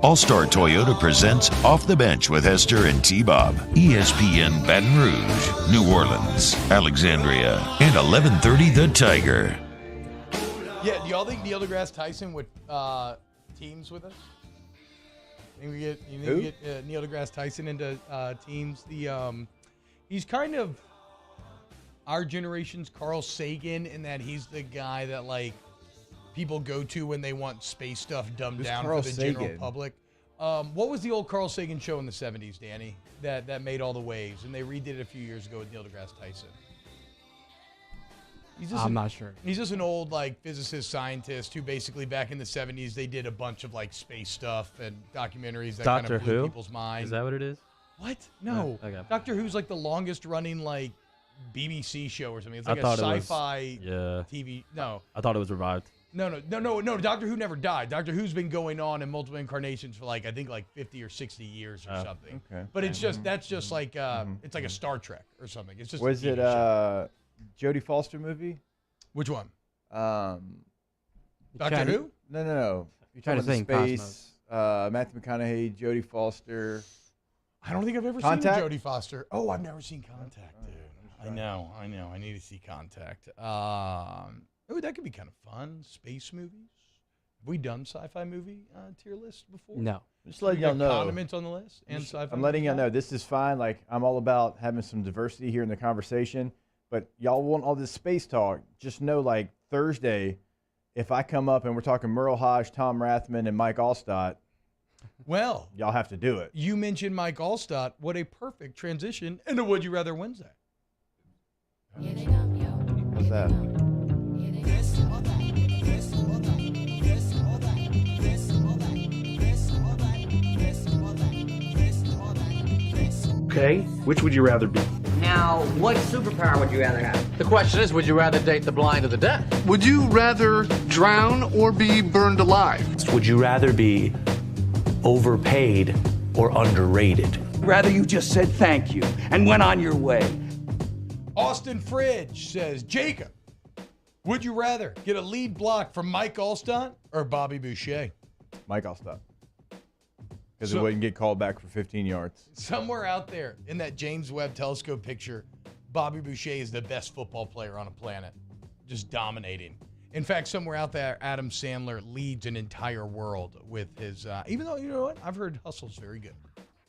All-Star Toyota presents Off the Bench with Hester and T-Bob. ESPN Baton Rouge, New Orleans, Alexandria, and 1130 The Tiger. Yeah, do y'all think Neil deGrasse Tyson would teams with us? You think we get Neil deGrasse Tyson into teams? He's kind of our generation's Carl Sagan in that he's the guy that like people go to when they want space stuff dumbed down Carl for the general Sagan? public. What was the old Carl Sagan show in the 70s, Danny, that made all the waves? And they redid it a few years ago with Neil deGrasse Tyson. I'm not sure. He's just an old like physicist scientist who basically back in the 70s they did a bunch of like space stuff and documentaries that kind of blew people's minds. Is that what it is? What? No. Okay. Doctor Who's like the longest running like BBC show or something. It's like I a thought it was- sci-fi yeah. TV. No. I thought it was revived. No. Doctor Who never died. Doctor Who's been going on in multiple incarnations for like I think like 50 or 60 years or something. Okay. But it's just that's just like it's like a Star Trek or something. It's just Was a TV it show. Jodie Foster movie? Which one? Doctor Who? No. You're trying to Talking say about in space. Matthew McConaughey, Jodie Foster. I don't think I've ever Contact? seen Jodie Foster. Oh, I've never seen Contact, dude. I know. I need to see Contact. Oh, that could be kind of fun. Space movies. Have we done sci-fi movie tier list before? No. Just letting We got y'all know. Condiments on the list and sci-fi. I'm letting y'all movies? know this is fine. Like I'm all about having some diversity here in the conversation. But y'all want all this space talk. Just know, like Thursday, if I come up and we're talking Merle Hodge, Tom Rathman, and Mike Allstott, Well, y'all have to do it. you mentioned Mike Allstott. What a perfect transition into Would You Rather Wednesday. What's that? Okay, which would you rather be? Now, what superpower would you rather have? The question is, would you rather date the blind or the deaf? Would you rather drown or be burned alive? Would you rather be overpaid or underrated? Rather you just said thank you and went on your way. Austin Fridge says, Jacob, would you rather get a lead block from Mike Allstott or Bobby Boucher? Mike Allstott. Because So- it wouldn't get called back for 15 yards. Somewhere out there in that James Webb Telescope picture, Bobby Boucher is the best football player on a planet, just dominating. In fact, somewhere out there, Adam Sandler leads an entire world with his, even though, you know what, I've heard Hustle's very good.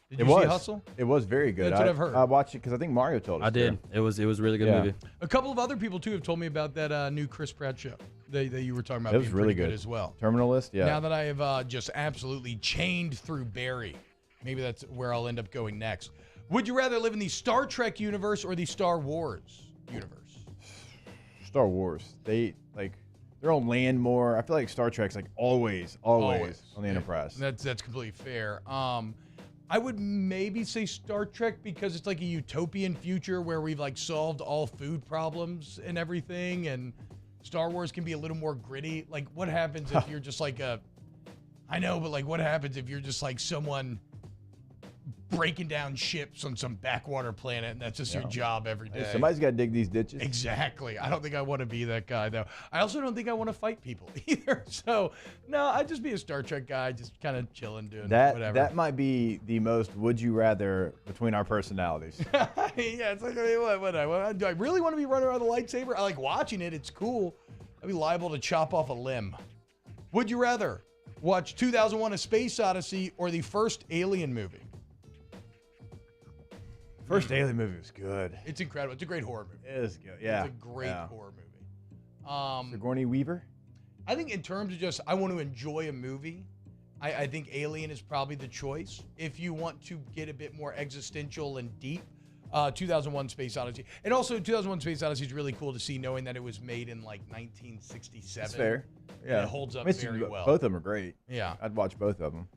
Did you see Hustle? It was very good. That's what I've heard. I watched it because I think Mario told us. I did. to. It was a really good movie. A couple of other people, too, have told me about that new Chris Pratt show that you were talking about. It was being really pretty good as well. Terminal List, yeah. Now that I have just absolutely chained through Barry, maybe that's where I'll end up going next. Would you rather live in the Star Trek universe or the Star Wars universe? Star Wars. They're on land more. I feel like Star Trek's like always on the Enterprise. That's completely fair. I would maybe say Star Trek because it's like a utopian future where we've like solved all food problems and everything, and Star Wars can be a little more gritty. Like, what happens if you're just like what happens if you're just like someone breaking down ships on some backwater planet and that's just your job every day? Hey, somebody's got to dig these ditches. Exactly. I don't think I want to be that guy, though. I also don't think I want to fight people either. So, no, I'd just be a Star Trek guy, just kind of chilling, doing whatever. That might be the most would you rather between our personalities. Yeah, it's like, do I really want to be running around with a lightsaber? I like watching it. It's cool. I'd be liable to chop off a limb. Would you rather watch 2001: A Space Odyssey or the first Alien movie? First Alien movie was good. It's incredible. It's a great horror movie. It is good. Yeah. It's a great horror movie. Sigourney Weaver? I think in terms of just I want to enjoy a movie, I think Alien is probably the choice. If you want to get a bit more existential and deep, 2001: Space Odyssey. And also 2001: Space Odyssey is really cool to see knowing that it was made in like 1967. That's fair. Yeah. And it holds up very well. Both of them are great. Yeah. I'd watch both of them.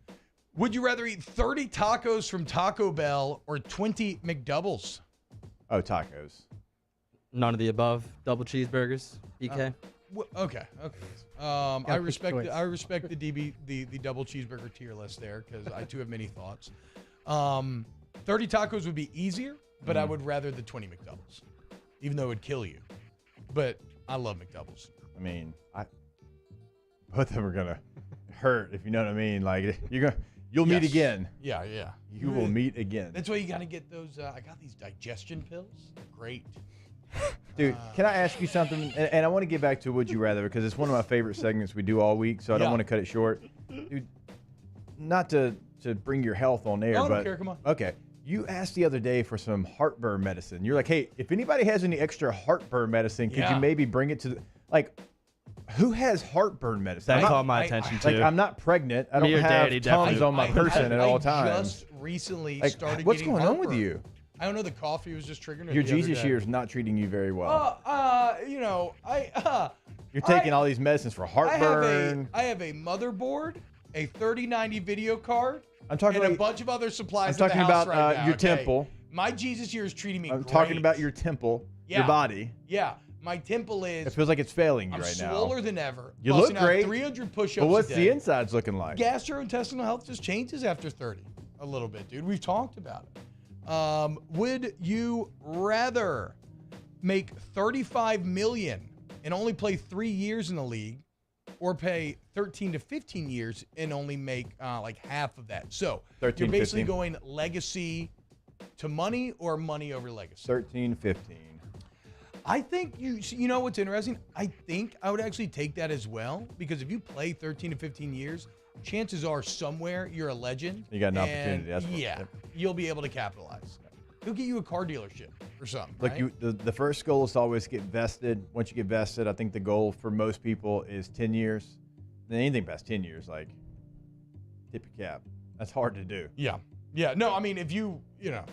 Would you rather eat 30 tacos from Taco Bell or 20 McDoubles? Oh, tacos. None of the above. Double cheeseburgers. EK. Okay. I respect the double cheeseburger tier list there because I too have many thoughts. 30 tacos would be easier, but I would rather the 20 McDoubles, even though it would kill you. But I love McDoubles. I mean, both of them are gonna hurt if you know what I mean. Like you're You'll meet again. Yeah, yeah. You will meet again. That's why you got to get those. I got these digestion pills. They're great. Dude, can I ask you something? And I want to get back to Would You Rather because it's one of my favorite segments we do all week, so I don't want to cut it short. Dude, not to bring your health on air, No, I but don't care. Come on. Okay. You asked the other day for some heartburn medicine. You're like, hey, if anybody has any extra heartburn medicine, could you maybe bring it to the, like, who has heartburn medicine? That caught my attention too. Like, I'm not pregnant. I don't have Tums on my person at all times. I just recently started what's getting going on with heartburn. you? I don't know. The coffee was just triggering it. Your the other Jesus day. year is not treating you very well. You know, You're taking all these medicines for heartburn. I have a motherboard, a 3090 video card, I'm talking and about a bunch of other supplies. I'm talking at the house about right now, your okay? temple. My Jesus year is treating me I'm great. talking about your temple, your body. Yeah, my temple is. It feels like it's failing you I'm right now. swoller than ever. You look busting out great. 300 push-ups But what's a the day. insides looking like? Gastrointestinal health just changes after 30 a little bit, dude. We've talked about it. Would you rather make $35 million and only play 3 years in the league, or pay 13 to 15 years and only make like half of that? So 13, you're basically 15. going legacy to money or money over legacy. 13, 15. I think you know what's interesting? I think I would actually take that as well, because if you play 13 to 15 years, chances are somewhere you're a legend. You got an and opportunity. That's what, yeah, you'll be able to capitalize. He'll get you a car dealership or something. Look, right? the first goal is to always get vested. Once you get vested, I think the goal for most people is 10 years. And anything past 10 years, like, tip your cap. That's hard to do. Yeah. Yeah. No, I mean, if you know,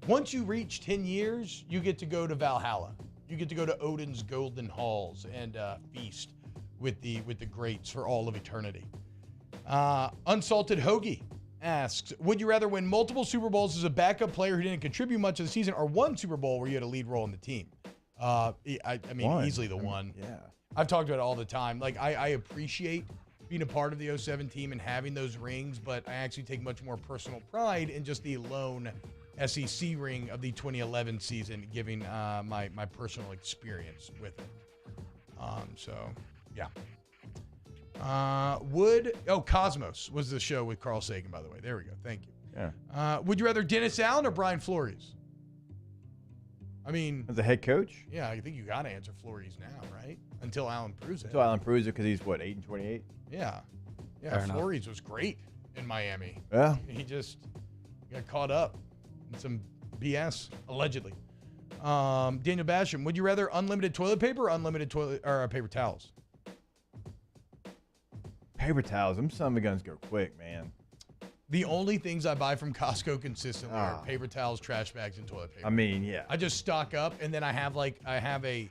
once you reach 10 years, you get to go to Valhalla. You get to go to Odin's golden halls and feast with the greats for all of eternity. Unsalted Hoagie asks, would you rather win multiple Super Bowls as a backup player who didn't contribute much of the season, or one Super Bowl where you had a lead role in the team? I mean, One. easily the one. Yeah. I've talked about it all the time. Like, I appreciate being a part of the 07 team and having those rings, but I actually take much more personal pride in just the lone SEC ring of the 2011 season, giving my personal experience with it. So, yeah. Cosmos was the show with Carl Sagan, by the way. There we go. Thank you. Yeah. Would you rather Dennis Allen or Brian Flores? I mean, As a head coach? yeah, I think you got to answer Flores now, right? Until Allen proves it. So Allen proves it because he's, what, 8-28? Yeah. Yeah, Fair enough. Flores was great in Miami. Yeah. He just got caught up in some BS, allegedly. Daniel Basham, would you rather unlimited toilet paper or unlimited paper towels? Paper towels. Them son of a guns go quick, man. The only things I buy from Costco consistently are paper towels, trash bags, and toilet paper. I mean, yeah. I just stock up, and then I have a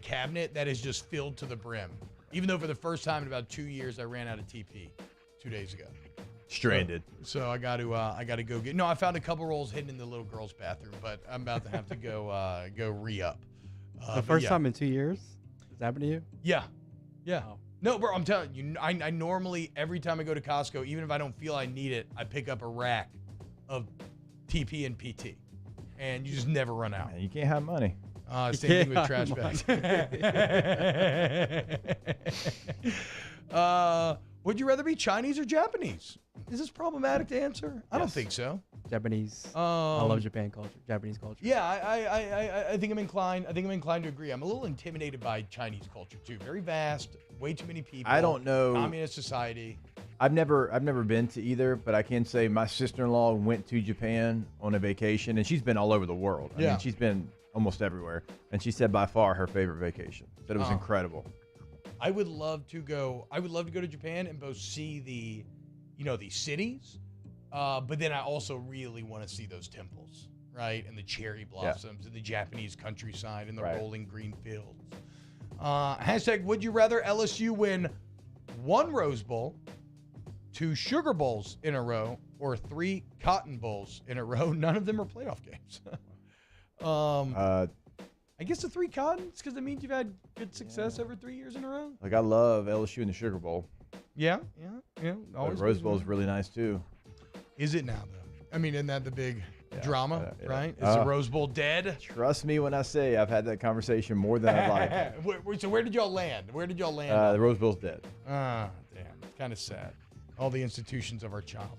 cabinet that is just filled to the brim. Even though for the first time in about 2 years, I ran out of TP 2 days ago. Stranded. So I got to go get. No, I found a couple rolls hidden in the little girl's bathroom, but I'm about to have to go re-up. The first time in 2 years? Has that happened to you? Yeah. Yeah. Oh. No, bro, I'm telling you, I normally, every time I go to Costco, even if I don't feel I need it, I pick up a rack of TP and PT. And you just never run out. Man, you can't have money. Same thing with trash bags. Would you rather be Chinese or Japanese? Is this problematic to answer? I don't think so. Japanese. I love Japan culture, Japanese culture. Yeah, I think I'm inclined. I think I'm inclined to agree. I'm a little intimidated by Chinese culture too. Very vast, way too many people. I don't know. Communist society. I've never been to either, but I can say my sister-in-law went to Japan on a vacation, and she's been all over the world. I mean, she's been almost everywhere, and she said by far her favorite vacation. Said it was incredible. I would love to go. I would love to go to Japan and both see the cities, but then I also really want to see those temples, right? And the cherry blossoms and the Japanese countryside and the rolling green fields. Hashtag, would you rather LSU win 1 Rose Bowl, 2 Sugar Bowls in a row, or 3 Cotton Bowls in a row? None of them are playoff games. I guess the 3 Cottons, because it means you've had good success over 3 years in a row. Like, I love LSU in the Sugar Bowl. Yeah. But Rose Bowl is really nice too. Is it now though? I mean, isn't that the big drama, right? Is the Rose Bowl dead? Trust me when I say I've had that conversation more than I'd like. So where did y'all land? The Rose Bowl's dead. Ah, damn. It's kind of sad. all the institutions of our childhood.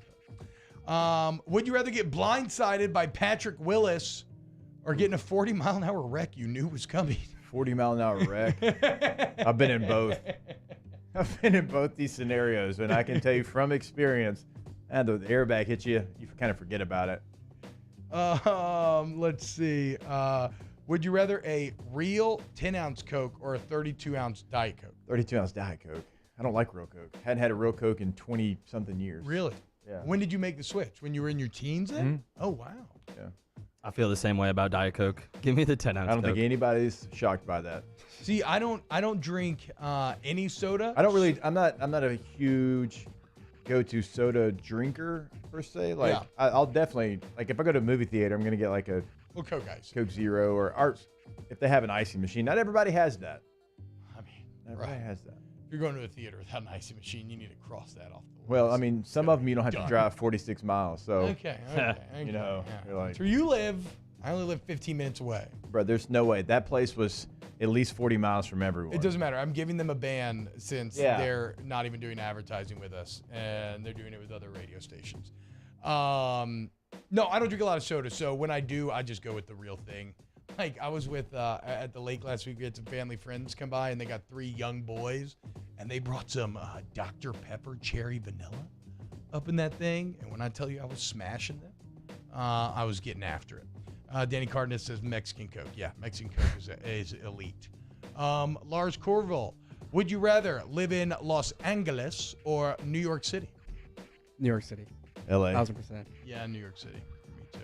Would you rather get blindsided by Patrick Willis or get in a 40-mile-an-hour wreck you knew was coming? 40-mile-an-hour wreck. I've been in both. I've been in both these scenarios, and I can tell you from experience, and the airbag hits you, you kind of forget about it. Let's see. Would you rather a real 10-ounce Coke or a 32-ounce Diet Coke? 32-ounce Diet Coke. I don't like real Coke. Hadn't had a real Coke in 20-something years. Really? Yeah. When did you make the switch? When you were in your teens then? Oh, wow. Yeah. I feel the same way about Diet Coke. Give me the 10-ounce. I don't think anybody's shocked by that. See, I don't drink any soda. I'm not a huge go-to soda drinker per se. Like I'll definitely, like, if I go to a movie theater, I'm gonna get like a Coke Ice, Coke Zero, or if they have an icing machine. Not everybody has that. I mean, everybody has that. If you're going to a theater without an icing machine, you need to cross that off the list. Well, I mean, some of them you don't have to drive 46 miles. So Okay. you know, you're like, That's where you live. I only live 15 minutes away. bro, there's no way. That place was at least 40 miles from everyone. It doesn't matter. I'm giving them a ban since Yeah. they're not even doing advertising with us, and they're doing it with other radio stations. No, I don't drink a lot of soda, so when I do, I just go with the real thing. Like, I was with at the lake last week. We had some family friends come by, and they got 3 young boys, and they brought some Dr. Pepper cherry vanilla up in that thing. And when I tell you I was smashing them, I was getting after it. Danny Cardenas says Mexican Coke. Yeah, Mexican Coke is elite. Lars Corville, would you rather live in Los Angeles or New York City? New York City. LA. 1000%. Yeah, New York City. Me too.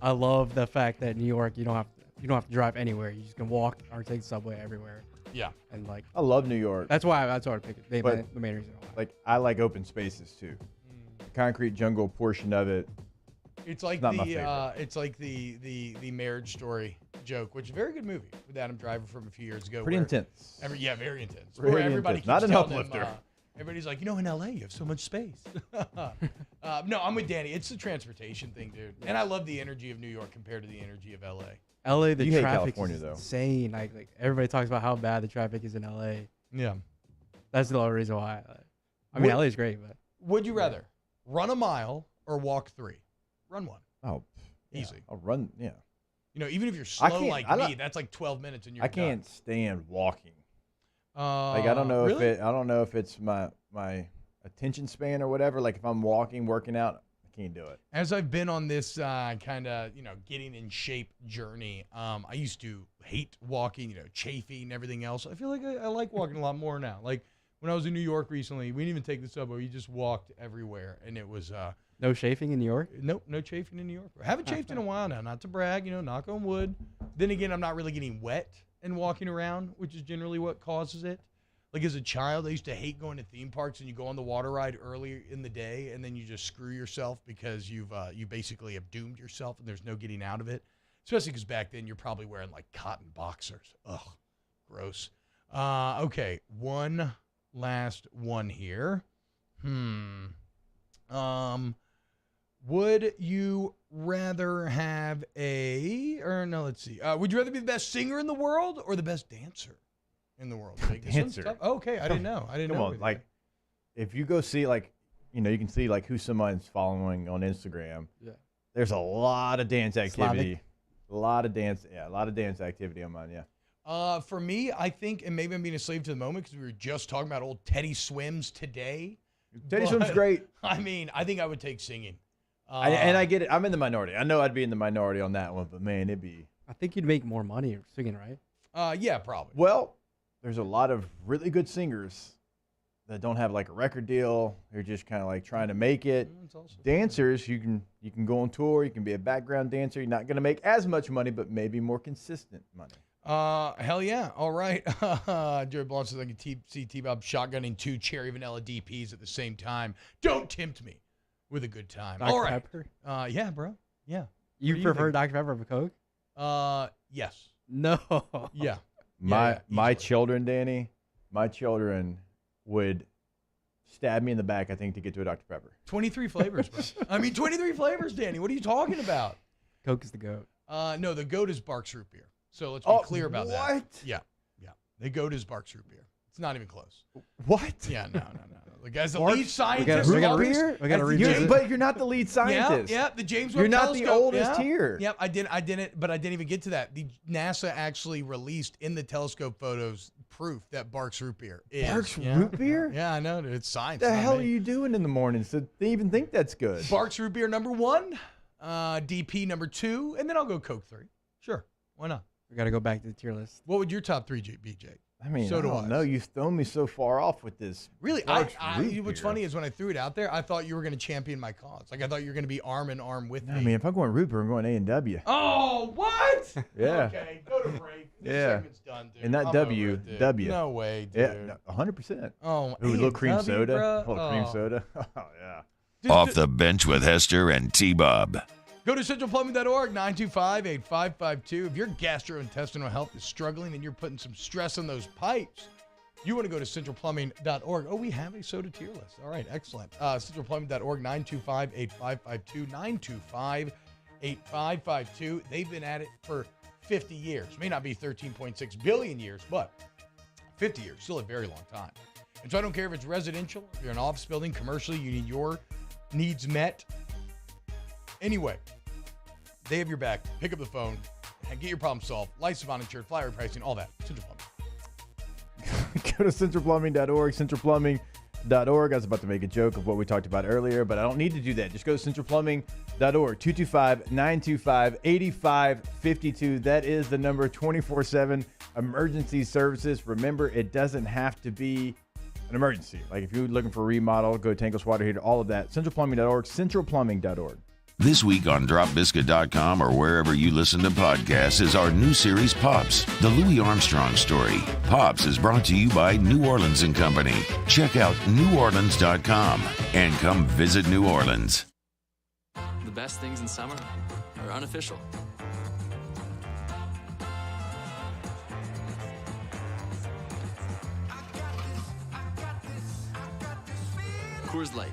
I love the fact that New York, you don't have to drive anywhere. You just can walk or take the subway everywhere. Yeah. And like, I love New York. that's why I picked it. The But- main reason why. Like, I like open spaces too. The concrete jungle portion of it. It's like not my favorite. it's like the Marriage Story joke, which is a very good movie with Adam Driver from a few years ago. Pretty where intense. Very intense. Really Where everybody intense. keeps Not an telling him, uplifter. everybody's like, in LA, you have so much space. No, I'm with Danny. It's the transportation thing, dude. And I love the energy of New York compared to the energy of LA. LA, the You hate traffic California, is though. insane. Like everybody talks about how bad the traffic is in LA. Yeah. That's the only reason why. I mean, LA is great, but Would you rather run a mile or walk 3? Run 1. Oh, yeah. Easy. I'll run. Yeah. You know, even if you're I slow can't- like I me, don't- that's like 12 minutes and you're I can't stand walking. done. Like, I don't know really? I don't know if it's my attention span or whatever. Like, if I'm walking, working out, I can't do it. As I've been on this kind of, getting in shape journey, I used to hate walking, chafing and everything else. I feel like I like walking a lot more now. Like when I was in New York recently, we didn't even take the subway. We just walked everywhere. And it was, no chafing in New York. nope, no chafing in New York. I haven't chafed in a while now, not to brag, knock on wood. Then again, I'm not really getting wet and walking around, which is generally what causes it. Like as a child, I used to hate going to theme parks and you go on the water ride early in the day and then you just screw yourself because you basically have doomed yourself and there's no getting out of it. Especially because back then you're probably wearing like cotton boxers. Ugh, gross. Okay, one last one here. Would you rather have let's see. Would you rather be the best singer in the world or the best dancer in the world? Like, this one's Dancer. tough. Okay, I didn't know. Come on, like, if you go see, like, you can see like who someone's following on Instagram. Yeah. There's a lot of dance activity. Slavic. A lot of dance activity on mine. Yeah. For me, I think, and maybe I'm being a slave to the moment because we were just talking about old Teddy Swims today. Teddy but, Swims great. I mean, I think I would take singing. And I get it. I'm in the minority. I know I'd be in the minority on that one, but man, it'd be. I think you'd make more money singing, right? Yeah, probably. Well, there's a lot of really good singers that don't have like a record deal. They're just kind of like trying to make it. Dancers, you can go on tour. You can be a background dancer. You're not going to make as much money, but maybe more consistent money. Hell yeah. All right. Jared Blunt says I can see T-Bob shotgunning 2 cherry vanilla DPs at the same time. Don't tempt me with a good time. Dr. All right. Pepper? Yeah, bro. Yeah. You What do prefer think? Dr. Pepper over Coke? Yes. No. Yeah. My children, Danny, my children would stab me in the back, I think, to get to a Dr. Pepper. 23 flavors, bro. I mean, 23 flavors, Danny. What are you talking about? Coke is the GOAT. No, the GOAT is Barks Root Beer. So let's be clear about that. What? Yeah. The GOAT is Barks Root Beer. It's not even close. What? Yeah, no. Like as the Mark, lead scientist, we gotta revisit. But you're not the lead scientist. Yeah, the James Webb You're not telescope. the oldest yeah. here. Yep, I didn't, but I didn't even get to that. The NASA actually released in the telescope photos proof that Barks root beer is. Barks root beer? Yeah, I know. Dude, it's science. The not hell me. are you doing in the mornings to even think that's good? Barks root beer number 1, DP number 2, and then I'll go Coke 3. Sure, why not? We got to go back to the tier list. What would your top 3 be, Jake? I mean, so I don't know. You've thrown me so far off with this. Really, Barks root what's beer. funny is when I threw it out there, I thought you were going to champion my cause. Like I thought you were going to be arm in arm with me. I mean, if I'm going root beer, I'm going A&W. Oh, what? Yeah. Okay, go to break. This Yeah. segment's done, dude. And that I'm W, over it, dude. W. No way, dude. Yeah, 100%. Oh, Ooh, a little cream A&W, soda. bruh. A little cream Oh. soda. Oh, yeah. Off the bench with Hester and T-Bob. Go to centralplumbing.org, 925-8552. If your gastrointestinal health is struggling and you're putting some stress on those pipes, you want to go to centralplumbing.org. Oh, we have a soda tier list. All right, excellent. Centralplumbing.org, 925-8552, 925-8552. They've been at it for 50 years. May not be 13.6 billion years, but 50 years, still a very long time. And so I don't care if it's residential, if you're an office building, commercially, you need your needs met. Anyway, they have your back. Pick up the phone and get your problem solved. License bond insured, flyer pricing, all that. Central Plumbing. Go to centralplumbing.org, centralplumbing.org. I was about to make a joke of what we talked about earlier, but I don't need to do that. Just go to centralplumbing.org, 225-925-8552. That is the number 24/7 emergency services. Remember, it doesn't have to be an emergency. Like if you're looking for a remodel, go to tankless water heater, all of that. Centralplumbing.org, centralplumbing.org. This week on dropbiscuit.com or wherever you listen to podcasts is our new series, Pops, the Louis Armstrong story. Pops is brought to you by New Orleans & Company. Check out neworleans.com and come visit New Orleans. The best things in summer are unofficial. Coors Light,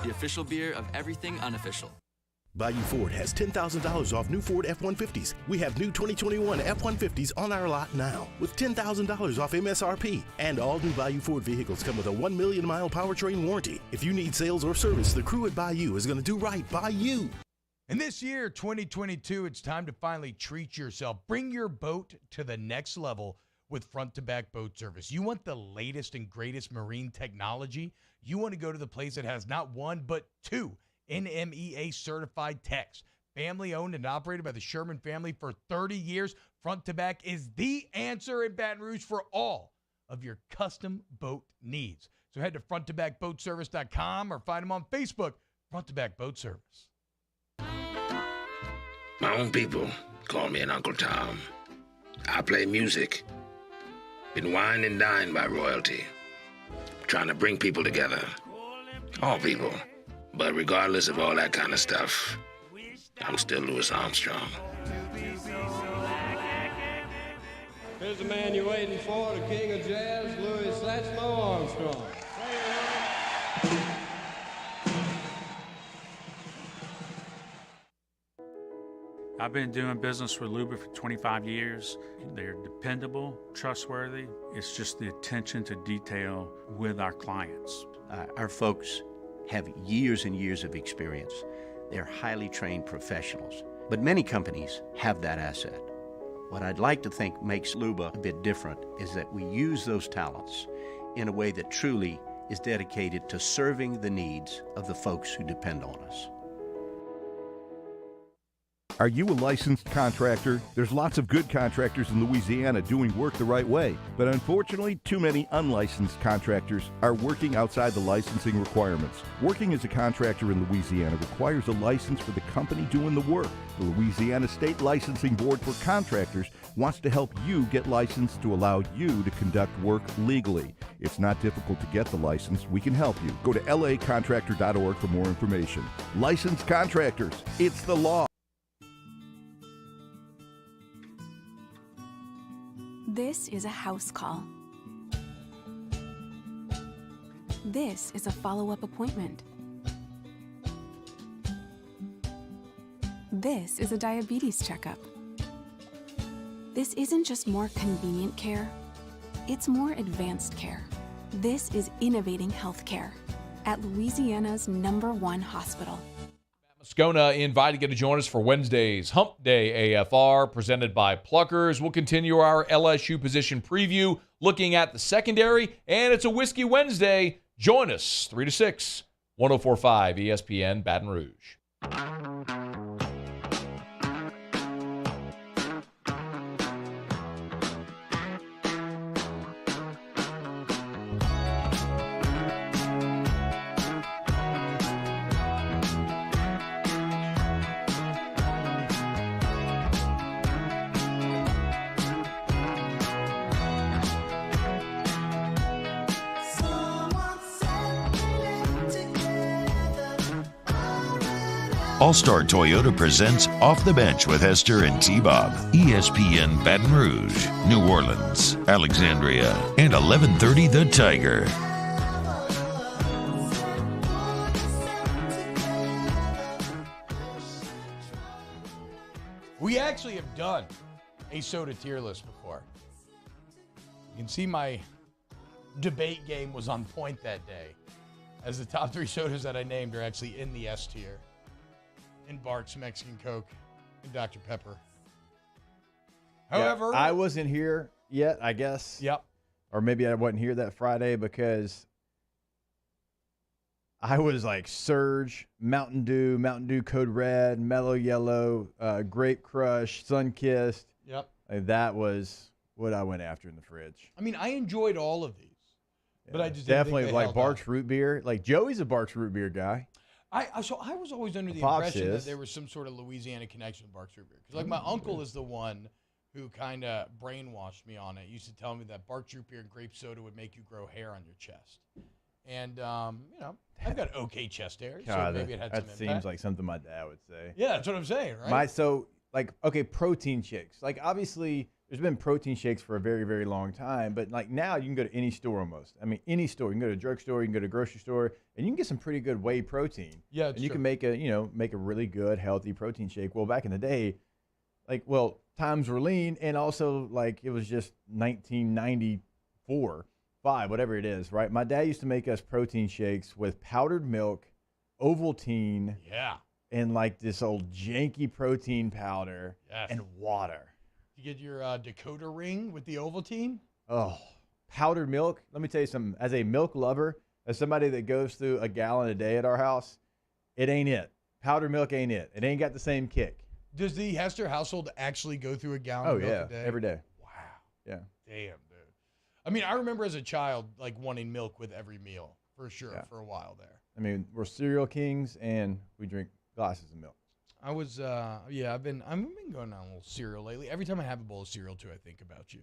the official beer of everything unofficial. Bayou Ford has $10,000 off new Ford F-150s. We have new 2021 F-150s on our lot now with $10,000 off MSRP. And all new Bayou Ford vehicles come with a 1 million mile powertrain warranty. If you need sales or service, the crew at Bayou is going to do right by you. And this year, 2022, it's time to finally treat yourself. Bring your boat to the next level with front-to-back boat service. You want the latest and greatest marine technology? You want to go to the place that has not one, but 2 NMEA certified techs. Family owned and operated by the Sherman family for 30 years. Front to Back is the answer in Baton Rouge for all of your custom boat needs. So head to fronttobackboatservice.com or find them on Facebook, Front to Back Boat Service. My own people call me an Uncle Tom. I play music. Been wined and dined by royalty. Trying to bring people together. All people. But regardless of all that kind of stuff, I'm still Louis Armstrong. Here's the man you're waiting for, the king of jazz, Louis Satchmo Armstrong. I've been doing business with Luba for 25 years. They're dependable, trustworthy. It's just the attention to detail with our clients. Our folks have years and years of experience. They're highly trained professionals. But many companies have that asset. What I'd like to think makes Luba a bit different is that we use those talents in a way that truly is dedicated to serving the needs of the folks who depend on us. Are you a licensed contractor? There's lots of good contractors in Louisiana doing work the right way, but unfortunately, too many unlicensed contractors are working outside the licensing requirements. Working as a contractor in Louisiana requires a license for the company doing the work. The Louisiana State Licensing Board for Contractors wants to help you get licensed to allow you to conduct work legally. It's not difficult to get the license. We can help you. Go to lacontractor.org for more information. Licensed contractors, it's the law. This is a house call. This is a follow-up appointment. This is a diabetes checkup. This isn't just more convenient care, it's more advanced care. This is innovating healthcare at Louisiana's #1 hospital. Moscona invited you to join us for Wednesday's Hump Day AFR presented by Pluckers. We'll continue our LSU position preview looking at the secondary, and it's a Whiskey Wednesday. Join us 3 to 6, 104.5 ESPN Baton Rouge. All-Star Toyota presents Off the Bench with Hester and T-Bob. ESPN Baton Rouge, New Orleans, Alexandria, and 1130 The Tiger. We actually have done a soda tier list before. You can see my debate game was on point that day, as the top 3 sodas that I named are actually in the S tier. In Barks, Mexican Coke, and Dr. Pepper. However, I wasn't here yet, I guess. Yep. Or maybe I wasn't here that Friday because I was like Surge, Mountain Dew Code Red, Mellow Yellow, Grape Crush, Sunkissed. Yep. Like, that was what I went after in the fridge. I mean, I enjoyed all of these, but I just definitely didn't think they like held Barks up. root beer. Like Joey's a Barks root beer guy. So I was always under the Pops impression that is. there was some sort of Louisiana connection with Barks root beer. Because like my uncle is the one who kind of brainwashed me on it. He used to tell me that Barks root beer and grape soda would make you grow hair on your chest. And, I've got okay chest hair, so maybe it had some that impact. seems like something my dad would say. Yeah, that's what I'm saying, right? Protein shakes. Like, obviously, there's been protein shakes for a very, very long time, but like now you can go to any store almost. I mean, any store. You can go to a drugstore, you can go to a grocery store, and you can get some pretty good whey protein. Yeah, and you can make a really good, healthy protein shake. Well, back in the day, times were lean, and also like it was just 1994, 5, whatever it is, right? My dad used to make us protein shakes with powdered milk, Ovaltine, and like this old janky protein powder and water. You get your Dakota ring with the Ovaltine. Oh, powdered milk. Let me tell you something. As a milk lover, as somebody that goes through a gallon a day at our house, it ain't it. Powdered milk ain't it. It ain't got the same kick. Does the Hester household actually go through a gallon of milk a day? Every day. Wow. Yeah. Damn, dude. I mean, I remember as a child, like, wanting milk with every meal, for sure, for a while there. I mean, we're cereal kings, and we drink glasses of milk. I was, I've been going on a little cereal lately. Every time I have a bowl of cereal, too, I think about you,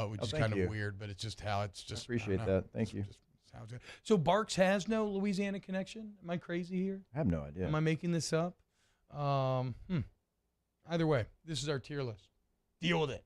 which is kind of weird, but it's just how it's just. I appreciate that. Thank you. Just how it's good. So Barks has no Louisiana connection? Am I crazy here? I have no idea. Am I making this up? Either way, this is our tier list. Deal with it.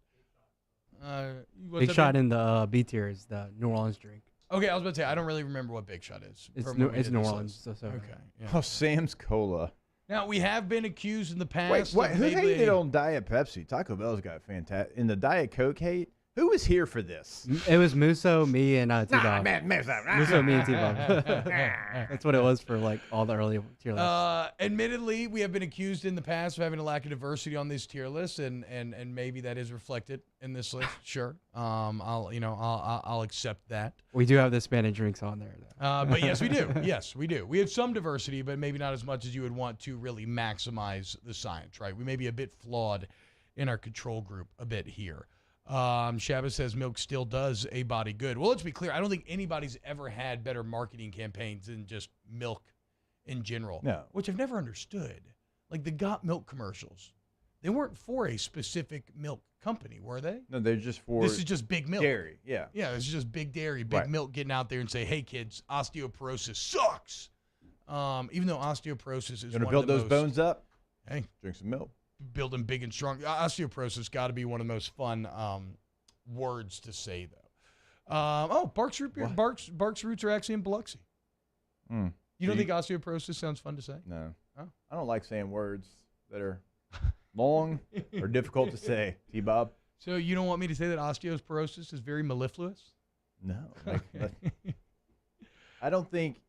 Big Shot in the B tier is the New Orleans drink. Okay, I was about to say, I don't really remember what Big Shot is. It's from New, when we it's did New this Orleans. list. So. Okay. Yeah. Oh, Sam's Cola. Now, we have been accused in the past. Wait, of who maybe- hated on Diet Pepsi? Taco Bell's got fantastic. In the Diet Coke hate, who was here for this? It was Musso, me, and T-Bob. Musso, me, and T-Bob. That's what it was for like all the early tier lists. Admittedly, we have been accused in the past of having a lack of diversity on these tier lists, and maybe that is reflected in this list. Sure, I'll accept that. We do have the Spanish drinks on there, though. But yes, we do. Yes, we do. We have some diversity, but maybe not as much as you would want to really maximize the science, right? We may be a bit flawed in our control group a bit here. Shabba says milk still does a body good. Well, let's be clear. I don't think anybody's ever had better marketing campaigns than just milk in general. No. Which I've never understood. Like the Got Milk commercials. They weren't for a specific milk company, were they? No, they're just for. This is just big milk. Dairy, yeah. Yeah, this is just big dairy, big milk getting out there and say, hey, kids, osteoporosis sucks. Even though osteoporosis is Gonna one build of the those most, bones up? Hey, drink some milk. Building big and strong. Osteoporosis got to be one of the most fun words to say, though. Barks root beer. Barks roots are actually in Biloxi. You don't think osteoporosis sounds fun to say? No. Oh. I don't like saying words that are long or difficult to say, T-Bob. So you don't want me to say that osteoporosis is very mellifluous? No. I don't think.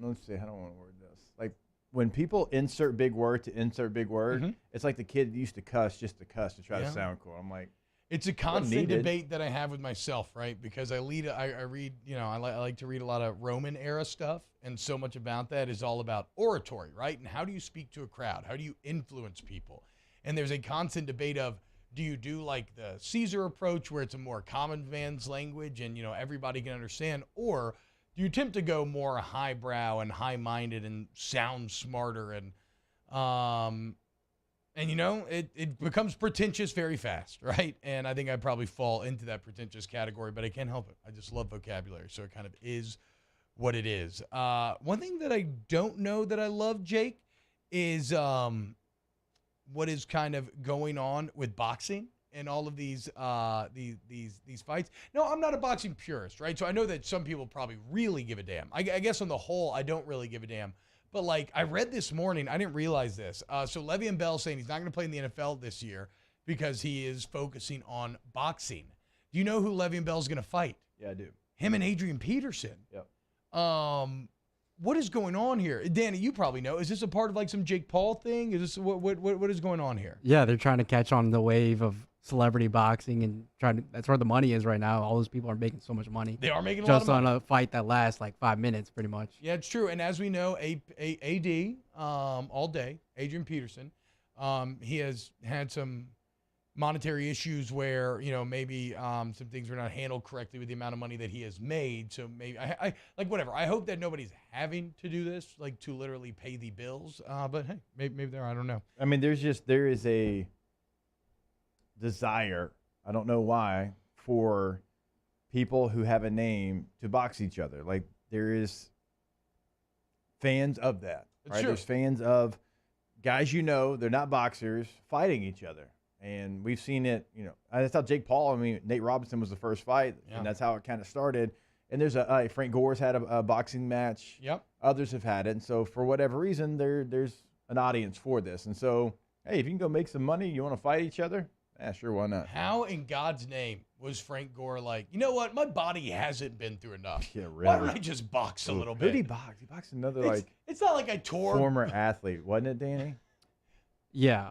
Let's see. I don't want to word this. Like when people insert big word to insert big word, it's like the kid used to cuss just to cuss to try to sound cool. I'm like, it's a constant debate that I have with myself, right? Because I read, I like to read a lot of Roman era stuff, and so much about that is all about oratory, right? And how do you speak to a crowd? How do you influence people? And there's a constant debate of, do you do like the Caesar approach where it's a more common man's language and, everybody can understand, or do you attempt to go more highbrow and high-minded and sound smarter and it becomes pretentious very fast, right? And I think I probably fall into that pretentious category, but I can't help it. I just love vocabulary, so it kind of is what it is. One thing that I don't know that I love, Jake, is what is kind of going on with boxing and all of these fights. No, I'm not a boxing purist, right? So I know that some people probably really give a damn. I guess on the whole, I don't really give a damn. But, I read this morning, I didn't realize this. So Le'Veon Bell saying he's not going to play in the NFL this year because he is focusing on boxing. Do you know who Le'Veon Bell's going to fight? Yeah, I do. Him and Adrian Peterson. Yep. What is going on here? Danny, you probably know. Is this a part of, some Jake Paul thing? Is this what is going on here? Yeah, they're trying to catch on the wave of celebrity boxing and that's where the money is right now. All those people are making so much money. They are making a lot of money. Just on a fight that lasts 5 minutes, pretty much. Yeah, it's true. And as we know, AD all day, Adrian Peterson, he has had some monetary issues where, maybe some things were not handled correctly with the amount of money that he has made. So maybe I whatever. I hope that nobody's having to do this, to literally pay the bills. But hey, maybe there. I don't know. I mean, there is a desire, I don't know why, for people who have a name to box each other. There is fans of that, right? There's fans of guys they're not boxers fighting each other. And we've seen it, that's how Jake Paul, Nate Robinson was the first fight, and that's how it kind of started. And there's Frank Gore's had a boxing match. Yep. Others have had it. And so for whatever reason, there's an audience for this. And so, hey, if you can go make some money, you want to fight each other? Yeah, sure, why not? How in God's name was Frank Gore like, you know what? My body hasn't been through enough. Yeah, really. Why don't I just box a little bit? Who did he box? He boxed another, It's not like I tore. Former athlete, wasn't it, Danny? Yeah,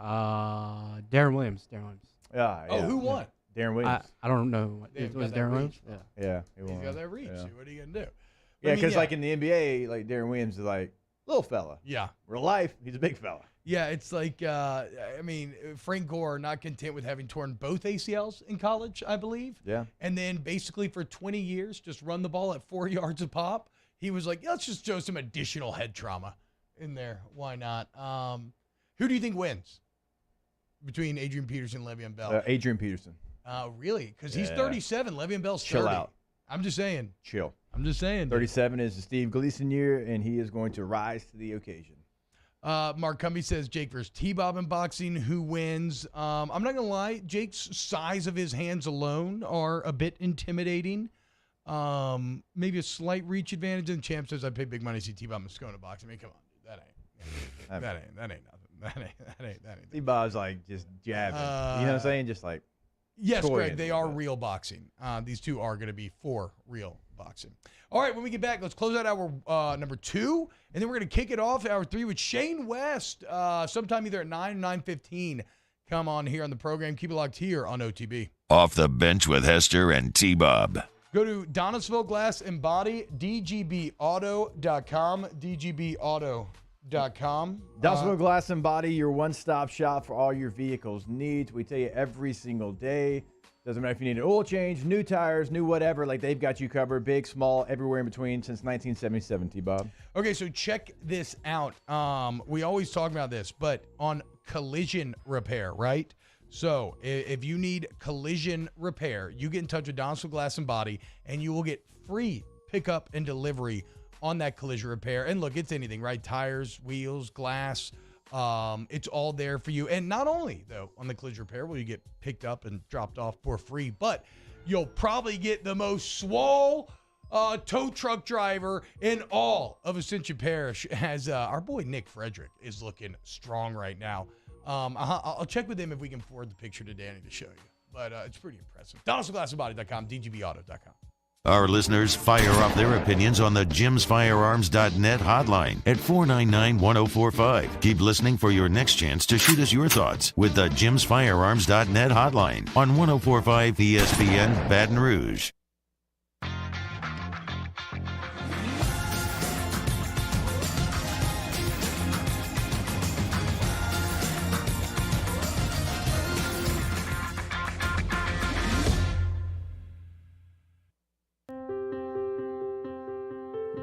Darren Williams. Yeah. Oh, who won? Darren Williams. I don't know. It was Darren Williams? Yeah. He's got that reach. Yeah. What are you going to do? Yeah, because in the NBA, Darren Williams is little fella. Yeah. Real life, he's a big fella. Yeah, it's Frank Gore not content with having torn both ACLs in college, I believe. Yeah. And then basically for 20 years, just run the ball at 4 yards a pop. He was like, let's just throw some additional head trauma in there. Why not? Who do you think wins between Adrian Peterson and Le'Veon Bell? Adrian Peterson. Really? Because he's 37. Le'Veon Bell's 30. Chill out. I'm just saying. Chill. I'm just saying. 37 is the Steve Gleason year, and he is going to rise to the occasion. Mark Cumbie says Jake versus T-Bob in boxing. Who wins? I'm not going to lie. Jake's size of his hands alone are a bit intimidating. Maybe a slight reach advantage. And Champ says I pay big money to see T-Bob and Scone in boxing. Come on, dude. That ain't nothing. That ain't. T-Bob's just jabbing. You know what I'm saying? Just yes, Greg, they are real boxing. These two are going to be for real boxing. All right, when we get back, let's close out our number 2, and then we're going to kick it off hour 3 with Shane West sometime either at 9 or 9:15. Come on here on the program. Keep it locked here on OTB. Off the Bench with Hester and T-Bob. Go to Donisville Glass and Body, dgbauto.com, dgbauto.com. Donisville Glass and Body, your one-stop shop for all your vehicles needs. We tell you every single day. Doesn't matter if you need an oil change, new tires, new whatever. They've got you covered. Big, small, everywhere in between since 1977, T-Bob. Okay, so check this out. We always talk about this, but on collision repair, right? So if you need collision repair, you get in touch with Donisville Glass and Body, and you will get free pickup and delivery on that collision repair. And look, it's anything, right? Tires, wheels, glass. It's all there for you. And not only, though, on the collision repair will you get picked up and dropped off for free, but you'll probably get the most swole tow truck driver in all of Ascension Parish, as our boy Nick Frederick is looking strong right now. I'll check with him if we can forward the picture to Danny to show you. but it's pretty impressive. DonaldsonGlassandBody.com, DGBAuto.com. Our listeners fire off their opinions on the jimsfirearms.net hotline at 499-1045. Keep listening for your next chance to shoot us your thoughts with the jimsfirearms.net hotline on 1045 ESPN Baton Rouge.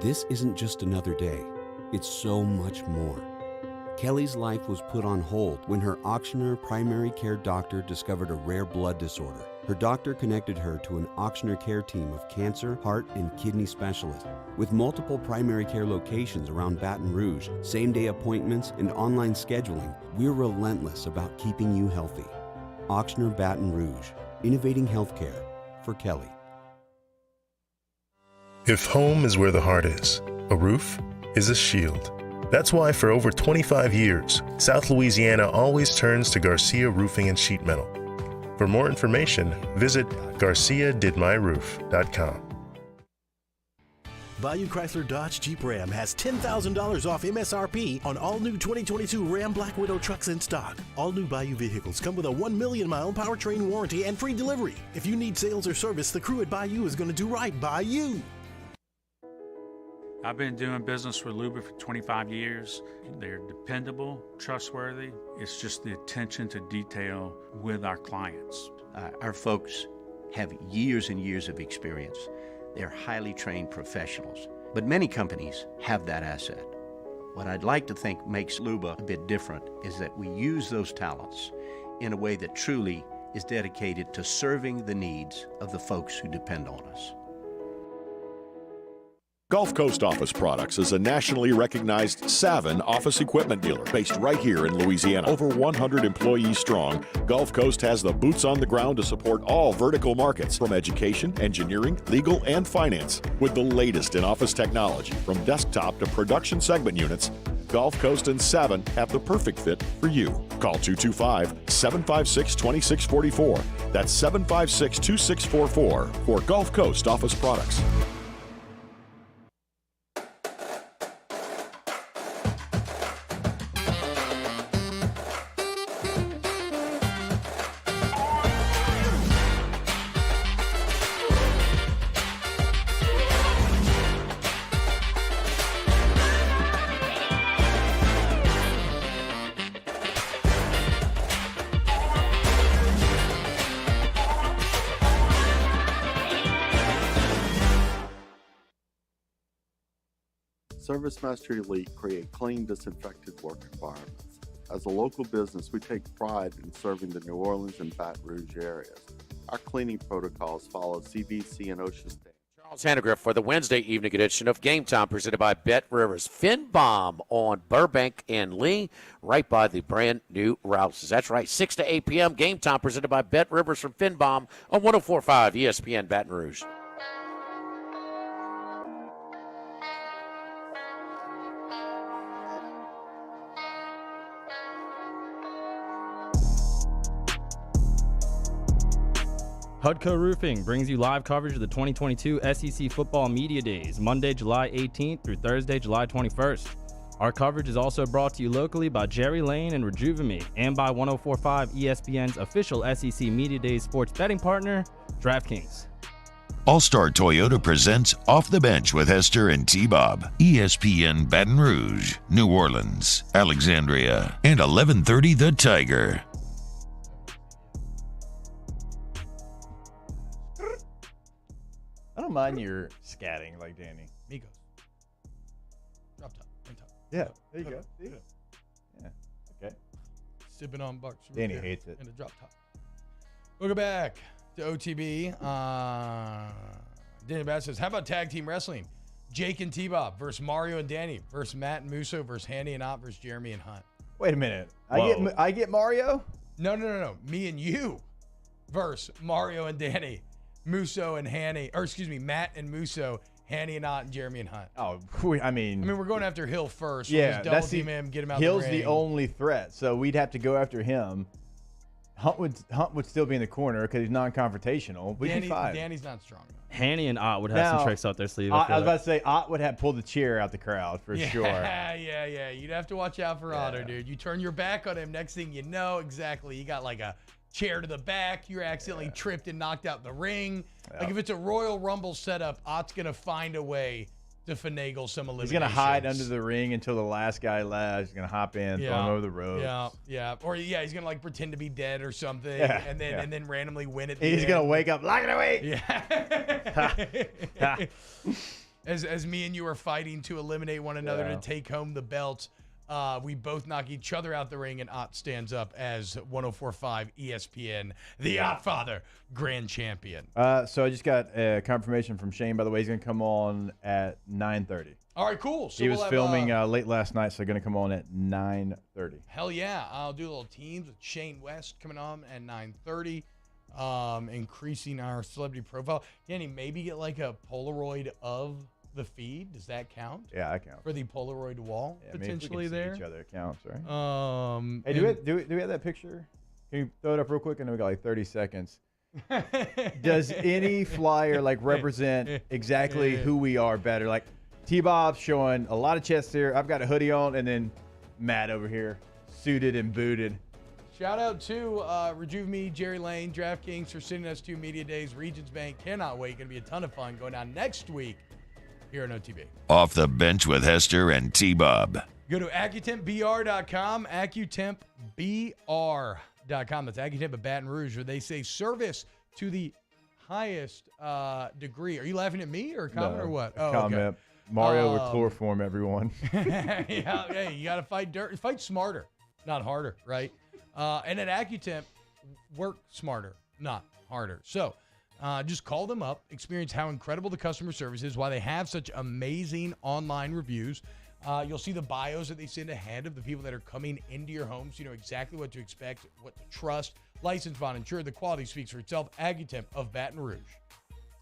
This isn't just another day. It's so much more. Kelly's life was put on hold when her auctioneer primary care doctor discovered a rare blood disorder. Her doctor connected her to an auctioneer care team of cancer, heart, and kidney specialists. With multiple primary care locations around Baton Rouge, same-day appointments, and online scheduling, we're relentless about keeping you healthy. Auctioneer Baton Rouge, innovating healthcare for Kelly. If home is where the heart is, a roof is a shield. That's why for over 25 years, South Louisiana always turns to Garcia Roofing and Sheet Metal. For more information, visit garciadidmyroof.com. Bayou Chrysler Dodge Jeep Ram has $10,000 off MSRP on all new 2022 Ram Black Widow trucks in stock. All new Bayou vehicles come with a 1 million mile powertrain warranty and free delivery. If you need sales or service, the crew at Bayou is going to do right by you. I've been doing business with Luba for 25 years. They're dependable, trustworthy. It's just the attention to detail with our clients. Our folks have years and years of experience. They're highly trained professionals, but many companies have that asset. What I'd like to think makes Luba a bit different is that we use those talents in a way that truly is dedicated to serving the needs of the folks who depend on us. Gulf Coast Office Products is a nationally recognized Savin office equipment dealer based right here in Louisiana. Over 100 employees strong, Gulf Coast has the boots on the ground to support all vertical markets, from education, engineering, legal, and finance. With the latest in office technology, from desktop to production segment units, Gulf Coast and Savin have the perfect fit for you. Call 225-756-2644. That's 756-2644 for Gulf Coast Office Products. ServiceMaster Elite create clean, disinfected work environments. As a local business, we take pride in serving the New Orleans and Baton Rouge areas. Our cleaning protocols follow CDC and OSHA standards. Charles Hannegriff for the Wednesday evening edition of Game Time, presented by Bet Rivers. Finn Bomb on Burbank and Lee, right by the brand new Rouses. That's right, 6 to 8 p.m. Game Time, presented by Bet Rivers from Finn Bomb on 104.5 ESPN Baton Rouge. Hudco Roofing brings you live coverage of the 2022 SEC Football Media Days, Monday, July 18th through Thursday, July 21st. Our coverage is also brought to you locally by Jerry Lane and Rejuvame, and by 104.5 ESPN's official SEC Media Days sports betting partner, DraftKings. All-Star Toyota presents Off the Bench with Hester and T-Bob. ESPN Baton Rouge, New Orleans, Alexandria, and 1130 The Tiger. I don't mind your scatting like Danny. Migos. Drop top. And top. Yeah, there you go. See? Yeah. Yeah. Okay. Sipping on Bucks. Danny hates it. In the drop top. Welcome back to OTB. Danny Bass says, how about tag team wrestling? Jake and T-Bob versus Mario and Danny versus Matt and Musso versus Hanny and Ott versus Jeremy and Hunt. Wait a minute. I get Mario? No. Me and you versus Mario and Danny. Musso and Hanny, or excuse me, Matt and Musso, Hanny and Ott, and Jeremy and Hunt. Oh, I mean, we're going after Hill first. Yeah, we'll double team him, get him out Hill's the ring. the only threat, so we'd have to go after him. Hunt would still be in the corner because he's non-confrontational. But he's 5. Danny's not strong enough. Hanny and Ott would have some tricks up their sleeve. I was about to say, Ott would have pulled the chair out the crowd for sure. Yeah. You'd have to watch out for Otto, dude. You turn your back on him, next thing you know, exactly, you got like a chair to the back. You're accidentally tripped and knocked out the ring. Like if it's a Royal Rumble setup, Ott's going to find a way to finagle some eliminations. He's going to hide under the ring until the last guy left. He's going to hop in, throw him over the ropes. Yeah. Or, he's going to, like, pretend to be dead or something and then randomly win it. He's going to wake up, lock it away. Yeah. As me and you are fighting to eliminate one another to take home the belt, we both knock each other out the ring, and Ott stands up as 104.5 ESPN, the Ott Father, grand champion. So I just got confirmation from Shane, by the way. He's going to come on at 9:30. All right, cool. So he was filming late last night, so going to come on at 9:30. Hell yeah. I'll do a little teams with Shane West coming on at 9:30, increasing our celebrity profile. Danny, maybe get like a Polaroid of the feed. Does that count? Yeah, that counts. For the Polaroid wall, potentially we can there. See each other, it counts, right? Hey, do we have that picture? Can you throw it up real quick? I know we got like 30 seconds. Does any flyer like represent exactly who we are better? Like T-Bob's showing a lot of chest here. I've got a hoodie on, and then Matt over here, suited and booted. Shout out to Rejuve Me, Jerry Lane, DraftKings for sending us 2 media days. Regions Bank, cannot wait. Going to be a ton of fun going on next week here on OTB. Off the Bench with Hester and T-Bob. Go to AccuTempBR.com, AccuTempBR.com. That's AccuTemp of Baton Rouge, where they say service to the highest degree. Are you laughing at me or a comment or what? Oh, comment. Okay. Mario with chloroform, everyone. Hey, you got to fight dirt. Fight smarter, not harder, right? And at AccuTemp, work smarter, not harder. So just call them up, experience how incredible the customer service is, why they have such amazing online reviews. You'll see the bios that they send ahead of the people that are coming into your home, so you know exactly what to expect, what to trust. Licensed, bond insured. The quality speaks for itself. AccuTemp of Baton Rouge.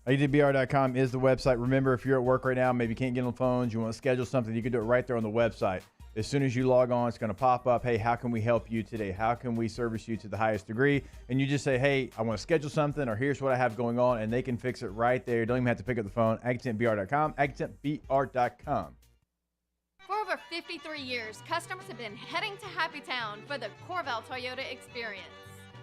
AccuTempBR.com is the website. Remember, if you're at work right now, maybe you can't get on the phones, you want to schedule something, you can do it right there on the website. As soon as you log on, it's going to pop up, hey, how can we help you today? How can we service you to the highest degree? And you just say, hey, I want to schedule something, or here's what I have going on, and they can fix it right there. You don't even have to pick up the phone. AccuTempBR.com, AccuTempBR.com. For over 53 years, customers have been heading to Happy Town for the Corval Toyota experience.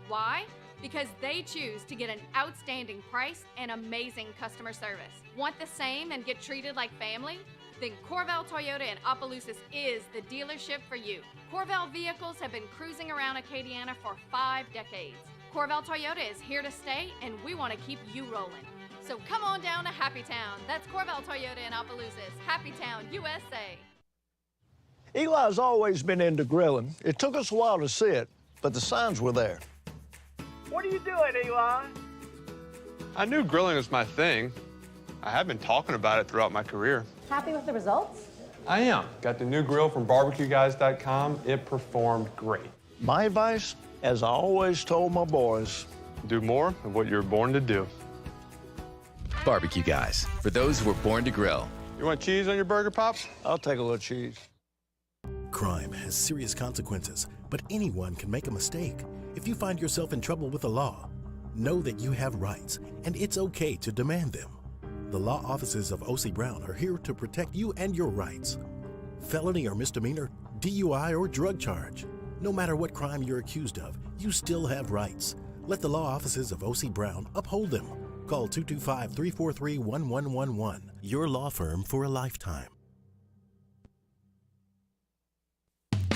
Why? Because they choose to get an outstanding price and amazing customer service. Want the same and get treated like family? Then Corval Toyota in Opelousas is the dealership for you. Corval vehicles have been cruising around Acadiana for 5 decades. Corval Toyota is here to stay, and we want to keep you rolling. So come on down to Happy Town. That's Corval Toyota in Opelousas, Happy Town, USA. Eli's always been into grilling. It took us a while to see it, but the signs were there. What are you doing, Eli? I knew grilling was my thing. I have been talking about it throughout my career. Happy with the results? I am. Got the new grill from barbecueguys.com. It performed great. My advice, as I always told my boys, do more of what you're born to do. Barbecue Guys, for those who were born to grill. You want cheese on your burger, Pops? I'll take a little cheese. Crime has serious consequences, but anyone can make a mistake. If you find yourself in trouble with the law, know that you have rights, and it's okay to demand them. The law offices of O.C. Brown are here to protect you and your rights. Felony or misdemeanor, DUI or drug charge. No matter what crime you're accused of, you still have rights. Let the law offices of O.C. Brown uphold them. Call 225-343-1111. Your law firm for a lifetime.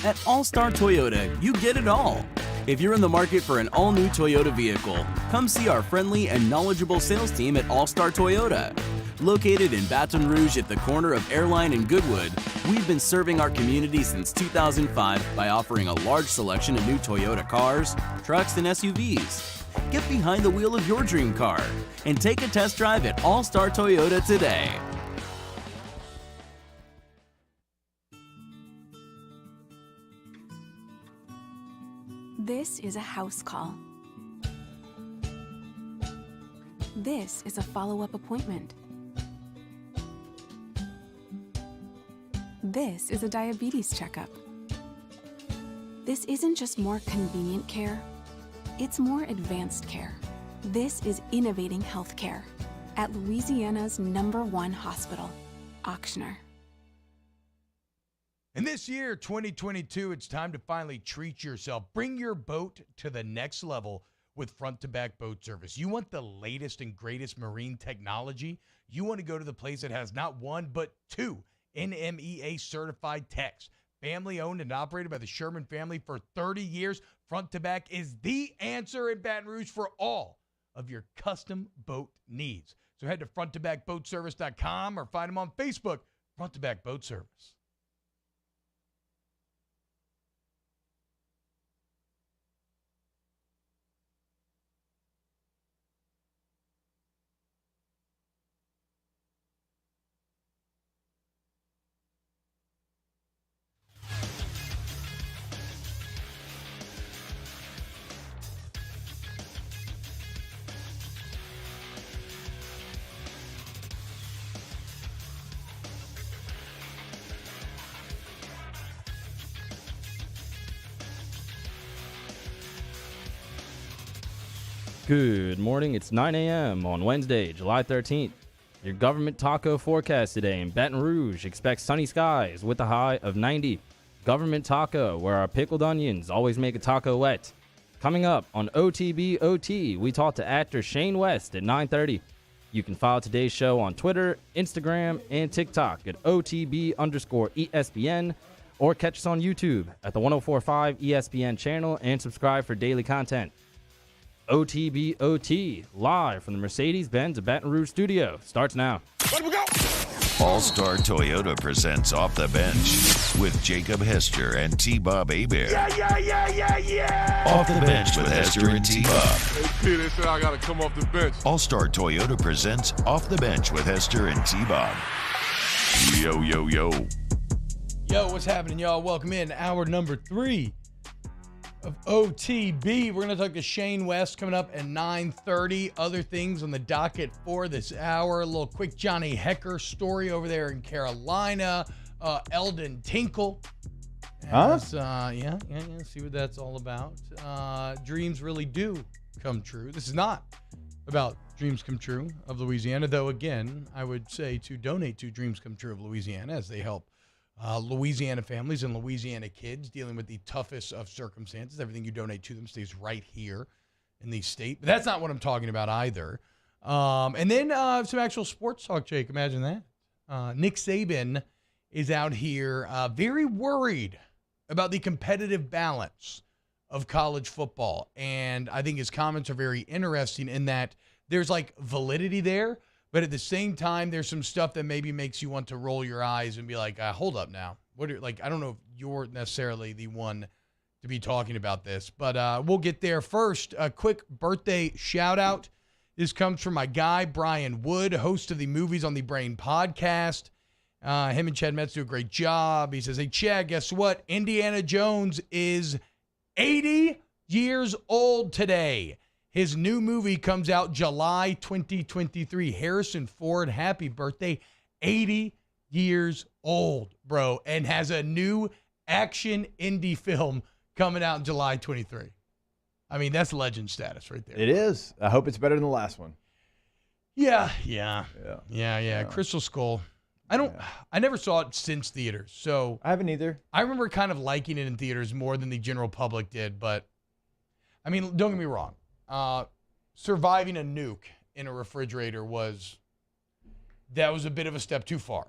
At All-Star Toyota, you get it all. If you're in the market for an all-new Toyota vehicle, come see our friendly and knowledgeable sales team at All-Star Toyota. Located in Baton Rouge at the corner of Airline and Goodwood, we've been serving our community since 2005 by offering a large selection of new Toyota cars, trucks, and SUVs. Get behind the wheel of your dream car and take a test drive at All-Star Toyota today. This is a house call. This is a follow-up appointment. This is a diabetes checkup. This isn't just more convenient care. It's more advanced care. This is innovating healthcare at Louisiana's #1 hospital, Auctioner. And this year, 2022, it's time to finally treat yourself. Bring your boat to the next level with front-to-back boat service. You want the latest and greatest marine technology? You want to go to the place that has not one, but 2 NMEA-certified techs. Family-owned and operated by the Sherman family for 30 years, front-to-back is the answer in Baton Rouge for all of your custom boat needs. So head to fronttobackboatservice.com or find them on Facebook, Front to Back Boat Service. Good morning. It's 9 a.m. on Wednesday, July 13th. Your government taco forecast today in Baton Rouge. Expect sunny skies with a high of 90. Government taco, where our pickled onions always make a taco wet. Coming up on OTB OT, we talk to actor Shane West at 9:30. You can follow today's show on Twitter, Instagram, and TikTok at OTB_ESPN, or catch us on YouTube at the 1045 ESPN channel and subscribe for daily content. OTB OT, live from the Mercedes-Benz of Baton Rouge studio, starts now. Let we go! All-Star Toyota presents Off the Bench with Jacob Hester and T-Bob Hebert. Yeah! Off the Bench with Hester and T-Bob. Hey, P, they said I got to come off the bench. All-Star Toyota presents Off the Bench with Hester and T-Bob. Yo, yo, yo. Yo, what's happening, y'all? Welcome in hour number 3 of OTB. We're going to talk to Shane West coming up at 9:30. Other things on the docket for this hour. A little quick Johnny Hecker story over there in Carolina. Eldon Tinkle. Yeah. See what that's all about. Dreams really do come true. This is not about Dreams Come True of Louisiana, though, again, I would say to donate to Dreams Come True of Louisiana as they help Louisiana families and Louisiana kids dealing with the toughest of circumstances. Everything you donate to them stays right here in the state. But that's not what I'm talking about either. And then some actual sports talk, Jake. Imagine that. Nick Saban is out here very worried about the competitive balance of college football. And I think his comments are very interesting in that there's like validity there. But at the same time, there's some stuff that maybe makes you want to roll your eyes and be like, hold up now. I don't know if you're necessarily the one to be talking about this, but we'll get there first. A quick birthday shout out. This comes from my guy, Brian Wood, host of the Movies on the Brain podcast. Him and Chad Metz do a great job. He says, hey, Chad, guess what? Indiana Jones is 80 years old today. His new movie comes out July 2023. Harrison Ford, happy birthday. 80 years old, bro, and has a new action indie film coming out in July 23. I mean, that's legend status right there. It is. I hope it's better than the last one. Yeah. Crystal Skull. I never saw it since theaters, so I haven't either. I remember kind of liking it in theaters more than the general public did, but I mean, don't get me wrong. Surviving a nuke in a refrigerator was a bit of a step too far.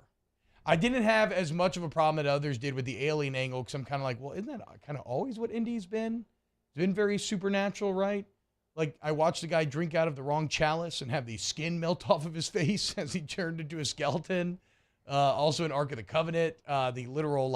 I didn't have as much of a problem that others did with the alien angle because I'm kind of like, well, isn't that kind of always what Indy's been? It's been very supernatural, right? Like I watched the guy drink out of the wrong chalice and have the skin melt off of his face as he turned into a skeleton. Also in Ark of the Covenant, the literal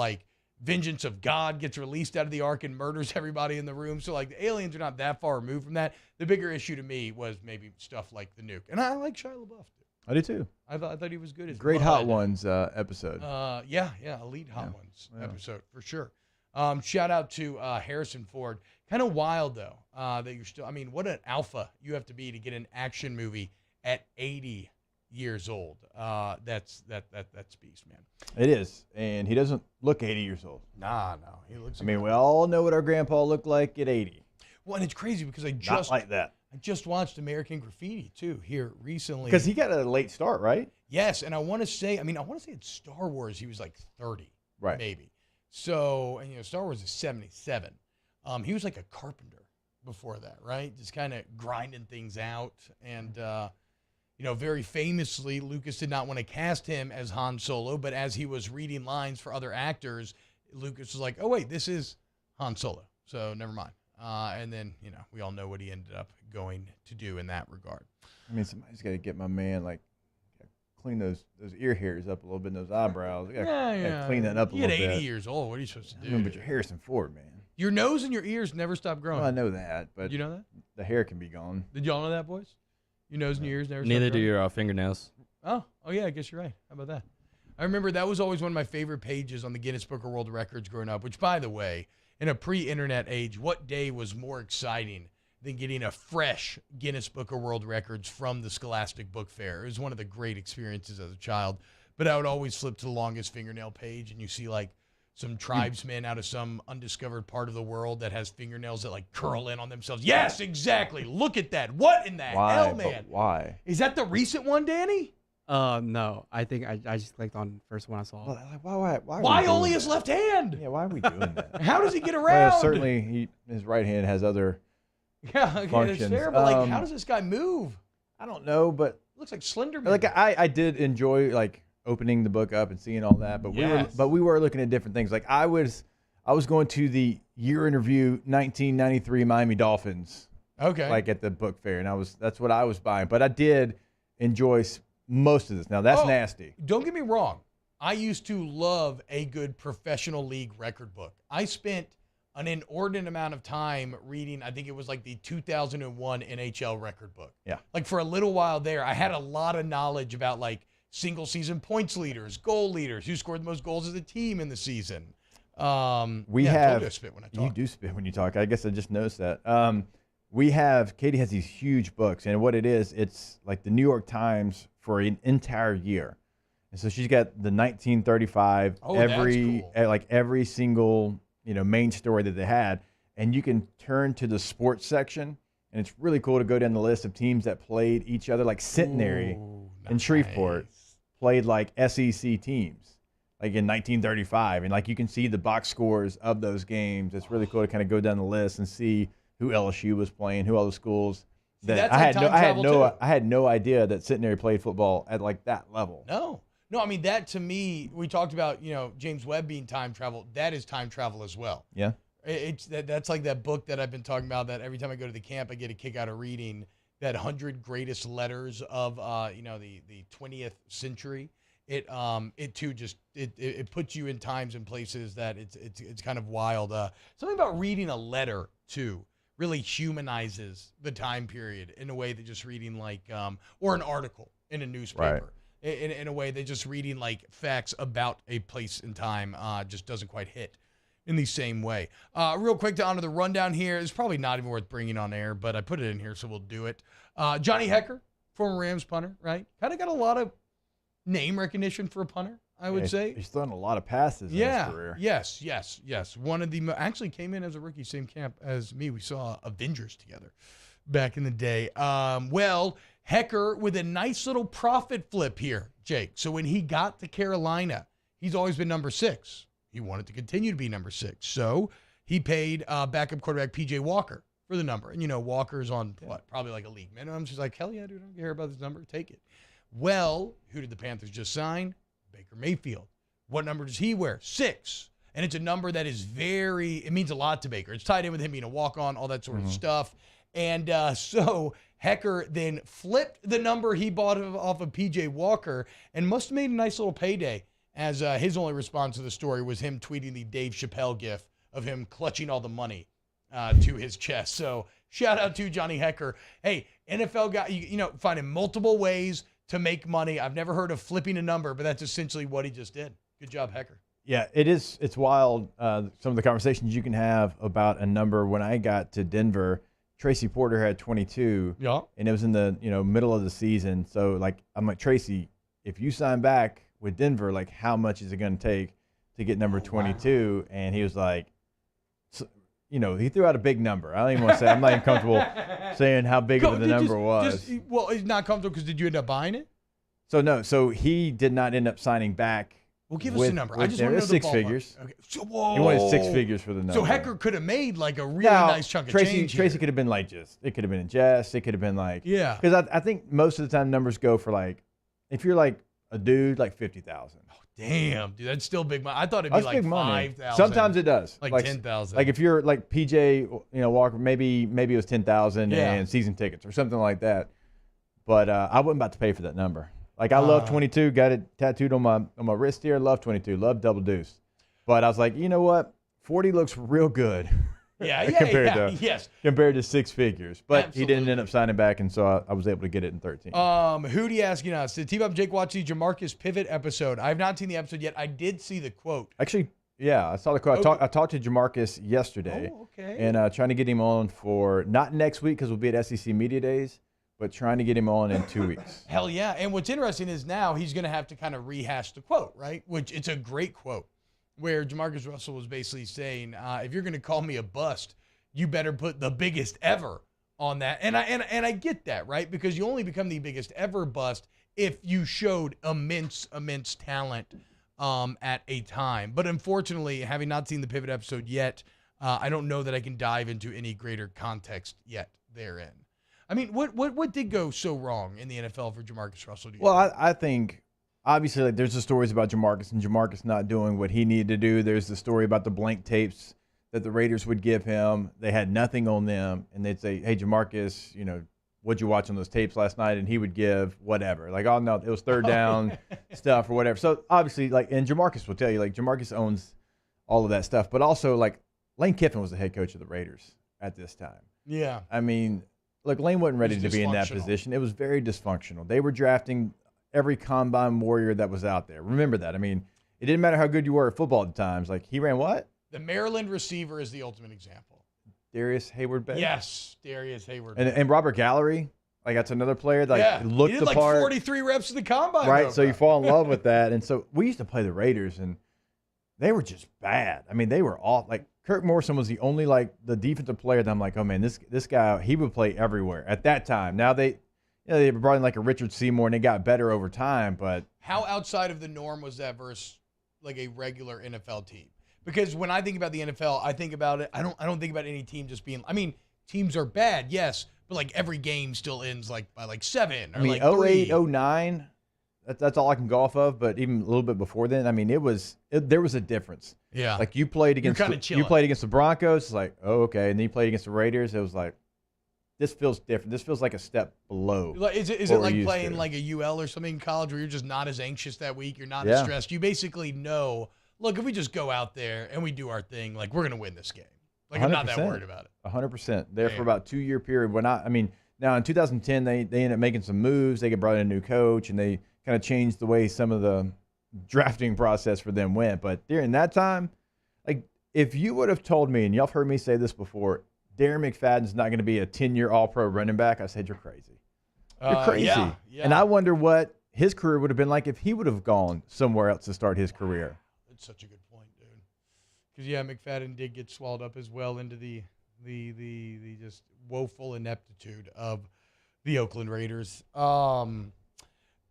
vengeance of God gets released out of the ark and murders everybody in the room. So the aliens are not that far removed from that. The bigger issue to me was maybe stuff like the nuke. And I like Shia LaBeouf. I do too. I thought he was good as Great Bud. Hot Ones episode. Elite Hot Ones episode for sure. Shout out to Harrison Ford. Kind of wild though that you're still. I mean, what an alpha you have to be to get an action movie at 80 years old. That's beast, man. It is, and he doesn't look 80 years old. No, he looks. I mean, we all know what our grandpa looked like at 80. Well, and it's crazy because I just watched American Graffiti too here recently. Because he got a late start, right? Yes, and I want to say it's Star Wars. He was like 30, right? Maybe. So, and Star Wars is 77. He was like a carpenter before that, right? Just kind of grinding things out, and very famously, Lucas did not want to cast him as Han Solo, but as he was reading lines for other actors, Lucas was like, "Oh wait, this is Han Solo." So never mind. And then, we all know what he ended up going to do in that regard. I mean, somebody's got to get my man, clean those ear hairs up a little bit, and those eyebrows. Yeah. Clean that up a little bit. You're 80 years old. What are you supposed to do? But you're Harrison Ford, man. Your nose and your ears never stop growing. Well, I know that, but you know that? The hair can be gone. Did y'all know that, boys? Your nose and your ears never stop Neither do growing? your fingernails. Oh, yeah, I guess you're right. How about that? I remember that was always one of my favorite pages on the Guinness Book of World Records growing up, which, by the way, in a pre-internet age, what day was more exciting than getting a fresh Guinness Book of World Records from the Scholastic Book Fair? It was one of the great experiences as a child. But I would always flip to the longest fingernail page, and you see some tribesmen out of some undiscovered part of the world that has fingernails that curl in on themselves. Yes, exactly. Look at that. What in the hell, man? Why? Is that the recent one, Danny? No. I think I just clicked on the first one I saw. Well, why only his left hand? Yeah, why are we doing that? How does he get around? Well, certainly his right hand has other functions. That's fair, but how does this guy move? I don't know, but looks like Slenderman. I did enjoy opening the book up and seeing all that, but we were looking at different things. I was going to the year in review 1993 Miami Dolphins. Okay. At the book fair, and that's what I was buying. But I did enjoy most of this. Now that's nasty. Don't get me wrong. I used to love a good professional league record book. I spent an inordinate amount of time reading, I think it was the 2001 NHL record book. Yeah. For a little while there, I had a lot of knowledge about single season points leaders, goal leaders, who scored the most goals as a team in the season. We have. I spit when I talk. You do spit when you talk. I guess I just noticed that. Katie has these huge books, and what it is, it's the New York Times for an entire year. And so she's got the 1935, every single, main story that they had. And you can turn to the sports section, and it's really cool to go down the list of teams that played each other, Centenary and Shreveport played SEC teams, in 1935. And you can see the box scores of those games. It's really cool to kind of go down the list and see who LSU was playing, who all the schools. I had no idea that Centenary played football at that level. No, I mean, that to me, we talked about, James Webb being time travel. That is time travel as well. Yeah. That's that book that I've been talking about, that every time I go to the camp, I get a kick out of reading, that 100 greatest letters of, the 20th century. It too just, it puts you in times and places that it's kind of wild. Something about reading a letter too really humanizes the time period in a way that just reading or an article in a newspaper in a way that just reading facts about a place and time just doesn't quite hit in the same way. Real quick to honor the rundown here. It's probably not even worth bringing on air, but I put it in here, so we'll do it. Johnny Hekker, former Rams punter, right? Kind of got a lot of name recognition for a punter, I would say. He's thrown a lot of passes in his career. Yes. One of the actually came in as a rookie, same camp as me. We saw Avengers together back in the day. Hekker with a nice little profit flip here, Jake. So when he got to Carolina, he's always been number 6. He wanted to continue to be number 6. So he paid backup quarterback P.J. Walker for the number. And, Walker's on, probably a league minimum. She's like, hell yeah, dude, I don't care about this number. Take it. Well, who did the Panthers just sign? Baker Mayfield. What number does he wear? 6. And it's a number that is it means a lot to Baker. It's tied in with him being a walk-on, all that sort of stuff. And so Hekker then flipped the number he bought off of P.J. Walker and must have made a nice little payday, as his only response to the story was him tweeting the Dave Chappelle gif of him clutching all the money to his chest. So shout out to Johnny Hekker. Hey, NFL guy, finding multiple ways to make money. I've never heard of flipping a number, but that's essentially what he just did. Good job, Hekker. Yeah, it is. It's wild. Some of the conversations you can have about a number. When I got to Denver, Tracy Porter had 22. Yeah. And it was in the middle of the season. So I'm like, Tracy, if you sign back with Denver, how much is it going to take to get number 22? Wow. And he was like, he threw out a big number. I don't even want to say. I'm not even comfortable saying how big of the number was. Well, he's not comfortable because did you end up buying it? So no. So he did not end up signing back. Well, give us a number. I just want to know the six ballpark. figures. Okay. Whoa. He wanted 6 figures for the number. So Hecker could have made like a really nice chunk of change. Tracy could have been like it could have been in jest. It could have been like yeah. Because I think most of the time numbers go for like if you're like a dude like 50,000. Oh, damn, dude, that's still big money. I thought it'd be like 5,000. Sometimes it does. Like 10,000. Like if you're like PJ, Walker, maybe it was 10,000 and season tickets or something like that. But I wasn't about to pay for that number. Like I love 22, got it tattooed on my wrist here. Love 22, love double deuce. But I was like, you know what? 40 looks real good. Compared to 6 figures. But Absolutely. he didn't end up signing back, and so I was able to get it in 13. Hootie asking us, did T-Bob Jake watch the Jamarcus Pivot episode? I have not seen the episode yet. I did see the quote. Actually, yeah, I saw the quote. I talked to Jamarcus yesterday. Oh, okay. And trying to get him on for not next week because we'll be at SEC Media Days, but trying to get him on in 2 weeks. Hell yeah. And what's interesting is now he's going to have to kind of rehash the quote, right? Which it's a great quote where Jamarcus Russell was basically saying, if you're going to call me a bust, you better put the biggest ever on that. And I get that, right? Because you only become the biggest ever bust if you showed immense talent at a time. But unfortunately, having not seen the Pivot episode yet, I don't know that I can dive into any greater context yet therein. I mean, what did go so wrong in the NFL for Jamarcus Russell? Well, I think obviously like there's the stories about Jamarcus and Jamarcus not doing what he needed to do. There's the story about the blank tapes that the Raiders would give him. They had nothing on them, and they'd say, hey, Jamarcus, what'd you watch on those tapes last night? And he would give whatever. Like, oh, no, it was third down stuff or whatever. So, obviously, and Jamarcus will tell you, Jamarcus owns all of that stuff. But also, Lane Kiffin was the head coach of the Raiders at this time. Yeah. I mean, look, Lane wasn't ready to be in that position. It was very dysfunctional. They were drafting every combine warrior that was out there. Remember that. I mean, it didn't matter how good you were at football at times. Like, he ran what? The Maryland receiver is the ultimate example. Darius Hayward-Bay? Yes, Darius Hayward-Bay. And Robert Gallery, that's another player that looked the part. He did 43 reps in the combine. Right, so you fall in love with that. And so we used to play the Raiders, and they were just bad. I mean, they were all Kirk Morrison was the only the defensive player that I'm like, oh man, this guy, he would play everywhere at that time. Now they brought in a Richard Seymour, and they got better over time. But how outside of the norm was that versus a regular NFL team? Because when I think about the NFL, I think about it. I don't think about any team just being. I mean, teams are bad, yes, but every game still ends by 7 or 08, 3. 09. That's all I can go off of. But even a little bit before then, I mean, there was a difference. Yeah, you played against the Broncos. It's like, oh, okay, and then you played against the Raiders. It was like, this feels different. This feels like a step below. Is it like playing a UL or something in college where you're just not as anxious that week? You're not as stressed. You basically know. Look, if we just go out there and we do our thing, we're going to win this game. I'm not that worried about it. 100%. There for about 2-year period. Now in 2010, they ended up making some moves. They brought in a new coach, and they kind of changed the way some of the drafting process for them went. But during that time, if you would have told me, and y'all have heard me say this before, Darren McFadden's not going to be a 10-year All-Pro running back, I said, you're crazy. You're crazy. Yeah. And I wonder what his career would have been like if he would have gone somewhere else to start his career. Such a good point, dude. Because McFadden did get swallowed up as well into the just woeful ineptitude of the Oakland Raiders. Avo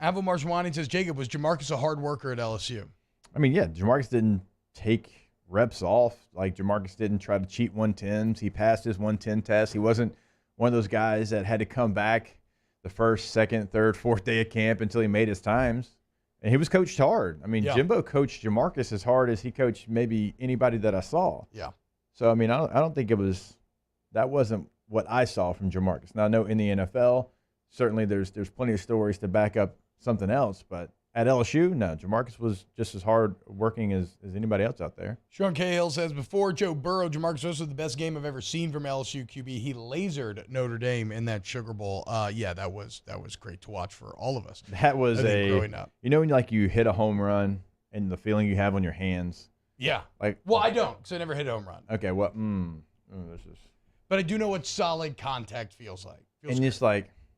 Marshwani says, Jacob, was Jamarcus a hard worker at LSU? I mean, yeah, Jamarcus didn't take reps off. Jamarcus didn't try to cheat 110s. He passed his 110 test. He wasn't one of those guys that had to come back the first, second, third, fourth day of camp until he made his times. And he was coached hard. I mean, Jimbo coached Jamarcus as hard as he coached maybe anybody that I saw. Yeah. So, I mean, I don't think that wasn't what I saw from Jamarcus. Now, I know in the NFL, certainly there's plenty of stories to back up something else. But at LSU, no, Jamarcus was just as hard working as anybody else out there. Sean Cahill says, before Joe Burrow, Jamarcus was the best game I've ever seen from LSU QB. He lasered Notre Dame in that Sugar Bowl. That was great to watch for all of us. That was growing up. When you hit a home run and the feeling you have on your hands. Yeah. Well, I don't, because I never hit a home run. Okay, well, But I do know what solid contact feels like. Just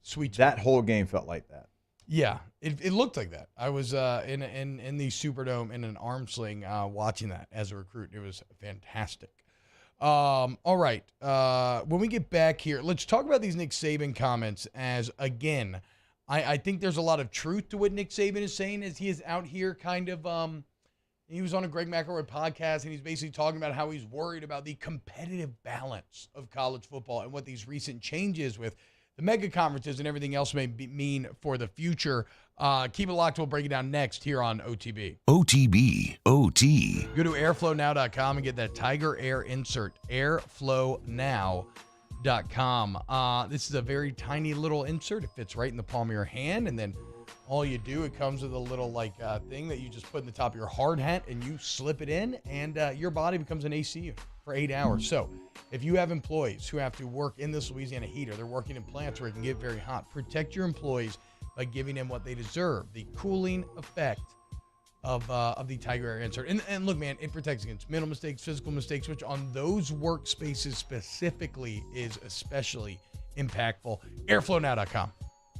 sweet. That whole game felt like that. Yeah, it looked like that. I was in the Superdome in an arm sling watching that as a recruit. It was fantastic. All right. When we get back here, let's talk about these Nick Saban comments as, again, I think there's a lot of truth to what Nick Saban is saying as he is out here kind of he was on a Greg McElroy podcast, and he's basically talking about how he's worried about the competitive balance of college football and what these recent changes with the mega conferences and everything else may mean for the future. Keep it locked. We'll break it down next here on OTB. OTB, OT. Go to airflownow.com and get that Tiger Air insert, airflownow.com. This is a very tiny little insert. It fits right in the palm of your hand, and then all you do, it comes with a little thing that you just put in the top of your hard hat, and you slip it in, and your body becomes an AC unit for 8 hours. So if you have employees who have to work in this Louisiana heat, or they're working in plants where it can get very hot, protect your employees by giving them what they deserve, the cooling effect of the Tiger Air insert. And look, man, it protects against mental mistakes, physical mistakes, which on those workspaces specifically is especially impactful. Airflownow.com.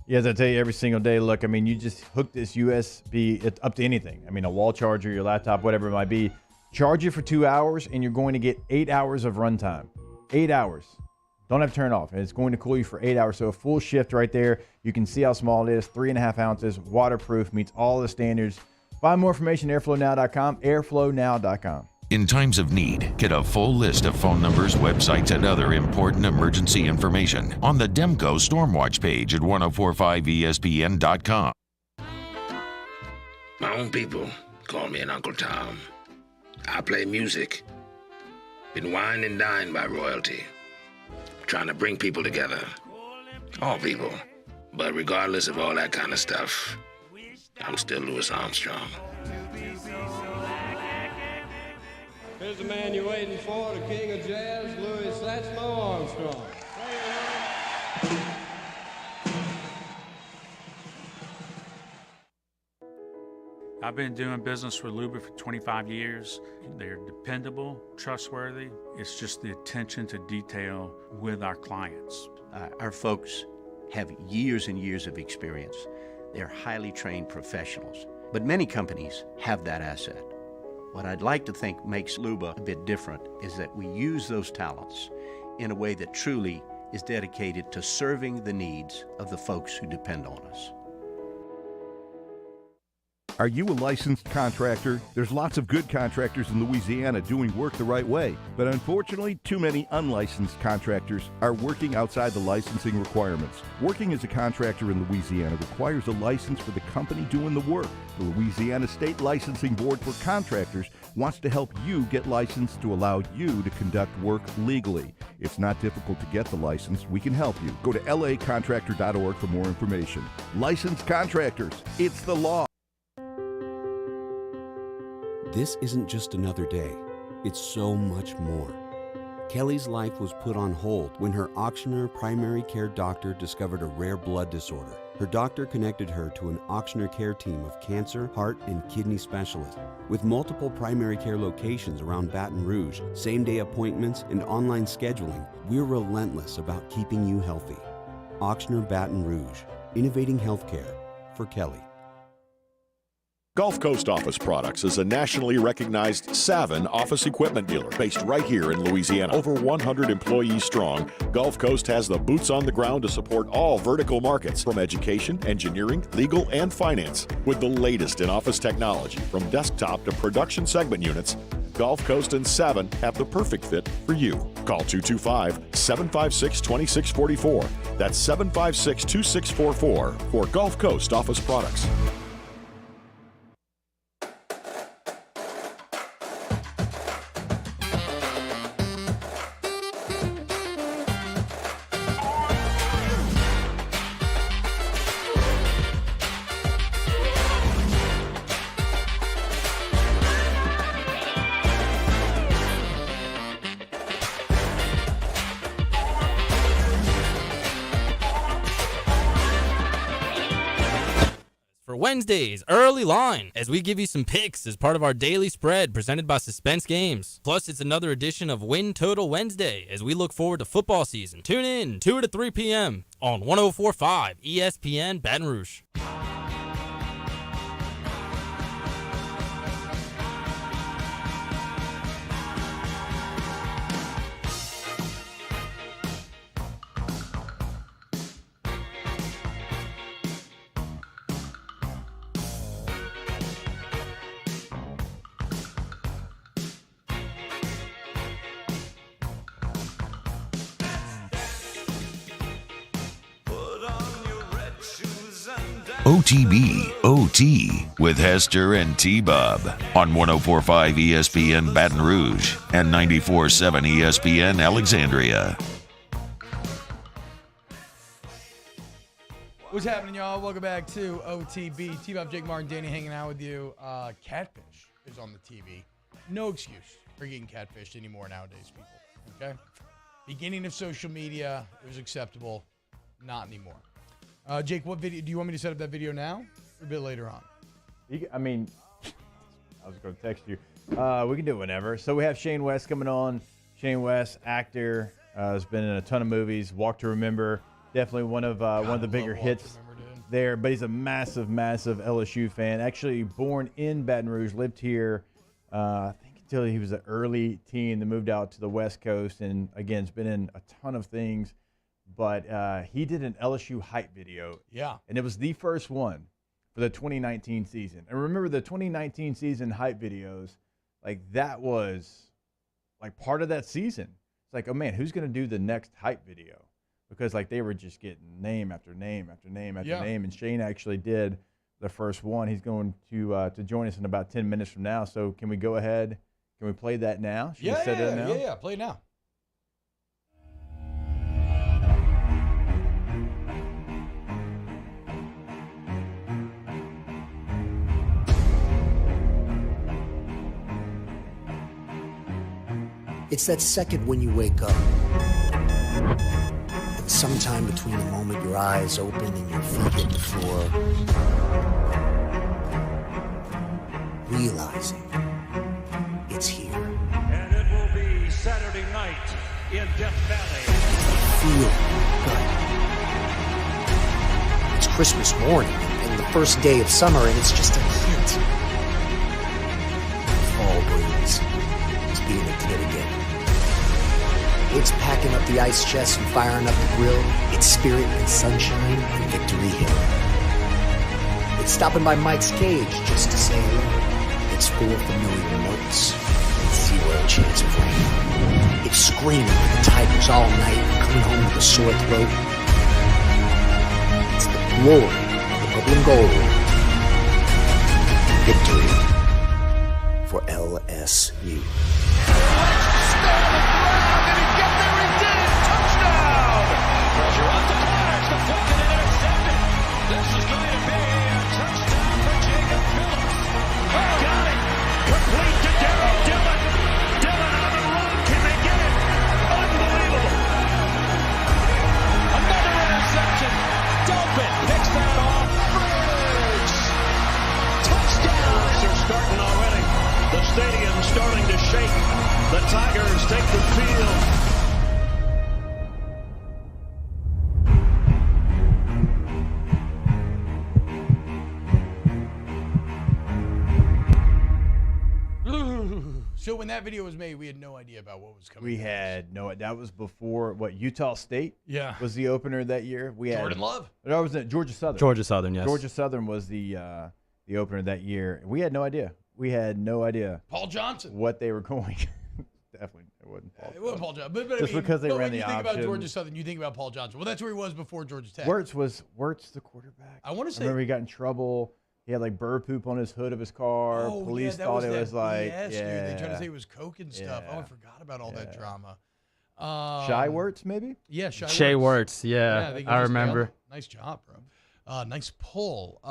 Yeah, as I tell you every single day, look, I mean, you just hook this USB up to anything. I mean, a wall charger, your laptop, whatever it might be. Charge it for 2 hours, and you're going to get 8 hours of runtime. 8 hours. Don't have to turn it off. And it's going to cool you for 8 hours. So a full shift right there. You can see how small it is. 3.5 ounces, waterproof, meets all the standards. Find more information at airflownow.com, airflownow.com. In times of need, get a full list of phone numbers, websites, and other important emergency information on the Demco Stormwatch page at 1045ESPN.com. My own people call me an Uncle Tom. I play music. Been wined and dined by royalty. Trying to bring people together. All people. But regardless of all that kind of stuff, I'm still Louis Armstrong. Here's the man you're waiting for, the king of jazz, Louis Satchmo Armstrong. I've been doing business with Luba for 25 years. They're dependable, trustworthy. It's just the attention to detail with our clients. Our folks have years and years of experience. They're highly trained professionals, but many companies have that asset. What I'd like to think makes Luba a bit different is that we use those talents in a way that truly is dedicated to serving the needs of the folks who depend on us. Are you a licensed contractor? There's lots of good contractors in Louisiana doing work the right way, but unfortunately, too many unlicensed contractors are working outside the licensing requirements. Working as a contractor in Louisiana requires a license for the company doing the work. The Louisiana State Licensing Board for Contractors wants to help you get licensed to allow you to conduct work legally. It's not difficult to get the license. We can help you. Go to lacontractor.org for more information. Licensed contractors, it's the law. This isn't just another day. It's so much more. Kelly's life was put on hold when her auctioneer primary care doctor discovered a rare blood disorder. Her doctor connected her to an auctioneer care team of cancer, heart, and kidney specialists. With multiple primary care locations around Baton Rouge, same-day appointments, and online scheduling, we're relentless about keeping you healthy. Auctioneer Baton Rouge, innovating healthcare for Kelly. Gulf Coast Office Products is a nationally recognized Savin office equipment dealer based right here in Louisiana. Over 100 employees strong, Gulf Coast has the boots on the ground to support all vertical markets, from education, engineering, legal, and finance. With the latest in office technology, from desktop to production segment units, Gulf Coast and Savin have the perfect fit for you. Call 225-756-2644. That's 756-2644 for Gulf Coast Office Products. Wednesday's early line as we give you some picks as part of our daily spread presented by Suspense Games. Plus, it's another edition of Win Total Wednesday as we look forward to football season. Tune in 2 to 3 p.m. on 104.5 ESPN Baton Rouge. OTB OT with Hester and T-Bob on 104.5 ESPN Baton Rouge and 94.7 ESPN Alexandria. What's happening, y'all? Welcome back to OTB. T-Bob, Jake Martin, Danny hanging out with you. Catfish is on the TV. No excuse for getting catfished anymore nowadays, people. Okay? Beginning of social media, it was acceptable. Not anymore. Jake, what video? Do you want me to set up that video now or a bit later on? I was going to text you. We can do it whenever. So we have Shane West coming on. Shane West, actor, has been in a ton of movies. Walk to Remember, definitely one of the bigger hits there. But he's a massive, massive LSU fan. Actually born in Baton Rouge, lived here, I think until he was an early teen. Then moved out to the West Coast, and again, has been in a ton of things. But he did an LSU hype video. Yeah. And it was the first one for the 2019 season. And remember, the 2019 season hype videos, like that was like part of that season. It's like, oh man, who's going to do the next hype video? Because like they were just getting name after name after name after name. And Shane actually did the first one. He's going to join us in about 10 minutes from now. So can we go ahead? Can we play that now? Should we set it now? Yeah. Play it now. It's that second when you wake up. It's sometime between the moment your eyes open and your feet hit the floor. Realizing it's here. And it will be Saturday night in Death Valley. Feel good. It's Christmas morning and the first day of summer, and it's just a hint. Fall breeze is being a kid again. It's packing up the ice chest and firing up the grill. It's Spirit and Sunshine and Victory Hill. It's stopping by Mike's Cage just to say hello. It's 4 familiar notes and 0 chance of rain. It's screaming at the Tigers all night and coming home with a sore throat. It's the glory of the purple and gold. Victory for LSU. Pressure on the Flyers, deflected and intercepted. This is going to be a touchdown for Jacob Phillips. Got it. Complete to Darryl Dillon. Dillon on the run. Can they get it? Unbelievable. Another interception. Delpit picks that off. Briggs. Touchdowns are starting already. The stadium's starting to shake. The Tigers take the field. So when that video was made, we had no idea about what was coming. We had no. That was before Utah State. Yeah. Was the opener that year. We had Jordan Love. No, it was Georgia Southern. Georgia Southern, yes. Georgia Southern was the opener that year. We had no idea. Paul Johnson. What they were going. Definitely, it wasn't Paul. It wasn't Paul Johnson. But just because they ran when the you option. think about Georgia Southern, you think about Paul Johnson. Well, that's where he was before Georgia Tech. Wirtz the quarterback. I want to say. I remember he got in trouble. He had like bird poop on his hood of his car. Oh, Police yeah, thought it was that like, BS, dude. They tried to say it was coke and stuff. Yeah. Oh, I forgot about all that drama. Shy Wirtz, maybe? Yeah, Shea Wirtz. Yeah, I remember. Nice job, bro. Nice pull.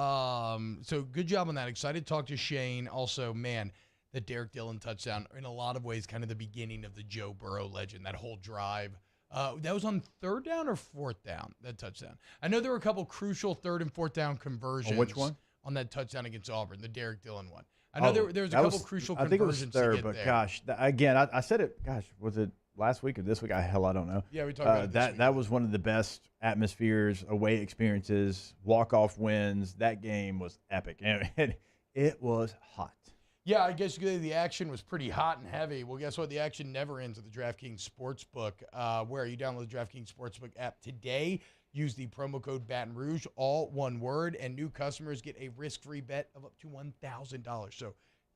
So good job on that. Excited to talk to Shane. Also, man, the Derek Dillon touchdown, in a lot of ways, kind of the beginning of the Joe Burrow legend, that whole drive. That was on 3rd down or 4th down, that touchdown. I know there were a couple crucial 3rd and 4th down conversions. On which one? On that touchdown against Auburn, the Derek Dillon one. I know there was a couple crucial conversions. I think it was 3rd, but there. gosh, again, I said it, gosh, was it last week or this week? I don't know. Yeah, we talked about it this week. That was one of the best atmospheres, away experiences, walk-off wins. That game was epic. And it was hot. Yeah, I guess the action was pretty hot and heavy. Well, guess what? The action never ends at the DraftKings Sportsbook. Where you download the DraftKings Sportsbook app today, use the promo code Baton Rouge, all one word, and new customers get a risk-free bet of up to $1,000. So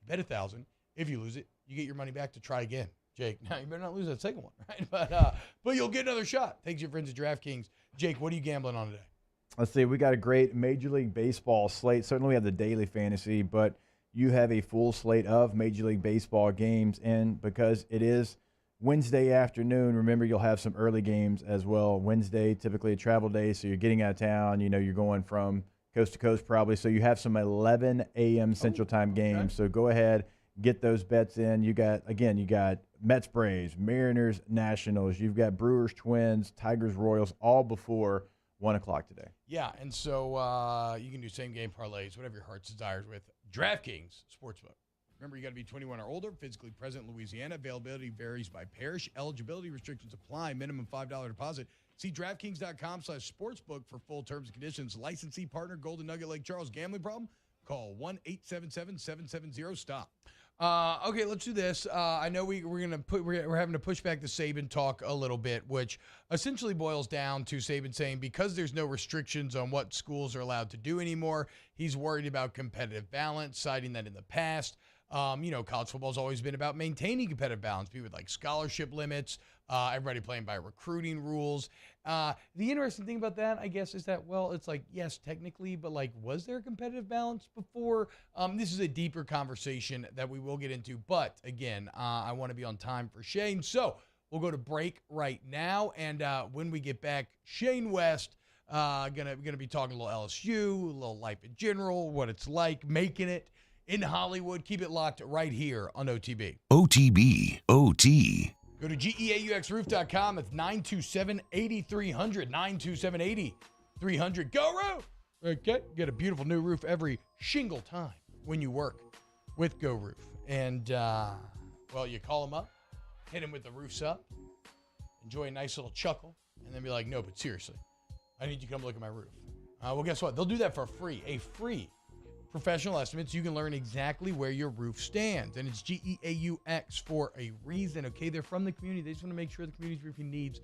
bet $1,000. If you lose it, you get your money back to try again. Jake, now you better not lose that second one, right? But you'll get another shot. Thanks to your friends at DraftKings. Jake, what are you gambling on today? Let's see. We got a great Major League Baseball slate. Certainly we have the daily fantasy, but you have a full slate of Major League Baseball games. And because it is Wednesday afternoon, remember you'll have some early games as well. Wednesday, typically a travel day, so you're getting out of town. You know, you're going from coast to coast probably. So you have some 11 a.m. Central Time games. So go ahead, get those bets in. You got Mets, Braves, Mariners, Nationals. You've got Brewers, Twins, Tigers, Royals, all before 1 o'clock today. Yeah, and so you can do same-game parlays, whatever your heart's desires with DraftKings Sportsbook. Remember, you got to be 21 or older, physically present in Louisiana. Availability varies by parish. Eligibility restrictions apply. Minimum $5 deposit. See DraftKings.com/sportsbook for full terms and conditions. Licensee partner, Golden Nugget Lake Charles. Gambling problem? Call 1-877-770-STOP. Okay, let's do this. I know we're having to push back the Saban talk a little bit, which essentially boils down to Saban saying because there's no restrictions on what schools are allowed to do anymore, he's worried about competitive balance, citing that in the past. College football's always been about maintaining competitive balance, people with like scholarship limits, everybody playing by recruiting rules. The interesting thing about that, I guess, is that, well, it's like, yes, technically, but like, was there a competitive balance before? This is a deeper conversation that we will get into. But again, I want to be on time for Shane. So we'll go to break right now. And when we get back, Shane West, gonna be talking a little LSU, a little life in general, what it's like making it in Hollywood. Keep it locked right here on OTB. OTB, OT. Go to GEAUXroof.com. It's 927-8300. 927-8300. Go Roof! Okay, get a beautiful new roof every shingle time when you work with Go Roof. And, you call them up, hit them with the roofs up, enjoy a nice little chuckle, and then be like, no, but seriously, I need you to come look at my roof. Well, guess what? They'll do that for free. A free professional estimates. You can learn exactly where your roof stands, and it's GEAUX for a reason. Okay, they're from the community. They just want to make sure the community's roofing needs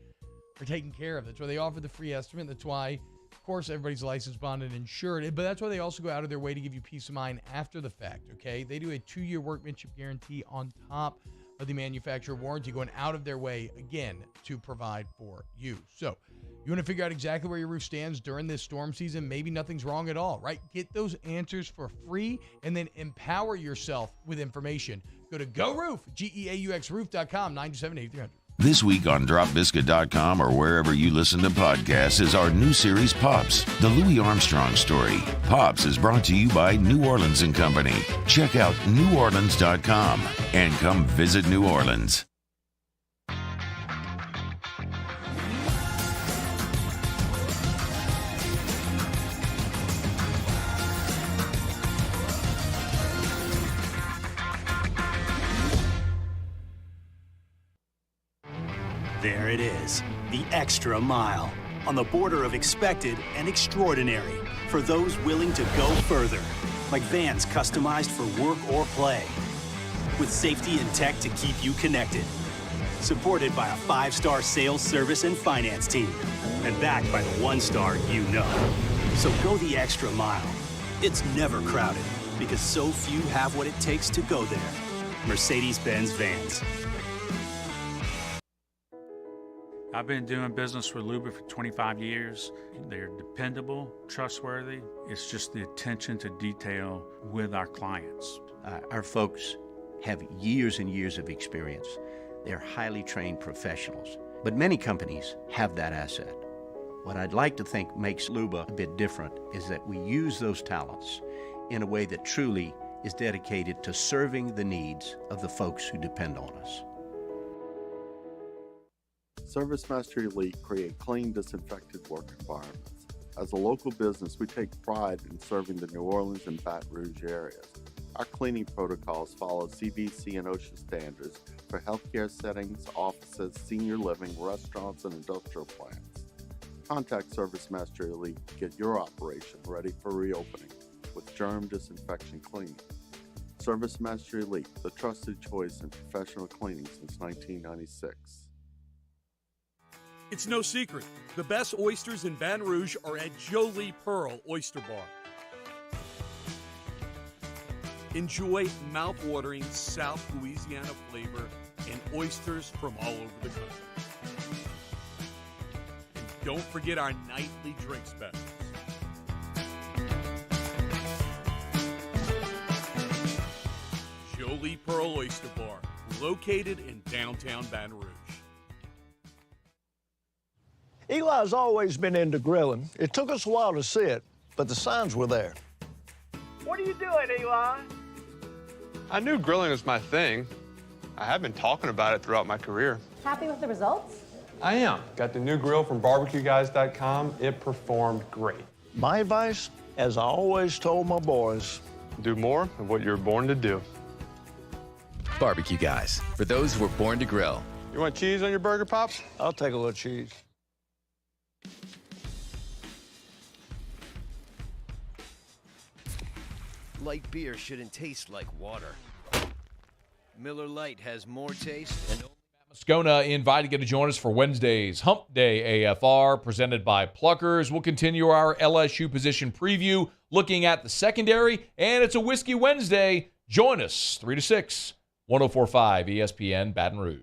are taken care of. That's why they offer the free estimate. That's why, of course, everybody's licensed, bonded, and insured. But that's why they also go out of their way to give you peace of mind after the fact. Okay, they do a 2-year workmanship guarantee on top of the manufacturer warranty, going out of their way again to provide for you. So you want to figure out exactly where your roof stands during this storm season? Maybe nothing's wrong at all, right? Get those answers for free and then empower yourself with information. Go to GoRoof, GEAUXroof.com, 927-8300. This week on DropBiscuit.com or wherever you listen to podcasts is our new series, Pops, the Louis Armstrong story. Pops is brought to you by New Orleans & Company. Check out NewOrleans.com and come visit New Orleans. There it is, the extra mile, on the border of expected and extraordinary for those willing to go further, like vans customized for work or play, with safety and tech to keep you connected, supported by a 5-star sales, service, and finance team, and backed by the 1-star you know. So go the extra mile. It's never crowded, because so few have what it takes to go there. Mercedes-Benz Vans. I've been doing business with Luba for 25 years. They're dependable, trustworthy. It's just the attention to detail with our clients. Our folks have years and years of experience. They're highly trained professionals. But many companies have that asset. What I'd like to think makes Luba a bit different is that we use those talents in a way that truly is dedicated to serving the needs of the folks who depend on us. ServiceMaster Elite create clean, disinfected work environments. As a local business, we take pride in serving the New Orleans and Baton Rouge areas. Our cleaning protocols follow CDC and OSHA standards for healthcare settings, offices, senior living, restaurants, and industrial plants. Contact ServiceMaster Elite to get your operation ready for reopening with germ disinfection cleaning. ServiceMaster Elite, the trusted choice in professional cleaning since 1996. It's no secret. The best oysters in Baton Rouge are at Jolie Pearl Oyster Bar. Enjoy mouth-watering South Louisiana flavor and oysters from all over the country. And don't forget our nightly drink specials. Grill Oyster Bar, located in downtown Baton Rouge. Eli's always been into grilling. It took us a while to see it, but the signs were there. What are you doing, Eli? I knew grilling was my thing. I have been talking about it throughout my career. Happy with the results? I am. Got the new grill from barbecueguys.com. It performed great. My advice, as I always told my boys, do more of what you're born to do. Barbecue Guys, for those who were born to grill. You want cheese on your burger, Pops? I'll take a little cheese. Light beer shouldn't taste like water. Miller Lite has more taste and Moscona invited you to join us for Wednesday's Hump Day AFR presented by Pluckers. We'll continue our LSU position preview looking at the secondary, and it's a Whiskey Wednesday. Join us 3 to 6, 104.5 ESPN Baton Rouge.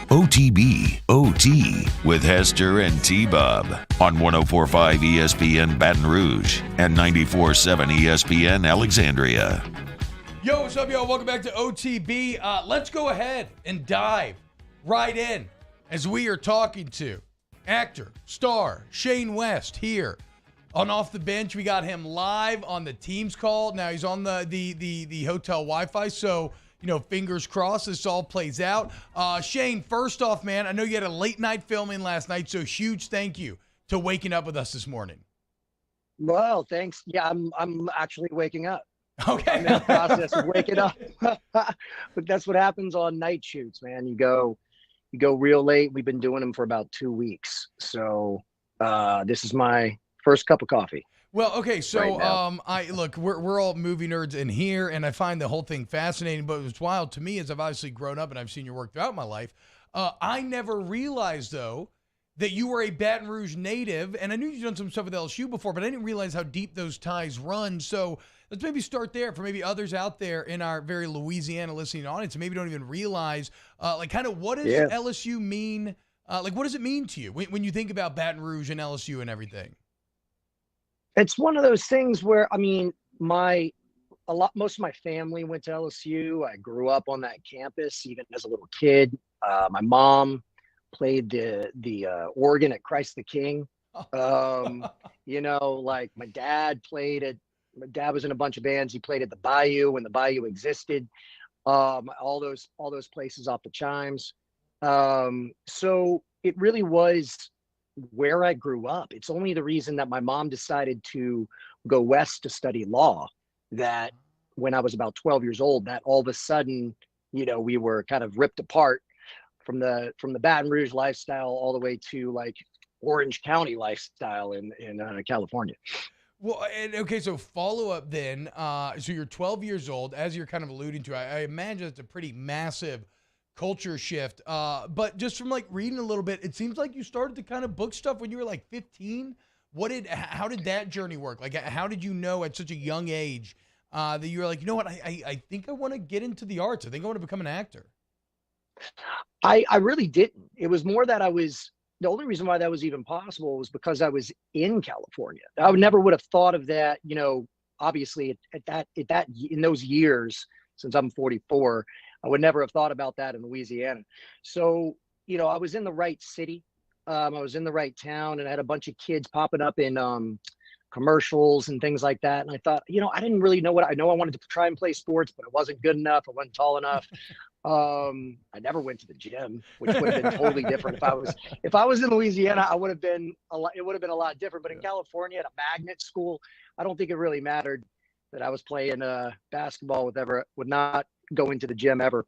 OTB OT with Hester and T-Bob on 104.5 ESPN Baton Rouge and 94.7 ESPN Alexandria. Yo, what's up, y'all? Welcome back to OTB. Let's go ahead and dive right in as we are talking to actor, star, Shane West here on Off the Bench. We got him live on the Teams call. Now he's on the hotel Wi-Fi, so fingers crossed this all plays out. Shane, first off, man, I know you had a late night filming last night, so huge thank you to waking up with us this morning. Well, thanks. Yeah, I'm actually waking up. Okay. I'm in the process of waking up. But that's what happens on night shoots, man. You go real late. We've been doing them for about 2 weeks. So this is my first cup of coffee. Well, okay, so right we're all movie nerds in here, and I find the whole thing fascinating. But what's wild to me is I've obviously grown up and I've seen your work throughout my life. I never realized though that you were a Baton Rouge native, and I knew you'd done some stuff with LSU before, but I didn't realize how deep those ties run. So let's maybe start there for maybe others out there in our very Louisiana listening audience, and maybe don't even realize what does LSU mean? What does it mean to you when you think about Baton Rouge and LSU and everything? It's one of those things where, I mean, most of my family went to LSU. I grew up on that campus, even as a little kid. My mom played the organ at Christ the King. My dad my dad was in a bunch of bands. He played at the Bayou when the Bayou existed. All those places off the Chimes. So it really was where I grew up. It's only the reason that my mom decided to go west to study law that when I was about 12 years old, that all of a sudden, we were kind of ripped apart from the Baton Rouge lifestyle all the way to like Orange County lifestyle in California. Well, and okay, so follow up then. So you're 12 years old, as you're kind of alluding to. I imagine it's a pretty massive culture shift. But just from reading a little bit, it seems like you started to kind of book stuff when you were like 15. How did that journey work? How did you know at such a young age that you were like, you know what, I think I want to get into the arts. I think I want to become an actor. I really didn't. It was more that the only reason why that was even possible was because I was in California. I never would have thought of that, obviously in those years, since I'm 44, I would never have thought about that in Louisiana. So, I was in the right city. I was in the right town, and I had a bunch of kids popping up in commercials and things like that. And I thought, I didn't really know I wanted to try and play sports, but it wasn't good enough. I wasn't tall enough. I never went to the gym, which would have been totally different. If I was in Louisiana, it would have been a lot different. But in California at a magnet school, I don't think it really mattered that I was playing basketball would not go into the gym ever.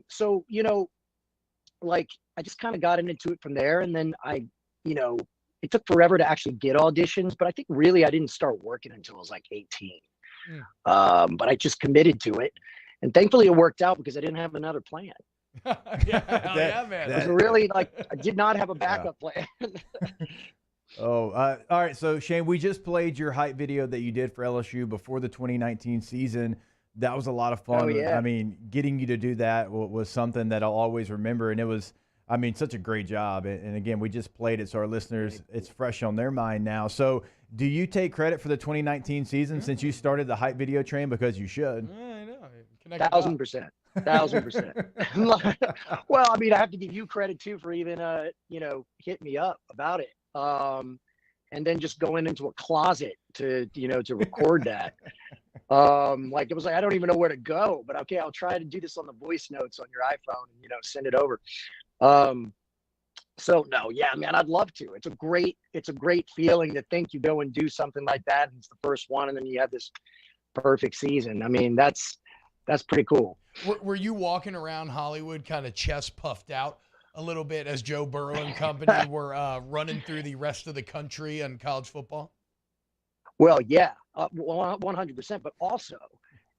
So, I just kind of got into it from there. And then it took forever to actually get auditions, but I think really I didn't start working until I was like 18. But I just committed to it. And thankfully it worked out because I didn't have another plan. Man. It was really I did not have a backup plan. All right. So Shane, we just played your hype video that you did for LSU before the 2019 season. That was a lot of fun. Oh, yeah. I mean, getting you to do that was something that I'll always remember. And it was, I mean, such a great job. And again, we just played it, so our listeners, it's fresh on their mind now. So do you take credit for the 2019 season since you started the hype video train? Because you should. I know. 1,000%. 1,000%. Well, I mean, I have to give you credit too for even, hitting me up about it. And then just going into a closet to record that. It was like, I don't even know where to go, but okay, I'll try to do this on the voice notes on your iPhone and, send it over. So no, yeah, man, I'd love to. It's a great feeling to think you go and do something like that. And it's the first one. And then you have this perfect season. I mean, that's pretty cool. Were you walking around Hollywood kind of chest puffed out a little bit as Joe Burrow and company were running through the rest of the country on college football? Well, yeah, 100%, but also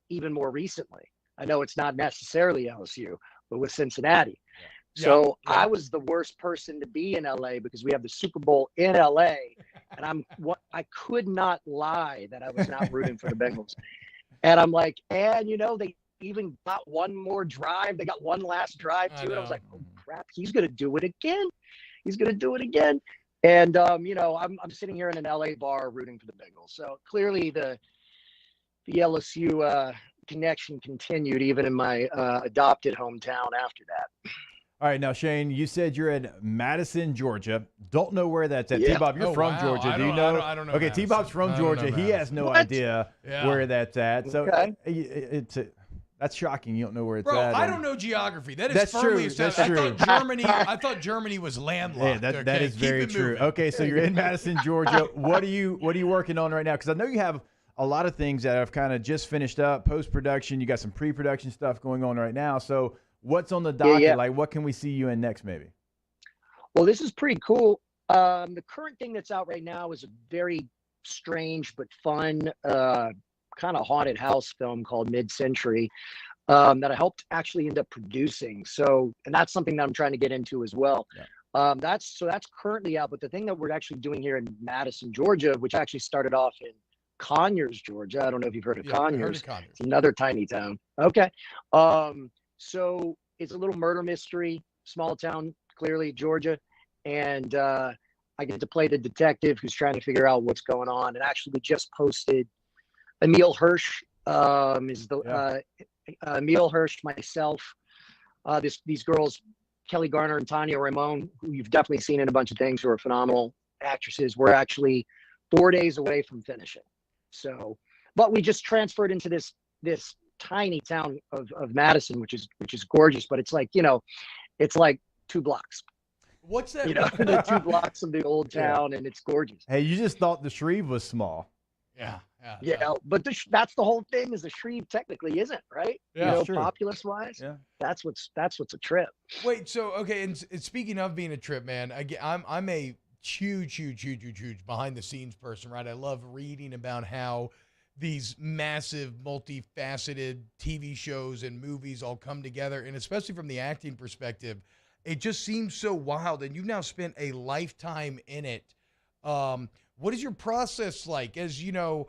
even more recently. I know it's not necessarily LSU, but with Cincinnati. So I was the worst person to be in LA because we have the Super Bowl in LA, and I could not lie that I was not rooting for the Bengals. And I'm like, they even got one more drive. They got one last drive too. And I was like, oh crap, he's gonna do it again. He's gonna do it again. And I'm sitting here in an LA bar rooting for the Bengals. So clearly the LSU connection continued even in my adopted hometown after that. All right, now, Shane, you said you're in Madison, Georgia. Don't know where that's at. Yeah. T-Bob, you're from Georgia. Do you know? I don't know. Okay, Madison. T-Bob's from Georgia. He has no idea where that's at. So that's shocking. You don't know where it's Bro, at. I don't know geography. That's true. firmly That's established. true. I thought Germany was landlocked. Yeah, that is very true. Okay, so you're in Madison, Georgia. What are you working on right now? Because I know you have a lot of things that have kind of just finished up, post-production. You got some pre-production stuff going on right now. So what's on the docket? Yeah. Like, what can we see you in next, maybe? Well, this is pretty cool. The current thing that's out right now is a very strange but fun kind of haunted house film called Mid-Century that I helped actually end up producing. So, and that's something that I'm trying to get into as well. Yeah. That's currently out. But the thing that we're actually doing here in Madison, Georgia, which actually started off in Conyers, Georgia. I don't know if you've heard of Conyers. I heard of Conyers. It's another tiny town. Okay. So it's a little murder mystery, small town, clearly Georgia. And I get to play the detective who's trying to figure out what's going on. And actually just posted Emil Hirsch Emil Hirsch, myself, these girls, Kelly Garner and Tanya Ramon, who you've definitely seen in a bunch of things, who are phenomenal actresses. We're actually 4 days away from finishing. So, but we just transferred into this tiny town of Madison, which is gorgeous, but it's like, it's like 2 blocks. What's that? The 2 blocks of the old town, and it's gorgeous. Hey, you just thought the Shreve was small. Yeah, but that's the whole thing, is the Shreve technically isn't, right? Yeah, populace wise. Yeah, that's what's a trip. Wait, so okay, and speaking of being a trip, man, I'm a huge behind the scenes person, right? I love reading about how these massive, multifaceted TV shows and movies all come together, and especially from the acting perspective, it just seems so wild. And you've now spent a lifetime in it. What is your process like? As you know,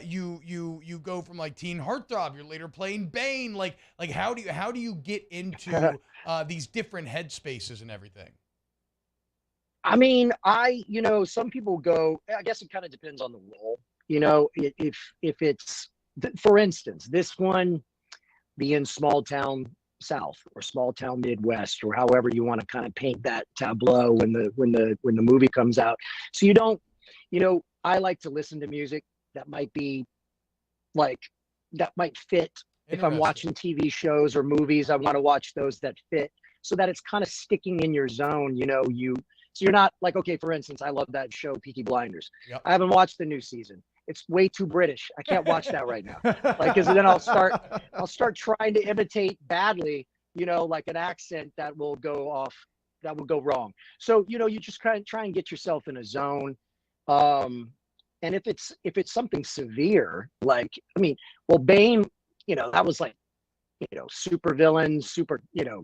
you go from like teen heartthrob, you're later playing Bane. Like how do you get into these different headspaces and everything? I mean, some people go, I guess it kind of depends on the role. If it's, for instance, this one being small town South or small town Midwest, or however you want to kind of paint that tableau when the movie comes out. So you don't, I like to listen to music that might be like, that might fit. If I'm watching TV shows or movies, I want to watch those that fit, so that it's kind of sticking in your zone. So you're not like, okay, for instance, I love that show Peaky Blinders. Yep. I haven't watched the new season. It's way too British. I can't watch that right now. Because then I'll start trying to imitate badly, like an accent that will go wrong. So, you just try and get yourself in a zone. And if it's something severe, like, Bane, that was like, super villain, super,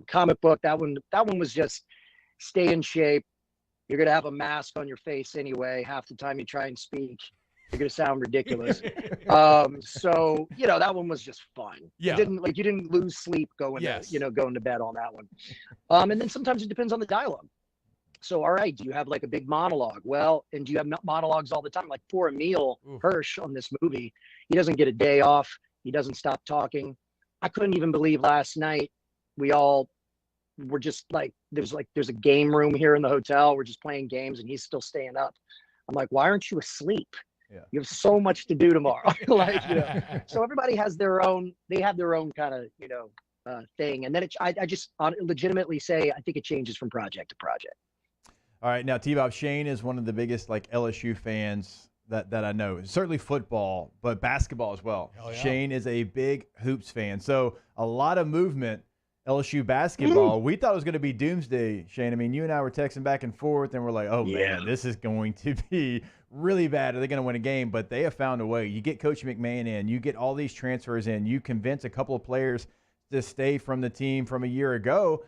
comic book. That one was just stay in shape. You're going to have a mask on your face anyway. Half the time you try and speak, You're going to sound ridiculous. So, that one was just fun. Yeah. You didn't lose sleep going to bed on that one. And then sometimes it depends on the dialogue. So, all right, do you have like a big monologue? Well, and do you have monologues all the time? Like poor Emil Hirsch on this movie, he doesn't get a day off. He doesn't stop talking. I couldn't even believe last night we all were just like, there's a game room here in the hotel. We're just playing games and he's still staying up. I'm like, why aren't you asleep? Yeah. You have so much to do tomorrow. So everybody has their own kind of, thing. And then I just legitimately say, I think it changes from project to project. All right, now T-Bob, Shane is one of the biggest LSU fans that I know. Certainly football, but basketball as well. Hell yeah. Shane is a big hoops fan. So a lot of movement, LSU basketball. We thought it was going to be doomsday, Shane. I mean, you and I were texting back and forth, and we're like, oh, man, this is going to be really bad. Are they going to win a game? But they have found a way. You get Coach McMahon in. You get all these transfers in. You convince a couple of players to stay from the team from a year ago.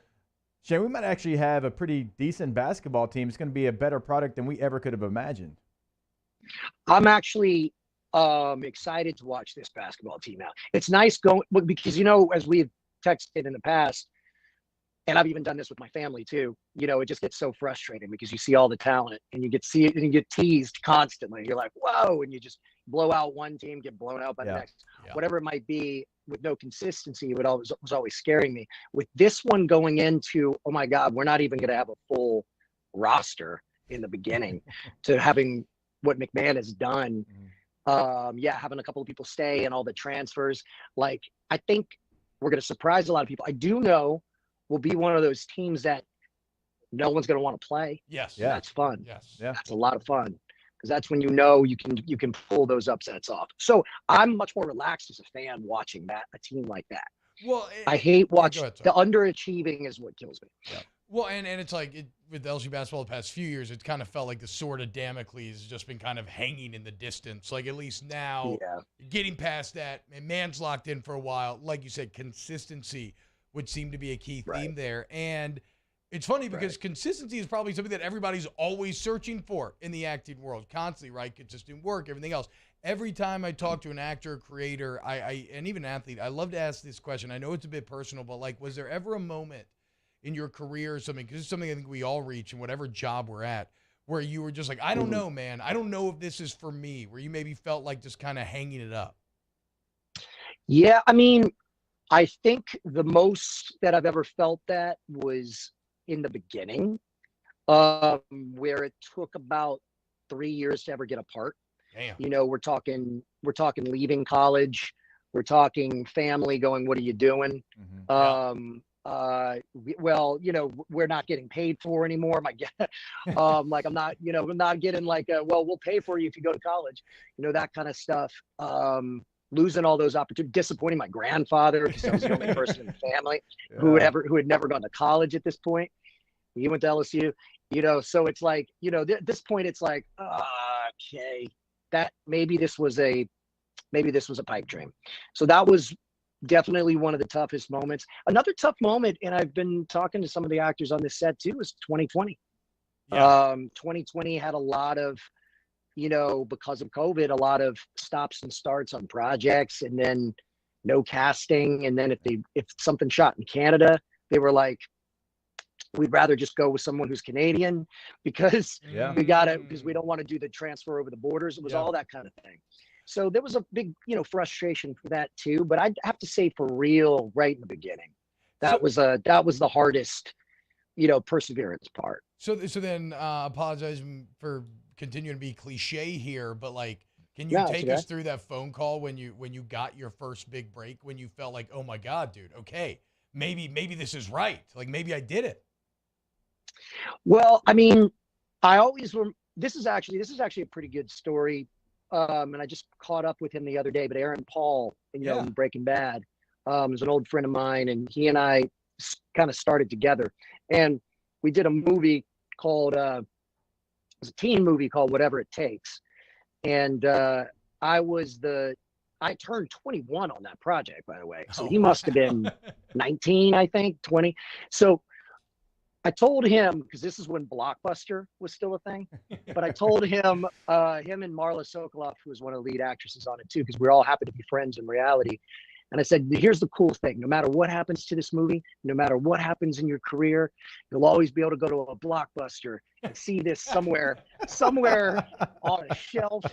Shane, we might actually have a pretty decent basketball team. It's going to be a better product than we ever could have imagined. I'm actually excited to watch this basketball team out. It's nice going because, as we've texted in the past, and I've even done this with my family too, it just gets so frustrating because you see all the talent and you get teased constantly. You're like, whoa, and you just blow out one team, get blown out by the next. Whatever it might be, with no consistency, it was always scaring me. With this one going into, oh my God, we're not even going to have a full roster in the beginning to having what McMahon has done. Having a couple of people stay and all the transfers. Like, I think we're going to surprise a lot of people. I do know we'll be one of those teams that no one's going to want to play. Yes. Yeah. That's fun. Yes. Yeah. That's a lot of fun. Because that's when you can pull those upsets off. So I'm much more relaxed as a fan watching a team like that. Well, I hate watching the underachieving is what kills me. Yeah. Well, and it's like with LSU basketball the past few years, it kind of felt like the sword of Damocles has just been kind of hanging in the distance. Like at least now, getting past that, and man's locked in for a while. Like you said, consistency would seem to be a key theme there. And it's funny because consistency is probably something that everybody's always searching for in the acting world, constantly, right? Consistent work, everything else. Every time I talk to an actor, creator, and even an athlete, I love to ask this question. I know it's a bit personal, but like, was there ever a moment in your career or something, because it's something I think we all reach in whatever job we're at, where you were just like, I don't know, man. I don't know if this is for me, where you maybe felt like just kind of hanging it up? Yeah, I mean, I think the most that I've ever felt that was in the beginning, where it took about 3 years to ever get a part. Damn. We're talking leaving college, we're talking family going, what are you doing? We're not getting paid for anymore. I'm not getting we'll pay for you if you go to college, that kind of stuff. Losing all those opportunities, disappointing my grandfather because I was the only person in the family who had never gone to college at this point. He went to LSU, so it's like, at this point it's like, okay, that maybe this was a pipe dream. So that was definitely one of the toughest moments. Another tough moment, and I've been talking to some of the actors on this set too, was 2020. 2020 had a lot of, because of COVID, a lot of stops and starts on projects, and then no casting. And then if something shot in Canada, they were like, we'd rather just go with someone who's Canadian because because we don't want to do the transfer over the borders. It was all that kind of thing. So there was a big, frustration for that too. But I'd have to say, for real, right in the beginning, that was the hardest, perseverance part. So then, apologizing for continuing to be cliche here, but like, can you take us through that phone call when you got your first big break, when you felt like, oh my God, dude, okay, maybe this is right. Like maybe I did it. Well, I mean, this is actually a pretty good story. And I just caught up with him the other day, but Aaron Paul, in Breaking Bad, is an old friend of mine, and he and I kind of started together, and we did a movie called, it was a teen movie called Whatever It Takes. And I turned 21 on that project, by the way. So he must have been 19, I think, 20. So I told him, because this is when Blockbuster was still a thing, but I told him, him and Marla Sokoloff, who was one of the lead actresses on it too, because we all happen to be friends in reality. And I said, here's the cool thing. No matter what happens to this movie, no matter what happens in your career, you'll always be able to go to a Blockbuster and see this somewhere on a shelf,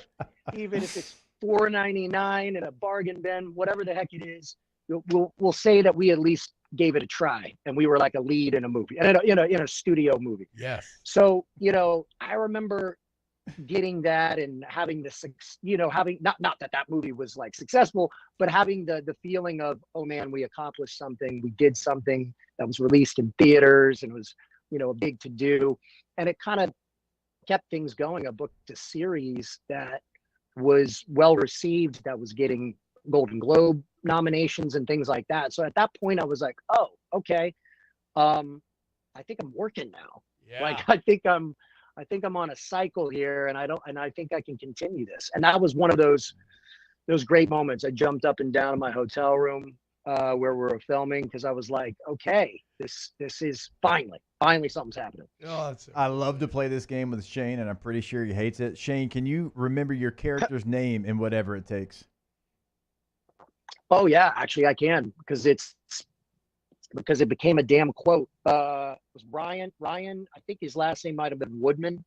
even if it's $4.99 in a bargain bin, whatever the heck it is. We'll say that we at least gave it a try, and we were like a lead in a movie, and in a studio movie. Yes. So I remember getting that and having this, having not that movie was like successful, but having the feeling of, oh man, we accomplished something. We did something that was released in theaters and was a big to do, and it kind of kept things going. I booked a series that was well received, that was getting Golden Globe nominations and things like that. So at that point I was like, oh, okay. I think I'm working now. Yeah. Like, I think I'm on a cycle here, and I think I can continue this. And that was one of those great moments. I jumped up and down in my hotel room where we were filming, because I was like, okay, this is finally something's happening. Oh, I love to play this game with Shane, and I'm pretty sure he hates it. Shane, can you remember your character's name in whatever it takes? Oh yeah, actually I can, because it became a damn quote. It was Ryan. I think his last name might have been Woodman,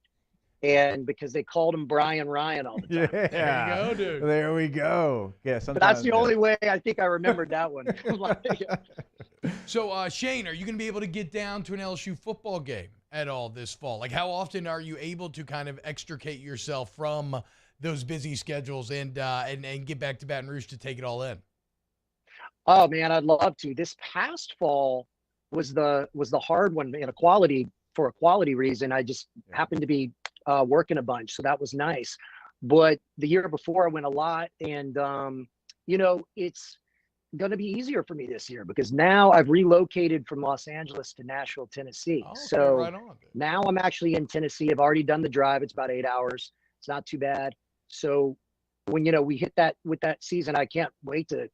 and because they called him Brian Ryan all the time. Yeah, There you go, dude. There we go. Yeah, But that's the only way I think I remembered that one. So, Shane, are you going to be able to get down to an LSU football game at all this fall? Like, how often are you able to kind of extricate yourself from those busy schedules and get back to Baton Rouge to take it all in? Oh man, I'd love to. This past fall was the hard one for a quality reason. I just happened to be working a bunch, so that was nice. But the year before I went a lot, and it's going to be easier for me this year, because now I've relocated from Los Angeles to Nashville, Tennessee. Okay, So right on, dude. now I'm actually in Tennessee. I've already done the drive. It's about 8 hours. It's not too bad. So when we hit that with that season, I can't wait to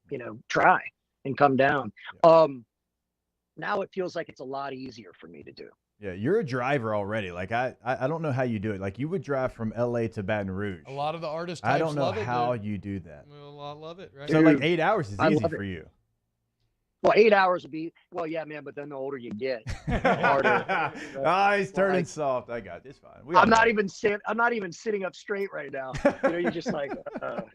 try and come down. Now it feels like it's a lot easier for me to do. Yeah, you're a driver already. Like I don't know how you do it. Like you would drive from LA to Baton Rouge. A lot of the artists types I don't know love it, how dude. you do that. Well, I love it, right? So like 8 hours is I easy love for it. you. Well, 8 hours would be, well, yeah, man, but then the older you get, the harder. He's turning soft. I got it. It's fine. I'm not even sitting up straight right now. You're just like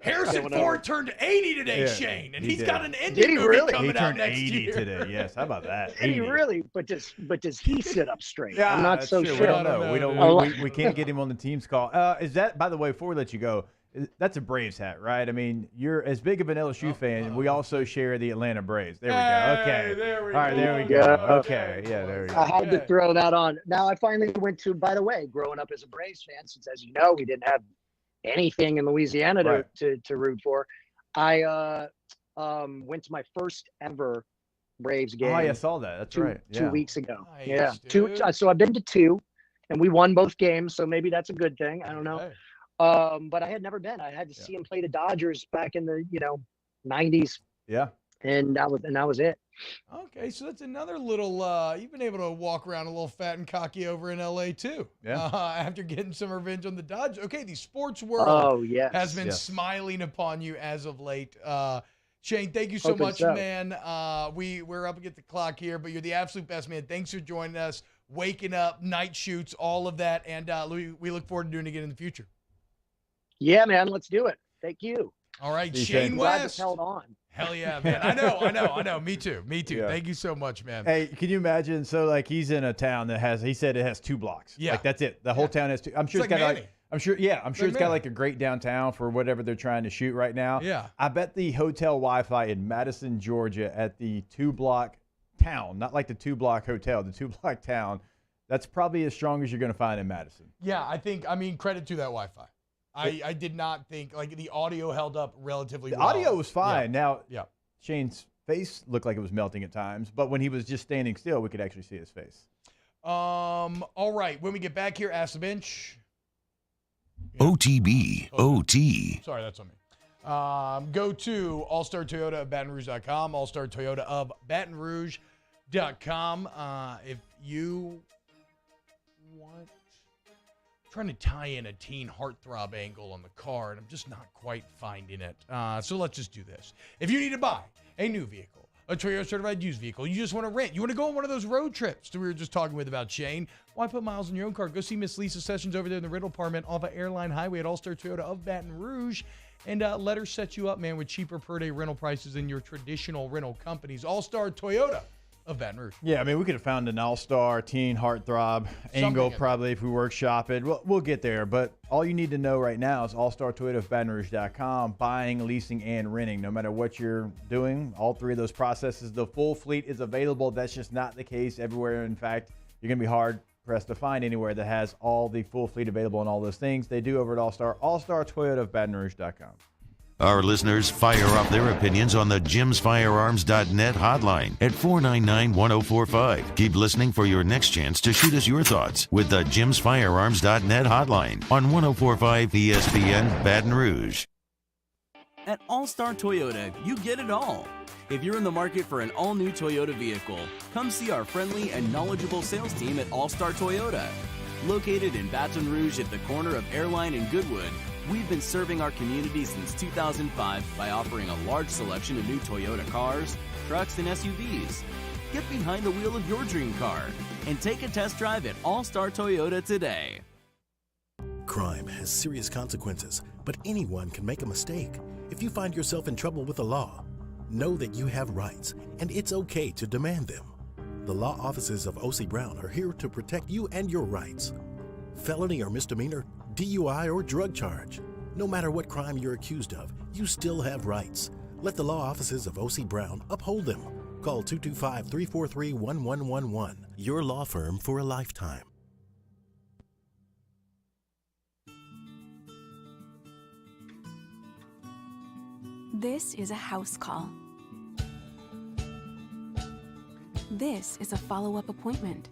Harrison Ford turned 80 today, Yeah, Shane, and he he's did. got an Did ending he movie really? coming He out turned next 80 year. today. Yes. How about that? Did he 80. really? But does he sit up straight? Yeah, I'm not that's so true. sure. We don't know. We dude. don't. We can't get him on the team's call. Is that, by the way, before we let you go? That's a Braves hat, right? I mean, you're as big of an LSU fan. We also share the Atlanta Braves. There we go. Okay. There we All right, go. there we go. Okay. Yeah, there we go. I had to throw that on. Now I finally went to, by the way, growing up as a Braves fan, since as you know, we didn't have anything in Louisiana to root for. I went to my first ever Braves game. Oh, yeah, I saw that. That's right. Yeah. 2 weeks ago. Nice, Yeah. dude. So I've been to two, and we won both games. So maybe that's a good thing. I don't know. Hey. But I had never been. I had to see him play the Dodgers back in the 90s, Yeah. and that was it. Okay, so that's another little. You've been able to walk around a little fat and cocky over in LA too. Yeah. After getting some revenge on the Dodgers. Okay, the sports world Oh yes. has been Yes. smiling upon you as of late. Shane, thank you so Hoping much, so. man. We're up against the clock here, but you're the absolute best, man. Thanks for joining us, waking up, night shoots, all of that, and we look forward to doing it again in the future. Yeah, man. Let's do it. Thank you. All right, See you, Shane Shane. Glad West. this held on. Hell yeah, man. I know. Me too. Yeah. Thank you so much, man. Hey, can you imagine? So, like, he's in a town that has. He said it has 2 blocks. Yeah. Like that's it. The whole town has 2. I'm sure It's it's got like like. Manny. I'm sure. Yeah. I'm sure Like it's got Manny. like a great downtown for whatever they're trying to shoot right now. Yeah. I bet the hotel Wi-Fi in Madison, Georgia, at the 2-block town, not like the 2-block hotel, the 2-block town, that's probably as strong as you're going to find in Madison. Yeah, I mean, credit to that Wi-Fi. I did not think, like, the audio held up relatively The well. audio was fine. Now, Yeah. Shane's face looked like it was melting at times, but when he was just standing still, we could actually see his face. All right. When we get back here, Ask the Bench. OTB, OT. Sorry, that's on me. Go to All-Star Toyota of Baton Rouge.com, All-Star Toyota of Baton Rouge.com. If you trying to tie in a teen heartthrob angle on the car, and I'm just not quite finding it. So let's just do this. If you need to buy a new vehicle, a Toyota certified used vehicle, you just want to rent, you want to go on one of those road trips that we were just talking with about, Shane, why put miles in your own car? Go see Miss Lisa Sessions over there in the rental department off of Airline Highway at All-Star Toyota of Baton Rouge, and let her set you up, man, with cheaper per-day rental prices than your traditional rental companies. All-Star Toyota of Baton Rouge. Yeah, I mean, we could have found an all-star teen heartthrob angle probably if we workshop it. We'll get there, but all you need to know right now is allstartoyotaofbatonrouge.com, buying, leasing, and renting. No matter what you're doing, all three of those processes, the full fleet is available. That's just not the case everywhere. In fact, you're going to be hard-pressed to find anywhere that has all the full fleet available and all those things. They do over at allstartoyotaofbatonrouge.com. Our listeners fire off their opinions on the jimsfirearms.net hotline at 499-1045. Keep listening for your next chance to shoot us your thoughts with the jimsfirearms.net hotline on 1045 ESPN Baton Rouge. At All-Star Toyota, you get it all. If you're in the market for an all-new Toyota vehicle, come see our friendly and knowledgeable sales team at All-Star Toyota. Located in Baton Rouge at the corner of Airline and Goodwood, we've been serving our community since 2005 by offering a large selection of new Toyota cars, trucks, and SUVs. Get behind the wheel of your dream car and take a test drive at All-Star Toyota today. Crime has serious consequences, but anyone can make a mistake. If you find yourself in trouble with the law, know that you have rights, and it's okay to demand them. The law offices of O.C. Brown are here to protect you and your rights. Felony or misdemeanor, DUI or drug charge. No matter what crime you're accused of, you still have rights. Let the law offices of O.C. Brown uphold them. Call 225-343-1111. Your law firm for a lifetime. This is a house call. This is a follow-up appointment.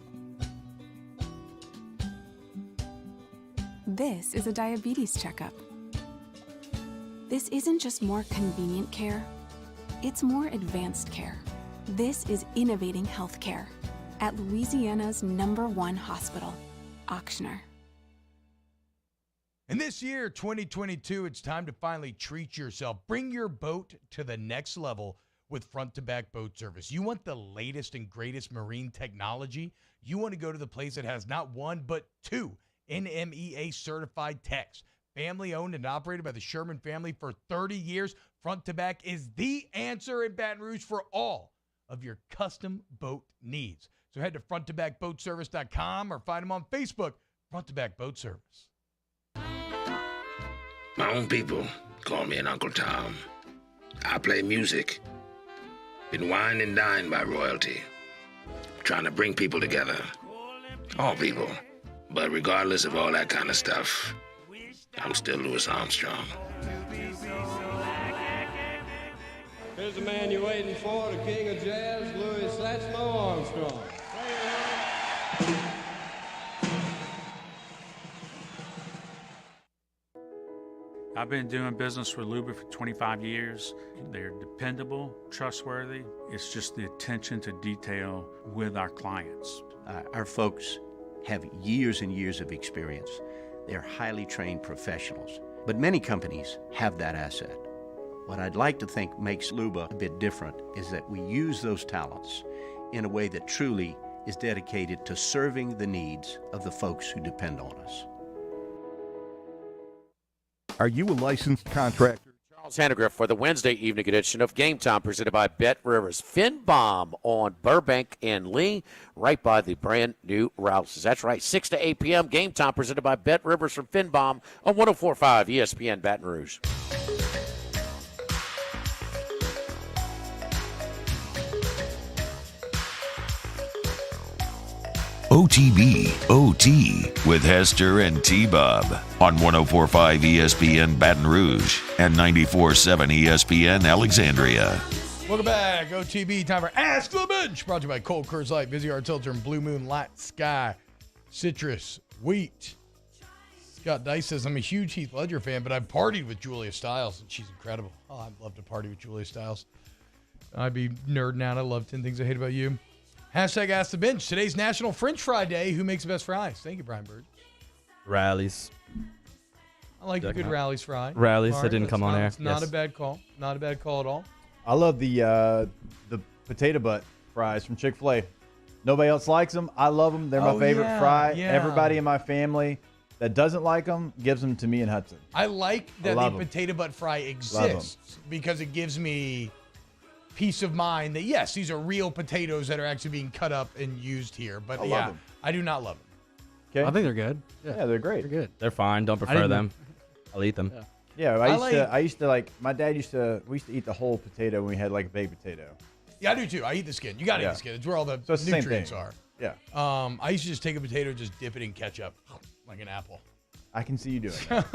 This is a diabetes checkup. This isn't just more convenient care, it's more advanced care. This is innovating healthcare at Louisiana's #1 hospital, Auctioner. And this year, 2022, it's time to finally treat yourself. Bring your boat to the next level with front-to-back boat service. You want the latest and greatest marine technology? You want to go to the place that has not one, but two NMEA certified techs. Family owned and operated by the Sherman family for 30 years. Front to Back is the answer in Baton Rouge for all of your custom boat needs. So head to fronttobackboatservice.com or find them on Facebook, Front to Back Boat Service. My own people call me an Uncle Tom. I play music. Been wined and dined by royalty. Trying to bring people together. All people. But regardless of all that kind of stuff, I'm still Louis Armstrong. Here's the man you're waiting for, the king of jazz, Louis Satchmo Armstrong. I've been doing business with Luba for 25 years. They're dependable, trustworthy. It's just the attention to detail with our clients. Our folks have years and years of experience. They're highly trained professionals, but many companies have that asset. What I'd like to think makes Luba a bit different is that we use those talents in a way that truly is dedicated to serving the needs of the folks who depend on us. Are you a licensed contractor? Charles Hanegraaff for the Wednesday evening edition of Game Time presented by Bet Rivers. Finn Bomb on Burbank and Lee, right by the brand new Rouse's. That's right, 6 to 8 p.m. Game Time presented by Bet Rivers from Finn Bomb on 104.5 ESPN Baton Rouge. OTB OT with Hester and T-Bob on 104.5 ESPN Baton Rouge and 94.7 ESPN Alexandria. Welcome back. OTB, time for Ask the Bench. Brought to you by Cold Coors Light, Busy Arts Hilton, Blue Moon, Light Sky, Citrus, Wheat. Scott Dice says, I'm a huge Heath Ledger fan, but I've partied with Julia Stiles, and she's incredible. Oh, I'd love to party with Julia Stiles. I'd be nerding out. I love 10 Things I Hate About You. Hashtag Ask the Bench. Today's National French Fry Day. Who makes the best fries? Thank you, Brian Bird. Rallies. I like a good Rallies fry. Rallies, All that didn't come on air. It's not Yes. a bad call. Not a bad call at all. I love the potato butt fries from Chick-fil-A. Nobody else likes them. I love them. They're my favorite fry. yeah. Everybody in my family that doesn't like them gives them to me and Hudson. I like that love the 'em. potato butt fry exists because it gives me peace of mind that, yes, these are real potatoes that are actually being cut up and used here. But, I love yeah, 'em. I do not love them. Okay. I think they're good. Yeah, they're great. They're good. They're fine. Don't prefer didn't- them. I'll eat them. Yeah, I used to like, my dad we used to eat the whole potato when we had like a baked potato. Yeah, I do too. I eat the skin. You got to eat the skin. It's where all the So it's the same nutrients thing. are. Yeah. I used to just take a potato, just dip it in ketchup like an apple. I can see you doing that.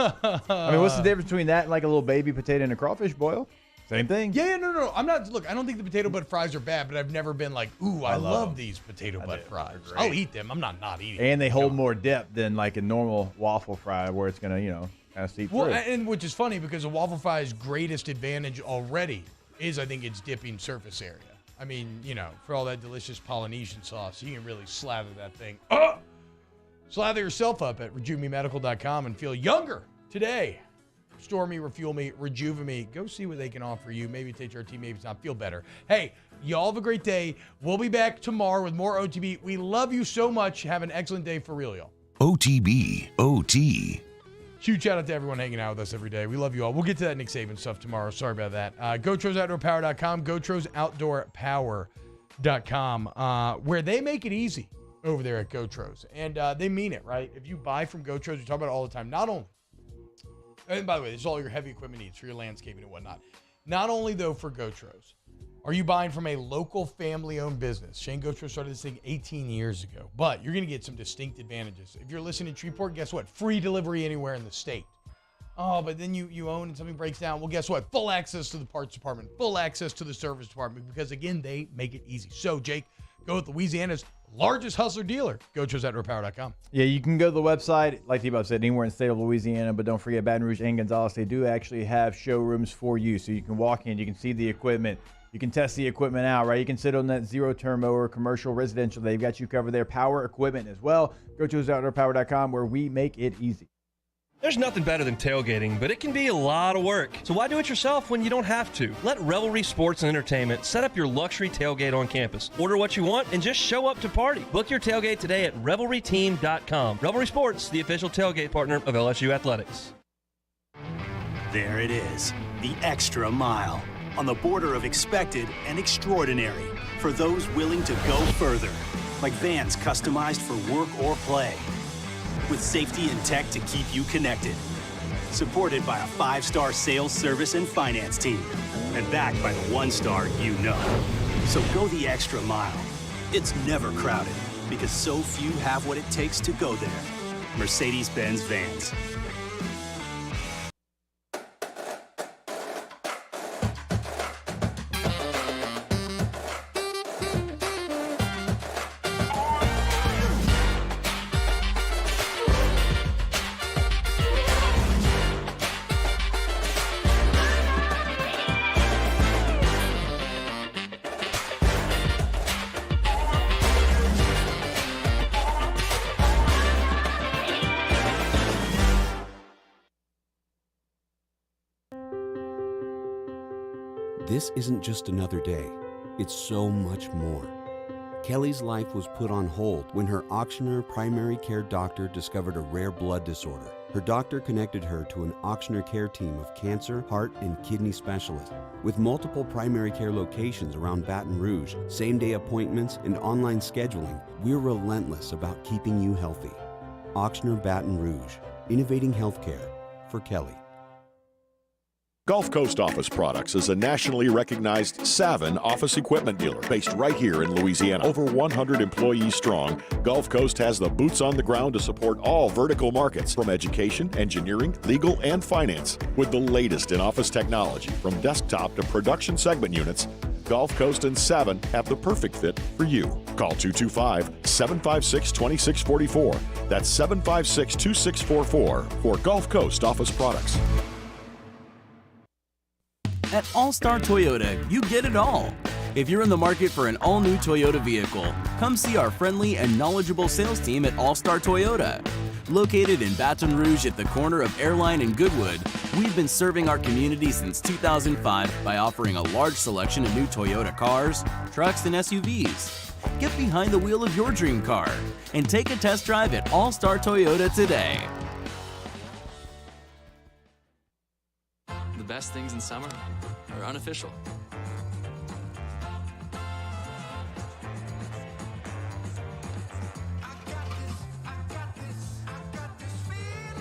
I mean, what's the difference between that and like a little baby potato and a crawfish boil? Same thing. Yeah, no. I'm not. Look, I don't think the potato butt fries are bad, but I've never been like, ooh, I love 'em. these potato butt fries. They're great. I'll eat them. I'm not eating. And they hold more depth than like a normal waffle fry where it's going to, kind of seep Well, through. and which is funny because a waffle fry's greatest advantage already is, I think, its dipping surface area. I mean, for all that delicious Polynesian sauce, you can really slather that thing. Slather yourself up at RejuveMeMedical.com and feel younger today. Restore me, refuel me, rejuvenate me. Go see what they can offer you. Maybe it's HRT, maybe it's not. Feel better. Hey, y'all have a great day. We'll be back tomorrow with more OTB. We love you so much. Have an excellent day for real, y'all. OTB, OT. Huge shout out to everyone hanging out with us every day. We love you all. We'll get to that Nick Saban stuff tomorrow. Sorry about that. GoTroseOutdoorPower.com, GoTroseOutdoorPower.com, where they make it easy over there at GoTros. And they mean it, right? If you buy from GoTros, we talk about it all the time. Not only, and by the way, this is all your heavy equipment needs for your landscaping and whatnot. Not only, though, for GoTros, are you buying from a local family-owned business? Shane Gotro started this thing 18 years ago, but you're going to get some distinct advantages. If you're listening to Shreveport, guess what? Free delivery anywhere in the state. Oh, but then you own and something breaks down. Well, guess what? Full access to the parts department, full access to the service department, because, again, they make it easy. So, Jake, go with Louisiana's largest hustler dealer, GoTroseOutdoorPower.com. Yeah, you can go to the website, like T-Bob said, anywhere in the state of Louisiana, but don't forget Baton Rouge and Gonzales. They do actually have showrooms for you, so you can walk in, you can see the equipment, you can test the equipment out, right? You can sit on that zero-turn mower, commercial, residential. They've got you covered there. Power equipment as well. GoTroseOutdoorPower.com, where we make it easy. There's nothing better than tailgating, but it can be a lot of work. So why do it yourself when you don't have to? Let Revelry Sports and Entertainment set up your luxury tailgate on campus. Order what you want and just show up to party. Book your tailgate today at revelryteam.com. Revelry Sports, the official tailgate partner of LSU Athletics. There it is, the extra mile. On the border of expected and extraordinary. For those willing to go further. Like vans customized for work or play. With safety and tech to keep you connected. Supported by a 5-star sales, service, and finance team. And backed by the 1-star you know. So go the extra mile. It's never crowded because so few have what it takes to go there. Mercedes-Benz Vans. This isn't just another day. It's so much more. Kelly's life was put on hold when her auctioneer primary care doctor discovered a rare blood disorder. Her doctor connected her to an auctioneer care team of cancer, heart, and kidney specialists. With multiple primary care locations around Baton Rouge, same-day appointments, and online scheduling, we're relentless about keeping you healthy. Auctioneer Baton Rouge, innovating healthcare for Kelly. Gulf Coast Office Products is a nationally recognized Savin office equipment dealer based right here in Louisiana. Over 100 employees strong, Gulf Coast has the boots on the ground to support all vertical markets from education, engineering, legal, and finance. With the latest in office technology from desktop to production segment units, Gulf Coast and Savin have the perfect fit for you. Call 225-756-2644. That's 756-2644 for Gulf Coast Office Products. At All Star Toyota, you get it all. If you're in the market for an all-new Toyota vehicle, come see our friendly and knowledgeable sales team at All Star Toyota. Located in Baton Rouge at the corner of Airline and Goodwood, we've been serving our community since 2005 by offering a large selection of new Toyota cars, trucks, and SUVs. Get behind the wheel of your dream car and take a test drive at All Star Toyota today. The best things in summer are unofficial.